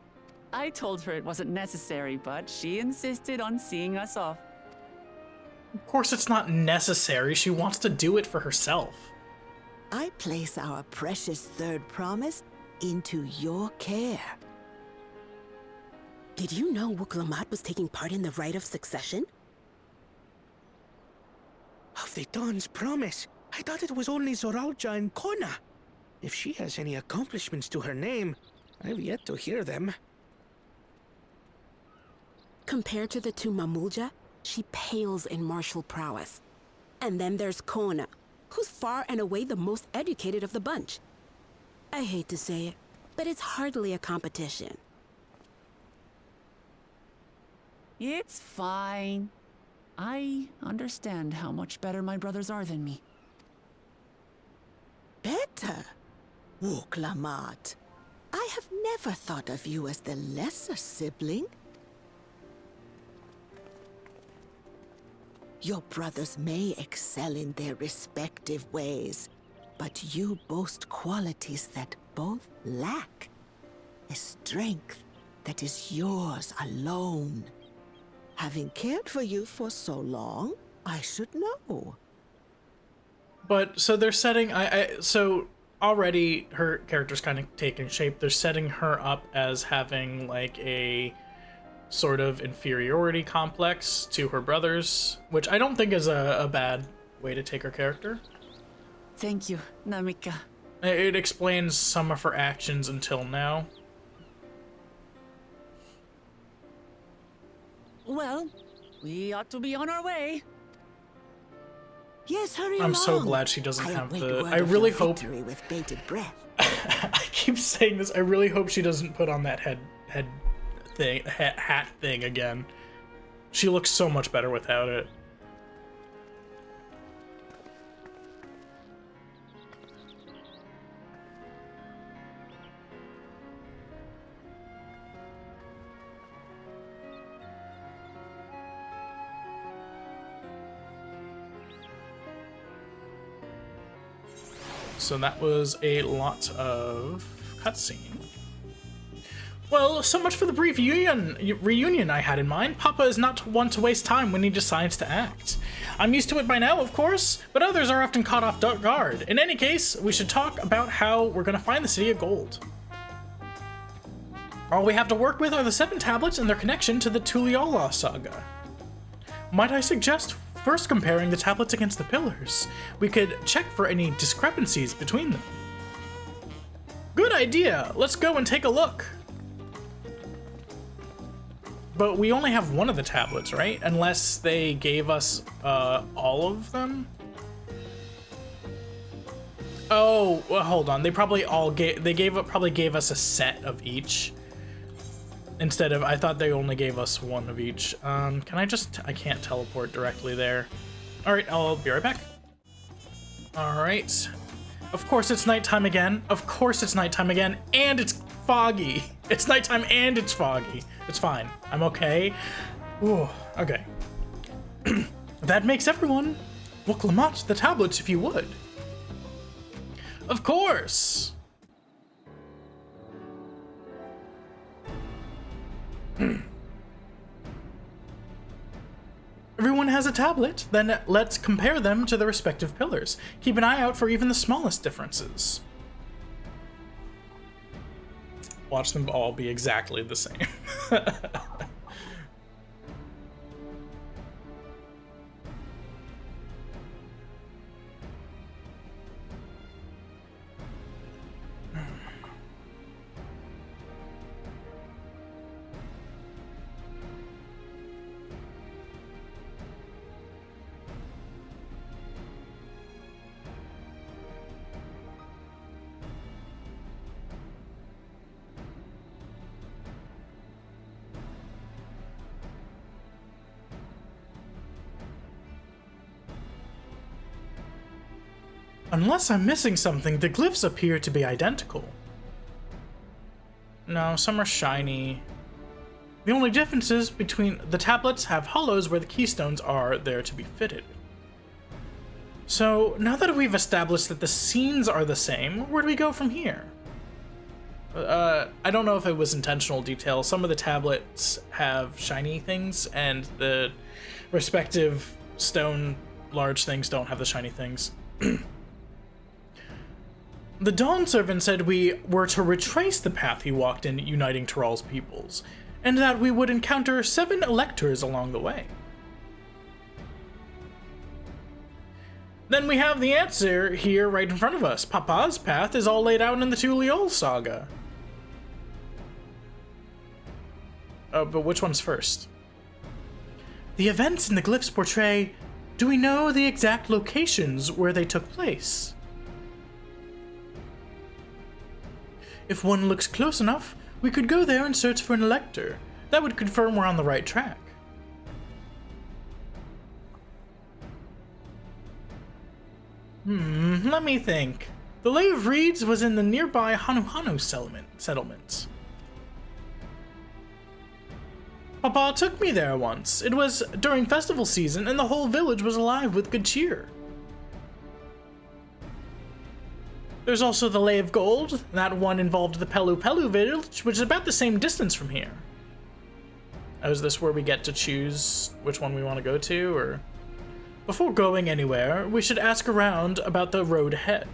I told her it wasn't necessary, but she insisted on seeing us off. Of course it's not necessary. She wants to do it for herself. I place our precious third promise into your care. Did you know Wuklamat was taking part in the rite of succession? Of the Dawn's promise? I thought it was only Zoralja and Kona. If she has any accomplishments to her name, I've yet to hear them. Compared to the two Mamulja, she pales in martial prowess. And then there's Kona, who's far and away the most educated of the bunch. I hate to say it, but it's hardly a competition. It's fine. I understand how much better my brothers are than me. Better? Wuklamat. I have never thought of you as the lesser sibling. Your brothers may excel in their respective ways, but you boast qualities that both lack. A strength that is yours alone. Having cared for you for so long, I should know. But, so they're setting, so already her character's kind of taking shape. They're setting her up as having, like, a sort of inferiority complex to her brothers, which I don't think is a bad way to take her character. Thank you, Namika. It explains some of her actions until now. Well, we ought to be on our way. Yes, hurry I'm along. so glad she doesn't have await the... word I of really your hope... victory with bated breath. I keep saying this. I really hope she doesn't put on that hat thing again. She looks so much better without it. So that was a lot of cutscene. Well, so much for the brief reunion I had in mind. Papa is not one to waste time when he decides to act. I'm used to it by now, of course, but others are often caught off guard. In any case, we should talk about how we're going to find the City of Gold. All we have to work with are the 7 tablets and their connection to the Tuliyollal saga. Might I suggest first comparing the tablets against the pillars? We could check for any discrepancies between them. Good idea! Let's go and take a look. But we only have one of the tablets, right? Unless they gave us all of them? Oh, well, hold on. They probably all probably gave us a set of each. Instead of, I thought they only gave us one of each. Can I can't teleport directly there. All right, I'll be right back. All right. Of course it's nighttime again. Of course it's nighttime again, and it's foggy. It's nighttime and it's foggy. It's fine. I'm okay. Ooh, okay. That makes everyone. Well, Clement, the tablets, if you would. Of course. Everyone has a tablet, then let's compare them to the respective pillars. Keep an eye out for even the smallest differences. Watch them all be exactly the same. Unless I'm missing something, the glyphs appear to be identical. No, some are shiny. The only differences between the tablets have hollows where the keystones are there to be fitted. So, now that we've established that the scenes are the same, where do we go from here? I don't know if it was intentional detail. Some of the tablets have shiny things, and the respective stone large things don't have the shiny things. The Dawn Servant said we were to retrace the path he walked in uniting Tural's peoples, and that we would encounter 7 electors along the way. Then we have the answer here right in front of us. Papa's path is all laid out in the Tuliyollal saga. But which one's first? The events in the glyphs portray... Do we know the exact locations where they took place? If one looks close enough, we could go there and search for an elector. That would confirm we're on the right track. Let me think. The Lay of Reeds was in the nearby Hanuhanu settlement. Papa took me there once. It was during festival season and the whole village was alive with good cheer. There's also the Lay of Gold. That one involved the Pelu Pelu village, which is about the same distance from here. Oh, is this where we get to choose which one we want to go to, or... Before going anywhere, we should ask around about the road ahead.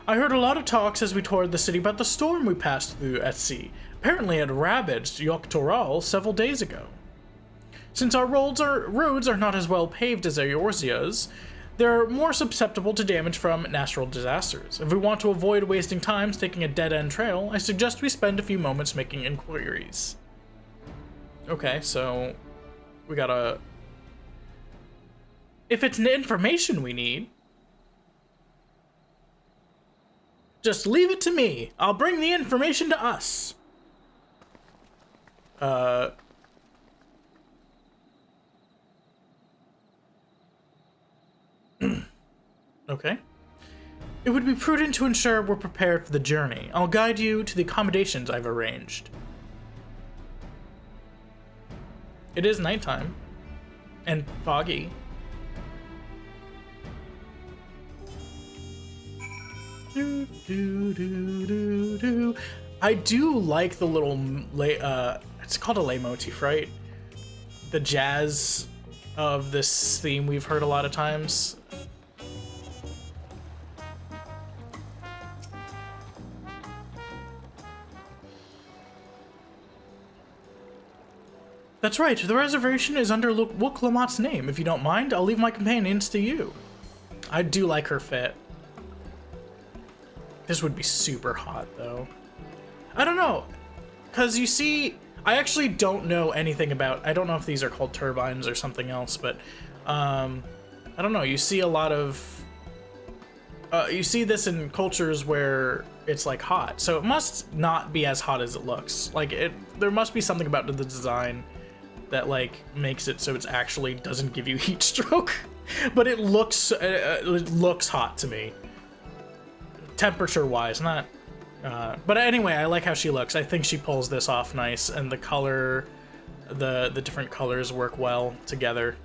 I heard a lot of talks as we toured the city about the storm we passed through at sea. Apparently it ravaged Tural several days ago. Since our roads are not as well paved as Eorzea's, they're more susceptible to damage from natural disasters. If we want to avoid wasting time taking a dead-end trail, I suggest we spend a few moments making inquiries. Okay, so we gotta... If it's information we need, just leave it to me. I'll bring the information to us. Okay. It would be prudent to ensure we're prepared for the journey. I'll guide you to the accommodations I've arranged. It is nighttime. And foggy. I do like the little it's called a lay motif, right? The jazz of this theme we've heard a lot of times. That's right, the reservation is under Woklamat's name. If you don't mind, I'll leave my companions to you. I do like her fit. This would be super hot, though. I don't know, because you see, I actually don't know anything about, I don't know if these are called turbines or something else, but, I don't know, you see a lot of, you see this in cultures where it's, like, hot, so it must not be as hot as it looks. Like, there must be something about the design that, like, makes it so it's actually doesn't give you heat stroke, but it looks hot to me. Temperature-wise, not... but anyway, I like how she looks. I think she pulls this off nice, and the color, the different colors work well together.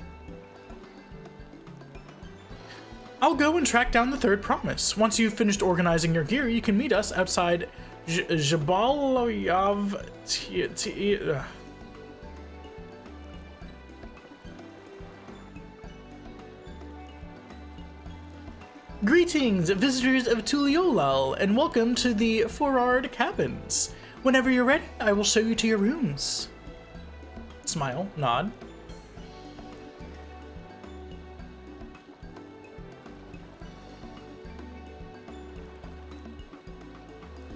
I'll go and track down the third promise. Once you've finished organizing your gear, you can meet us outside Jabaloyav. Greetings, visitors of Tuliyollal, and welcome to the Forard Cabins. Whenever you're ready, I will show you to your rooms. Smile, nod.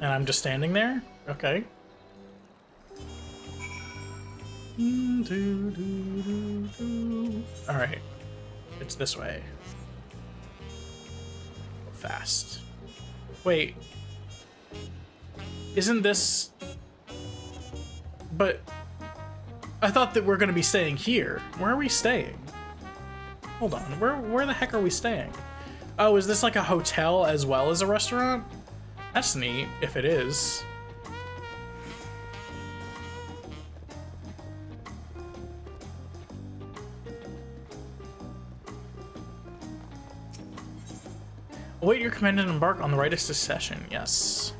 And I'm just standing there? Okay. Alright. It's this way. Fast. Wait. Isn't this... But... I thought that we're gonna be staying here. Where are we staying? Hold on. Where the heck are we staying? Oh, is this like a hotel as well as a restaurant? That's neat, if it is. Await your command and embark on the Rite of Secession. Yes.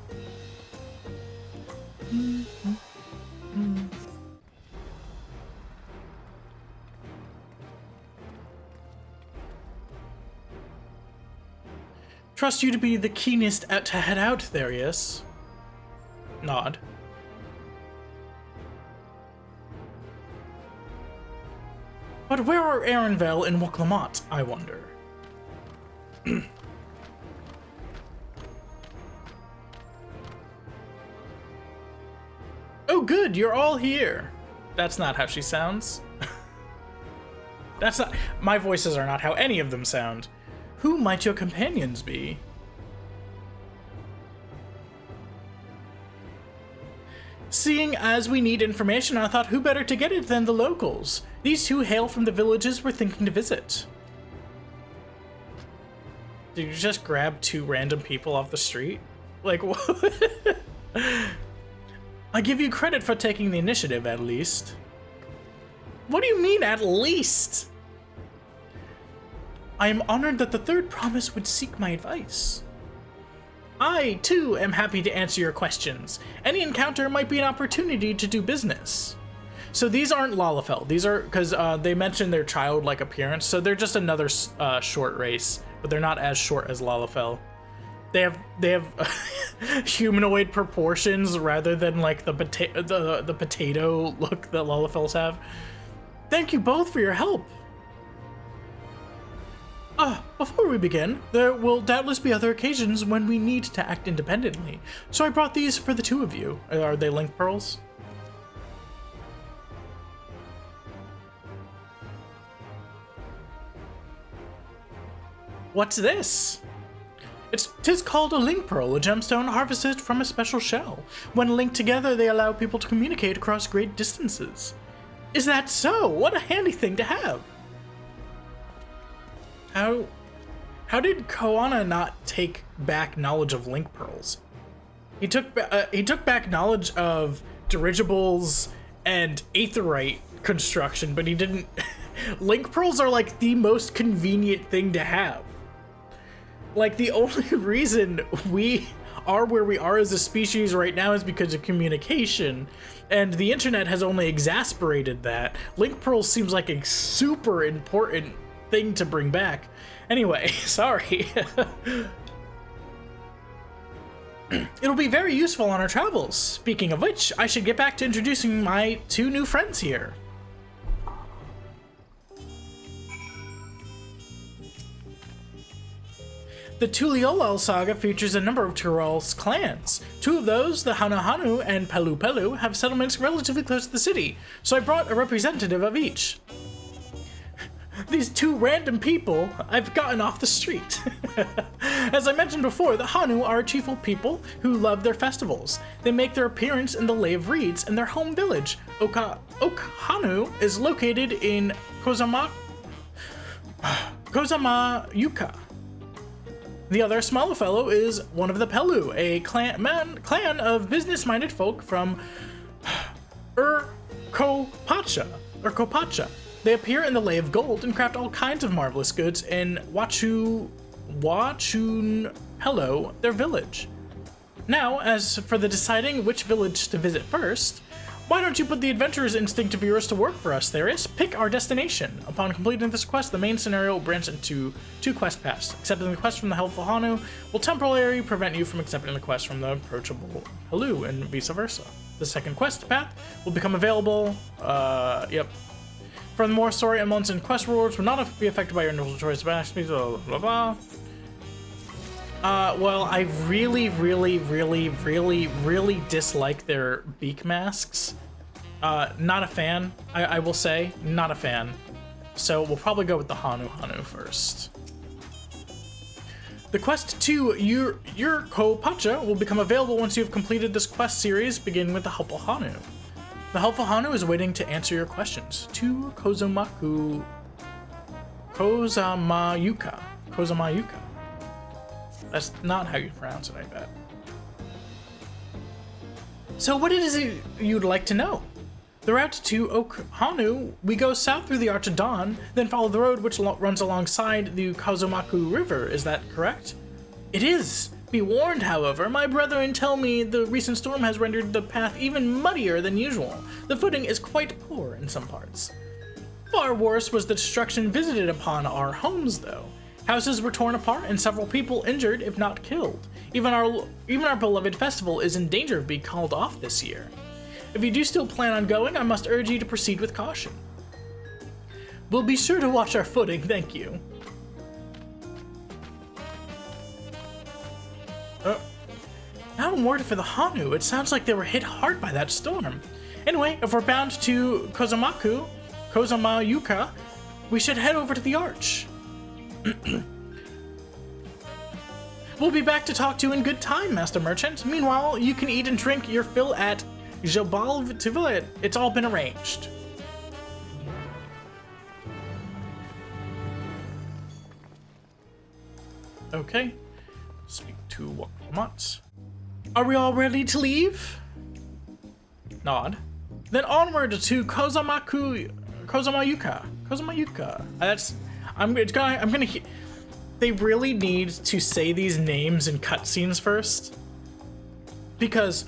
Trust you to be the keenest to head out, Therius. Nod. But where are Aaronvel and Woklamat, I wonder? Oh good, you're all here. That's not how she sounds. That's not... My voices are not how any of them sound. Who might your companions be? Seeing as we need information, I thought who better to get it than the locals. These two hail from the villages we're thinking to visit. Did you just grab two random people off the street? Like, what? I give you credit for taking the initiative, at least. What do you mean, at least? I am honored that the third promise would seek my advice. I, too, am happy to answer your questions. Any encounter might be an opportunity to do business. So these aren't Lalafell. These are, because they mentioned their childlike appearance, so they're just another short race, but they're not as short as Lalafell. They have humanoid proportions rather than like the potato look that Lalafells have. Thank you both for your help. Before we begin, there will doubtless be other occasions when we need to act independently, so I brought these for the two of you. Are they link pearls? What's this? Tis called a link pearl, a gemstone harvested from a special shell. When linked together, they allow people to communicate across great distances. Is that so? What a handy thing to have! How did Koana not take back knowledge of link pearls? He took back knowledge of dirigibles and aetherite construction, but he didn't. Link pearls are like the most convenient thing to have. Like, the only reason we are where we are as a species right now is because of communication, and the internet has only exacerbated that. Link pearls seems like a super important thing to bring back. Anyway, sorry. It'll be very useful on our travels. Speaking of which, I should get back to introducing my two new friends here. The Tuliyollal saga features a number of Tural's clans. Two of those, the Hanu and Pelu, have settlements relatively close to the city, so I brought a representative of each. These two random people I've gotten off the street. As I mentioned before, the Hanu are a chiefful people who love their festivals. They make their appearance in the Lay of Reeds in their home village. Hanu is located in Kozama'uka. The other smaller fellow is one of the Pelu, a clan of business-minded folk from Kopacha. They appear in the Lay of Gold and craft all kinds of marvelous goods in Wachunpelo, their village. Now, as for the deciding which village to visit first, why don't you put the adventurer's instinct of yours to work for us, Theris? Pick our destination. Upon completing this quest, the main scenario will branch into two quest paths. Accepting the quest from the helpful Hanu will temporarily prevent you from accepting the quest from the approachable Pelu, and vice versa. The second quest path will become available, Furthermore, story elements and quest rewards will not be affected by your individual choice of aspects, blah, blah, blah. Well, I really dislike their beak masks. Not a fan, I will say, not a fan. So we'll probably go with the Hanu first. The quest to your Kopacha will become available once you have completed this quest series, beginning with the helpful Hanu. The helpful Hanu is waiting to answer your questions. To Kozama'uka. That's not how you pronounce it, I bet. So what is it you'd like to know? The route to Hanu, we go south through the Arch of Dawn, then follow the road which runs alongside the Kozama'uka River, is that correct? It is! Be warned, however, my brethren tell me the recent storm has rendered the path even muddier than usual. The footing is quite poor in some parts. Far worse was the destruction visited upon our homes, though. Houses were torn apart and several people injured, if not killed. Even our beloved festival is in danger of being called off this year. If you do still plan on going, I must urge you to proceed with caution. We'll be sure to watch our footing, thank you. Now I'm worried for the Hanu. It sounds like they were hit hard by that storm. Anyway, if we're bound to Kozama'uka, we should head over to the Arch. We'll be back to talk to you in good time, Master Merchant. Meanwhile, you can eat and drink your fill at Jabal Tivilit. It's all been arranged. Okay. Speak to Waklamat. Are we all ready to leave? Nod. Then onward to Kozama'uka. That's. They really need to say these names in cutscenes first, because,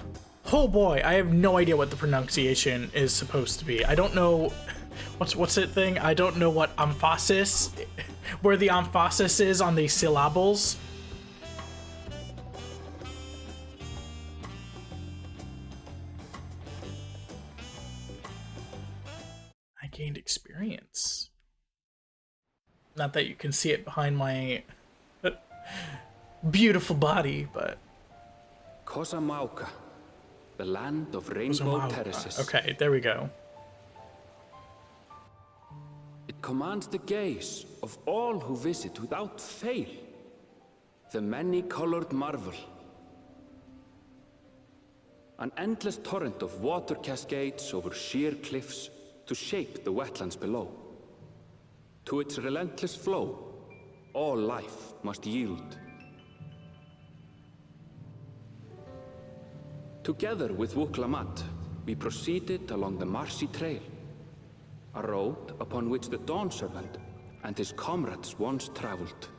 oh boy, I have no idea what the pronunciation is supposed to be. I don't know what's that thing? I don't know what emphasis, where the emphasis is on these syllables. I gained experience. Not that you can see it behind my beautiful body, but... Kozama'uka, the land of rainbow terraces. Okay, there we go. It commands the gaze of all who visit without fail. The many-colored marvel. An endless torrent of water cascades over sheer cliffs to shape the wetlands below. To its relentless flow, all life must yield. Together with Waklamat, we proceeded along the marshy trail, a road upon which the Dawn Servant and his comrades once traveled.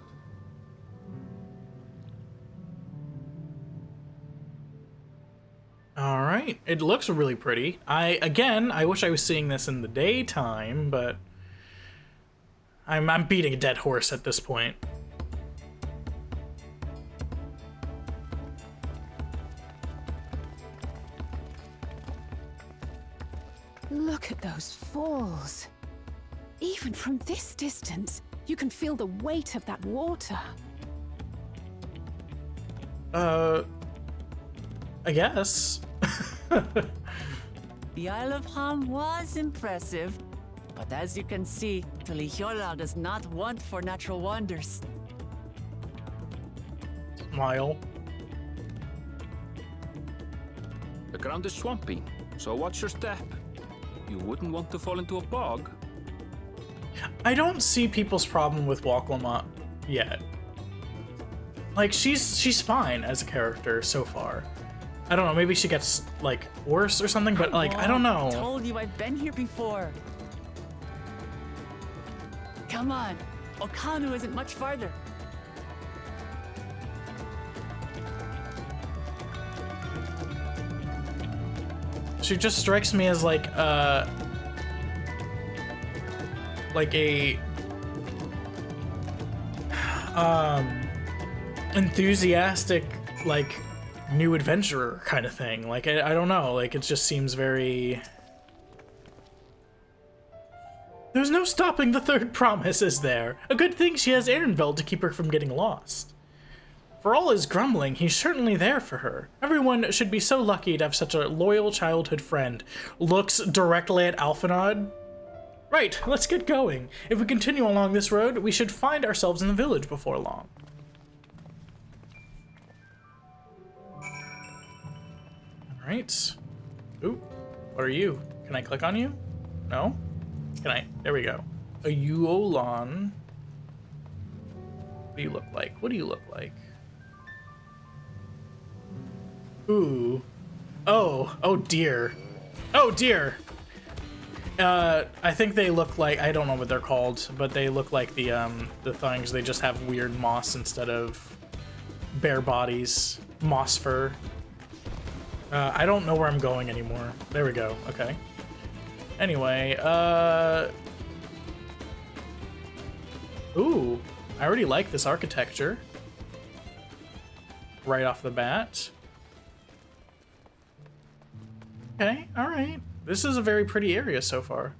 All right, it looks really pretty. I wish I was seeing this in the daytime, but I'm beating a dead horse at this point. Look at those falls. Even from this distance, you can feel the weight of that water. I guess. The Isle of Ham was impressive, but as you can see, Tuliyollal does not want for natural wonders. Smile. The ground is swampy, so watch your step. You wouldn't want to fall into a bog. I don't see people's problem with Waklamat yet. Like, she's fine as a character so far. I don't know, maybe she gets, like, worse or something, but, like, I don't know. I told you I've been here before. Come on, Okanu isn't much farther. She just strikes me as like a enthusiastic, like, new adventurer kind of thing. Like, I don't know, like, it just seems very... There's no stopping the third promise, is there? A good thing she has Ehrenfeld to keep her from getting lost. For all his grumbling, he's certainly there for her. Everyone should be so lucky to have such a loyal childhood friend. Looks directly at Alphanod. Right, let's get going. If we continue along this road, we should find ourselves in the village before long. Alright. Ooh, what are you? Can I click on you? No? Can I? There we go. A Yuolan. What do you look like? What do you look like? Ooh. Oh dear. Oh dear. I think they look like, I don't know what they're called, but they look like the things. They just have weird moss instead of bare bodies. Moss fur. I don't know where I'm going anymore. There we go. Okay. Anyway, ooh, I already like this architecture. Right off the bat. Okay, alright. This is a very pretty area so far.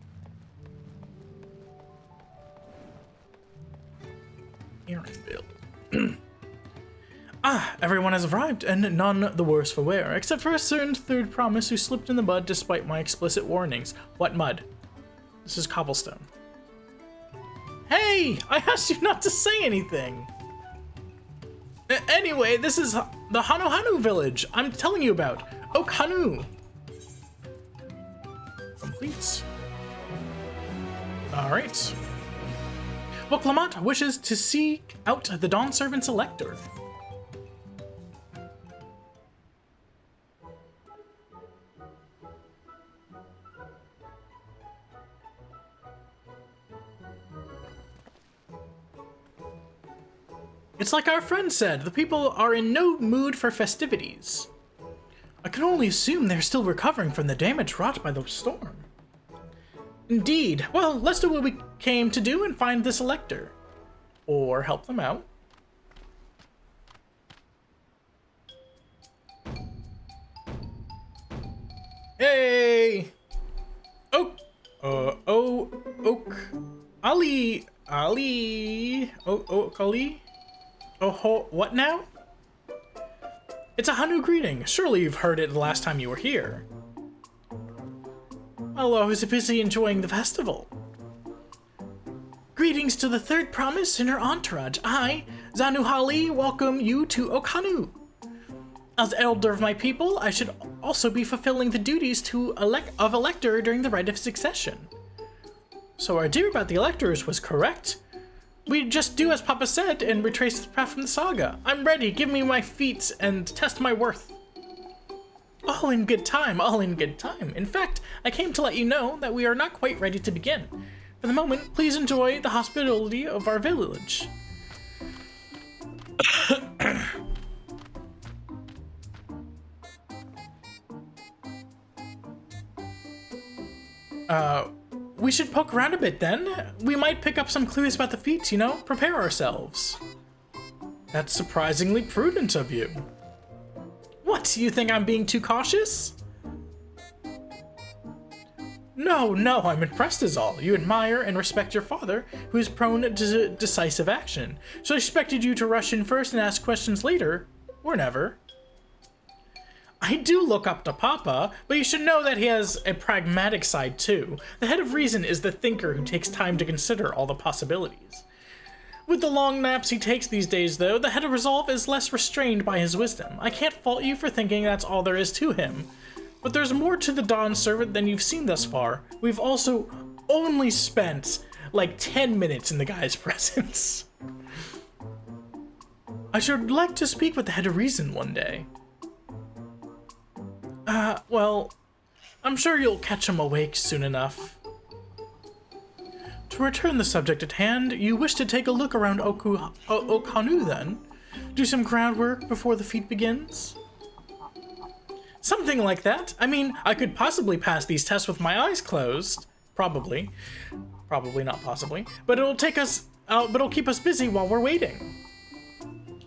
Ehrenfeld. Ah, everyone has arrived, and none the worse for wear, except for a certain third promise who slipped in the mud despite my explicit warnings. What mud? This is cobblestone. Hey! I asked you not to say anything! Anyway, this is the Hanu village I'm telling you about. Oak Hanu. Complete. Alright. Well, Clement wishes to seek out the Dawn Servant's Elector. It's like our friend said, the people are in no mood for festivities. I can only assume they're still recovering from the damage wrought by the storm. Indeed. Well, let's do what we came to do and find this elector. Or help them out. Hey! Oak! Ali! Oh, what now? It's a Hanu greeting. Surely you've heard it the last time you were here. Well, I was busy enjoying the festival. Greetings to the third promise and her entourage. I, Zanuhali, welcome you to Okhanu. As elder of my people, I should also be fulfilling the duties of elector during the rite of succession. So our dear about the electors was correct. We just do as Papa said and retrace the path from the Saga. I'm ready, give me my feats and test my worth. All in good time, all in good time. In fact, I came to let you know that we are not quite ready to begin. For the moment, please enjoy the hospitality of our village. We should poke around a bit then. We might pick up some clues about the feats, you know? Prepare ourselves. That's surprisingly prudent of you. What, you think I'm being too cautious? No, I'm impressed is all. You admire and respect your father, who is prone to decisive action. So I expected you to rush in first and ask questions later, or never. I do look up to Papa, but you should know that he has a pragmatic side too. The head of reason is the thinker who takes time to consider all the possibilities. With the long naps he takes these days, though, the head of resolve is less restrained by his wisdom. I can't fault you for thinking that's all there is to him. But there's more to the Dawn Servant than you've seen thus far. We've also only spent like 10 minutes in the guy's presence. I should like to speak with the head of reason one day. Well, I'm sure you'll catch him awake soon enough. To return the subject at hand, you wish to take a look around Okhanu then? Do some groundwork before the feat begins? Something like that. I mean, I could possibly pass these tests with my eyes closed. Probably. Probably not possibly. But it'll take us but it'll keep us busy while we're waiting.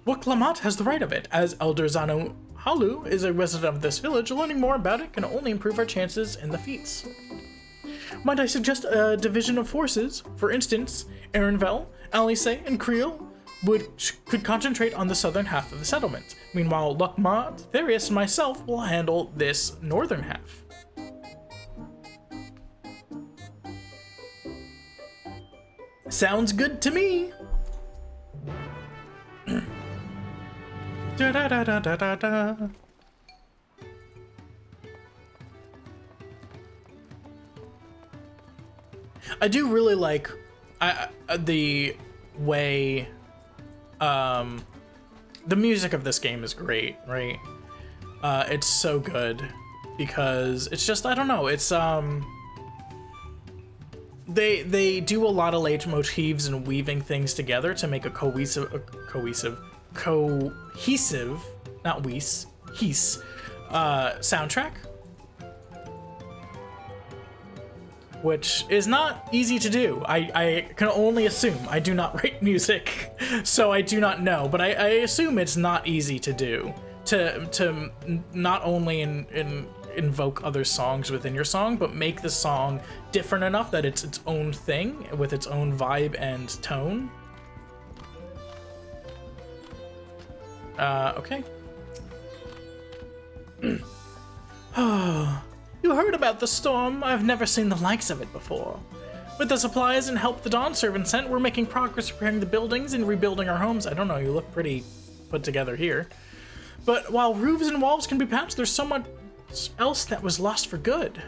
Well, Clement has the right of it. As Elder Zano Halu is a resident of this village, learning more about it can only improve our chances in the feats. Might I suggest a division of forces? For instance, Aaronvel, Alice, and Creel could concentrate on the southern half of the settlement. Meanwhile, Luckmont, Therius, and myself will handle this northern half. Sounds good to me. Da da da da da da da. I do really like the way the music of this game is great, right? It's so good because it's just, I don't know, it's they do a lot of leitmotifs and weaving things together to make a cohesive, not Weiss, soundtrack, which is not easy to do. I can only assume. I do not write music, so I do not know, but I assume it's not easy to do, to not only invoke other songs within your song, but make the song different enough that it's its own thing with its own vibe and tone. Okay. You heard about the storm? I've never seen the likes of it before. With the supplies and help the Dawn servant sent, we're making progress repairing the buildings and rebuilding our homes. I don't know, you look pretty put together here. But while roofs and walls can be patched, there's so much else that was lost for good.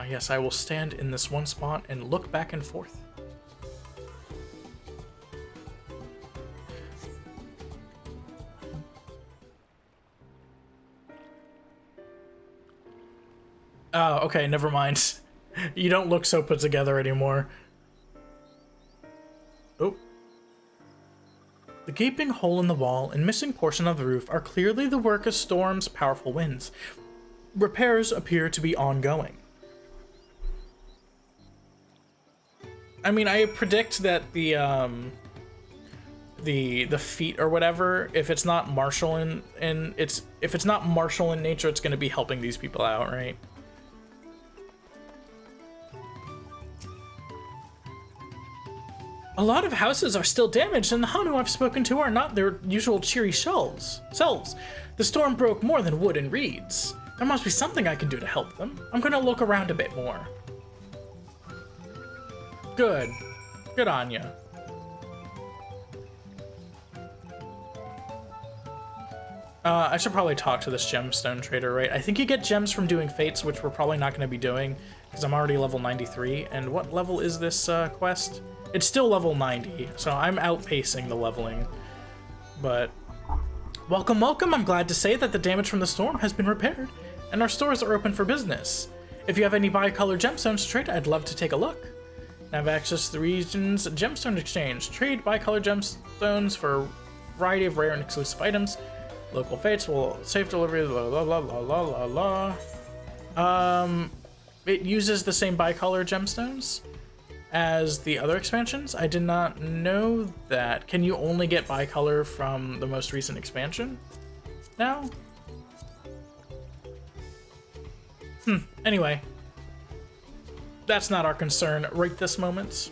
Yes, I will stand in this one spot and look back and forth. Oh, okay, never mind. You don't look so put together anymore. Oh. The gaping hole in the wall and missing portion of the roof are clearly the work of Storm's powerful winds. Repairs appear to be ongoing. I mean, I predict that the feat or whatever, if it's not martial if it's not martial in nature, it's going to be helping these people out, right? A lot of houses are still damaged, and the Hanu I've spoken to are not their usual cheery selves. The storm broke more than wood and reeds. There must be something I can do to help them. I'm going to look around a bit more. Good. Good on ya. I should probably talk to this gemstone trader, right? I think you get gems from doing fates, which we're probably not going to be doing, because I'm already level 93. And what level is this quest? It's still level 90, so I'm outpacing the leveling. But welcome, welcome. I'm glad to say that the damage from the storm has been repaired, and our stores are open for business. If you have any bi-color gemstones to trade, I'd love to take a look. Have access to the region's gemstone exchange. Trade bi-color gemstones for a variety of rare and exclusive items. Local fates will safe delivery. La la la la la la la. It uses the same bi-color gemstones as the other expansions. I did not know that. Can you only get bi-color from the most recent expansion now? Anyway. That's not our concern right this moment.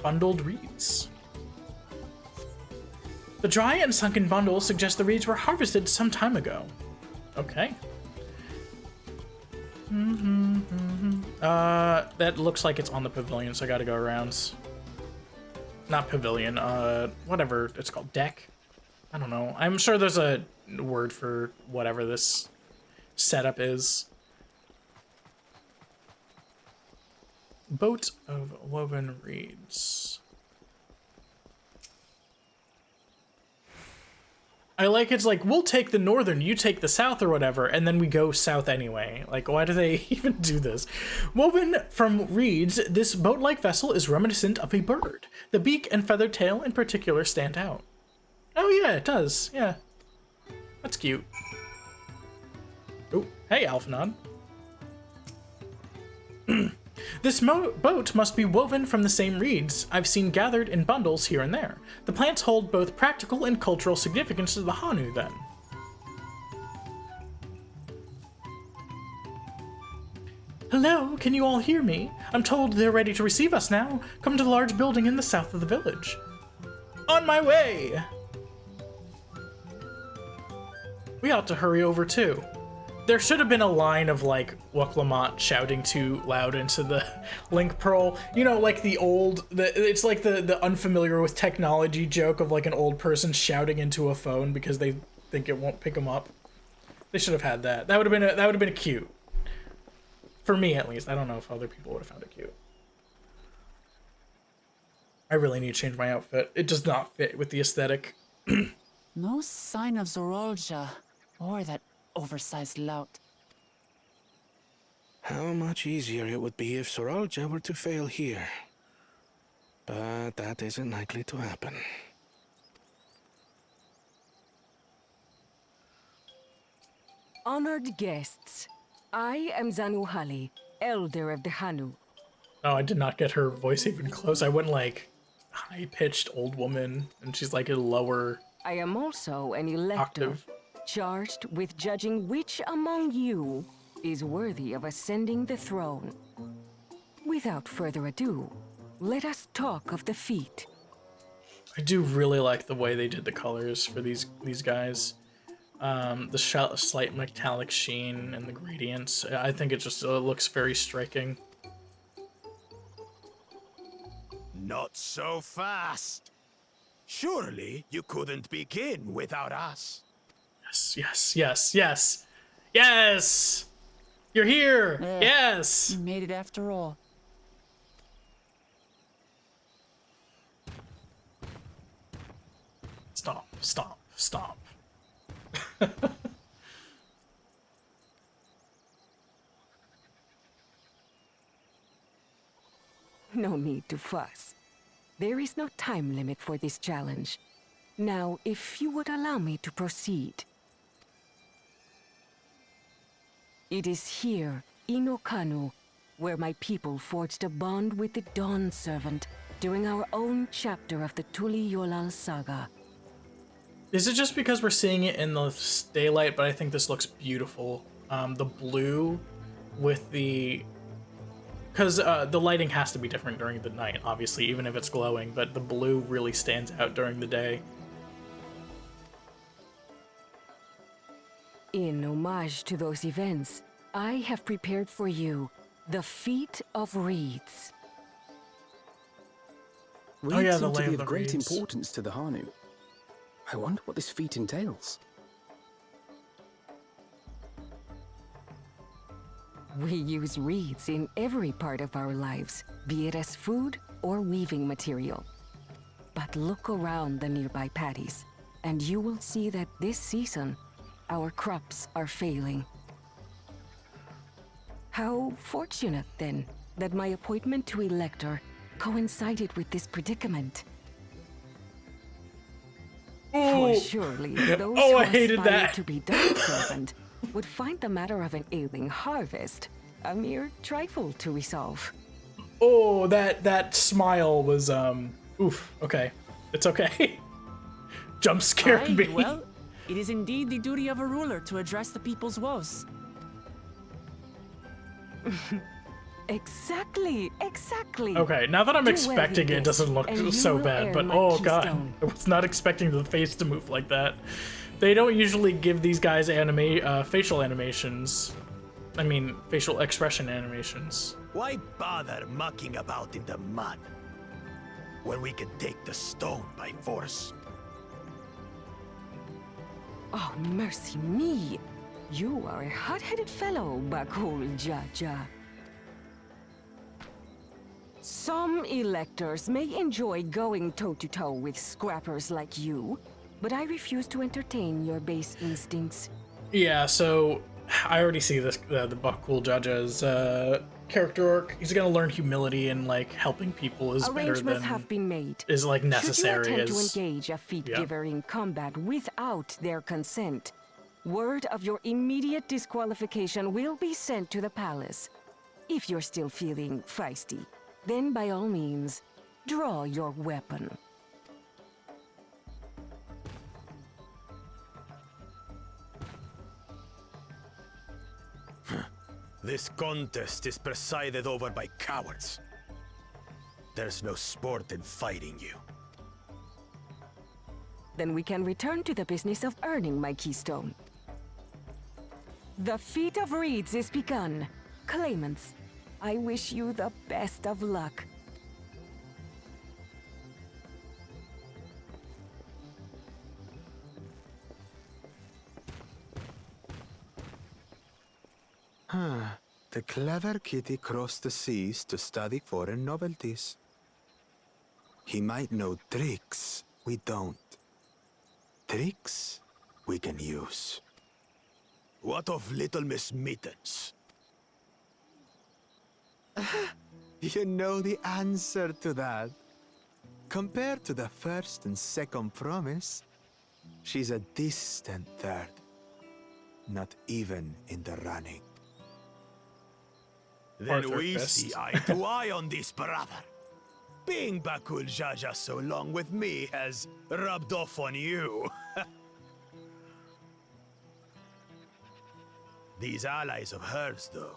Bundled reeds. The dry and sunken bundles suggest the reeds were harvested some time ago. Okay. That looks like it's on the pavilion, so I gotta go around. Not pavilion, whatever it's called, deck? I don't know. I'm sure there's a word for whatever this setup is. Boat of woven reeds. I like it's like, we'll take the northern, you take the south or whatever, and then we go south anyway. Like, why do they even do this? Woven from reeds, this boat-like vessel is reminiscent of a bird. The beak and feathered tail in particular stand out. Oh yeah, it does, yeah. That's cute. Oh, hey, Alphanon. This boat must be woven from the same reeds I've seen gathered in bundles here and there. The plants hold both practical and cultural significance to the Hanu, then. Hello, can you all hear me? I'm told they're ready to receive us now. Come to the large building in the south of the village. On my way! We ought to hurry over, too. There should have been a line of, like, Waklamot shouting too loud into the Link Pearl. You know, like the old, it's like the unfamiliar with technology joke of, like, an old person shouting into a phone because they think it won't pick them up. They should have had that. That would have been cute. For me, at least. I don't know if other people would have found it cute. I really need to change my outfit. It does not fit with the aesthetic. No sign of Zorolja or that oversized lout. How much easier it would be if Zorolja were to fail here. But that isn't likely to happen. Honored guests, I am Zanuhali, elder of the Hanu. Oh, I did not get her voice even close. I went like high-pitched old woman, and she's like a lower I am also an elector, octave. charged with judging which among you is worthy of ascending the throne. Without further ado, let us talk of the feat. I do really like the way they did the colors for these guys. The slight metallic sheen and the gradients. I think it just looks very striking. Not so fast. Surely you couldn't begin without us. Yes, yes, yes, yes, yes! You're here! Yeah, yes! You made it after all. Stop, stop, stop. No need to fuss. There is no time limit for this challenge. Now, if you would allow me to proceed. It is here, in Okanu, where my people forged a bond with the Dawn Servant during our own chapter of the Tuliyollal Saga. Is it just because we're seeing it in the daylight, but I think this looks beautiful. The blue with the... Because the lighting has to be different during the night, obviously, even if it's glowing, but the blue really stands out during the day. In homage to those events, I have prepared for you the Feat of Reeds. Reeds seem the to Lay be of of the great Reeds. importance to the Hanu. I wonder what this feat entails. We use reeds in every part of our lives, be it as food or weaving material. But look around the nearby paddies, and you will see that this season, our crops are failing. How fortunate, then, that my appointment to Elector coincided with this predicament. For surely those who I hated aspire that. to be Dawn Servant would find the matter of an ailing harvest a mere trifle to resolve. Oh, that smile was, oof, okay. It's okay. Jump scared Aye, me. well, it is indeed the duty of a ruler to address the people's woes. Exactly. Okay, now that I'm Do well expecting in it, it this, doesn't look and you so will bad, earn but my oh god. keystone. I was not expecting the face to move like that. They don't usually give these guys facial animations. I mean, facial expression animations. Why bother mucking about in the mud when we can take the stone by force? Oh, mercy me! You are a hot-headed fellow, Bakul Jaja. Some electors may enjoy going toe-to-toe with scrappers like you, but I refuse to entertain your base instincts. Yeah, so I already see this the Bakul Jaja's character arc. He's gonna learn humility and like helping people is better Arrangements than have been made. is like necessary. Should you attempt as to engage a feat yeah. giver in combat without their consent, word of your immediate disqualification will be sent to the palace. If you're still feeling feisty, then by all means, draw your weapon. This contest is presided over by cowards. There's no sport in fighting you. Then we can return to the business of earning my keystone. The Feat of Reeds is begun. Claimants, I wish you the best of luck. The clever kitty crossed the seas to study foreign novelties. He might know tricks we don't. Tricks we can use. What of Little Miss Mittens? You know the answer to that. Compared to the first and second promise, she's a distant third. Not even in the running. Then we see eye to eye on this, brother. Being Bakul Jaja so long with me has rubbed off on you. These allies of hers, though,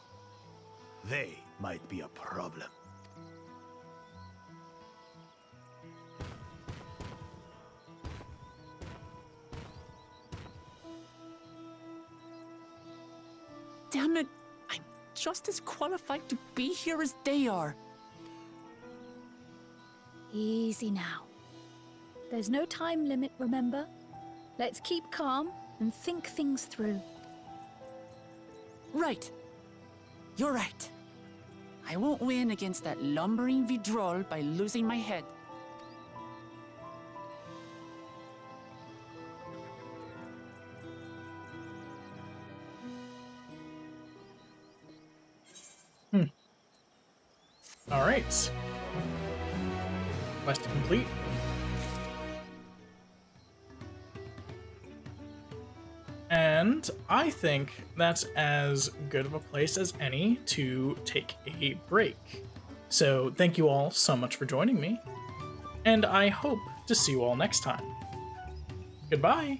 they might be a problem. Damn it! I'm just as qualified to be here as they are. Easy now. There's no time limit, remember? Let's keep calm and think things through. Right. You're right. I won't win against that lumbering Vidrol by losing my head. All right. Quest complete. And I think that's as good of a place as any to take a break. So thank you all so much for joining me, and I hope to see you all next time. Goodbye!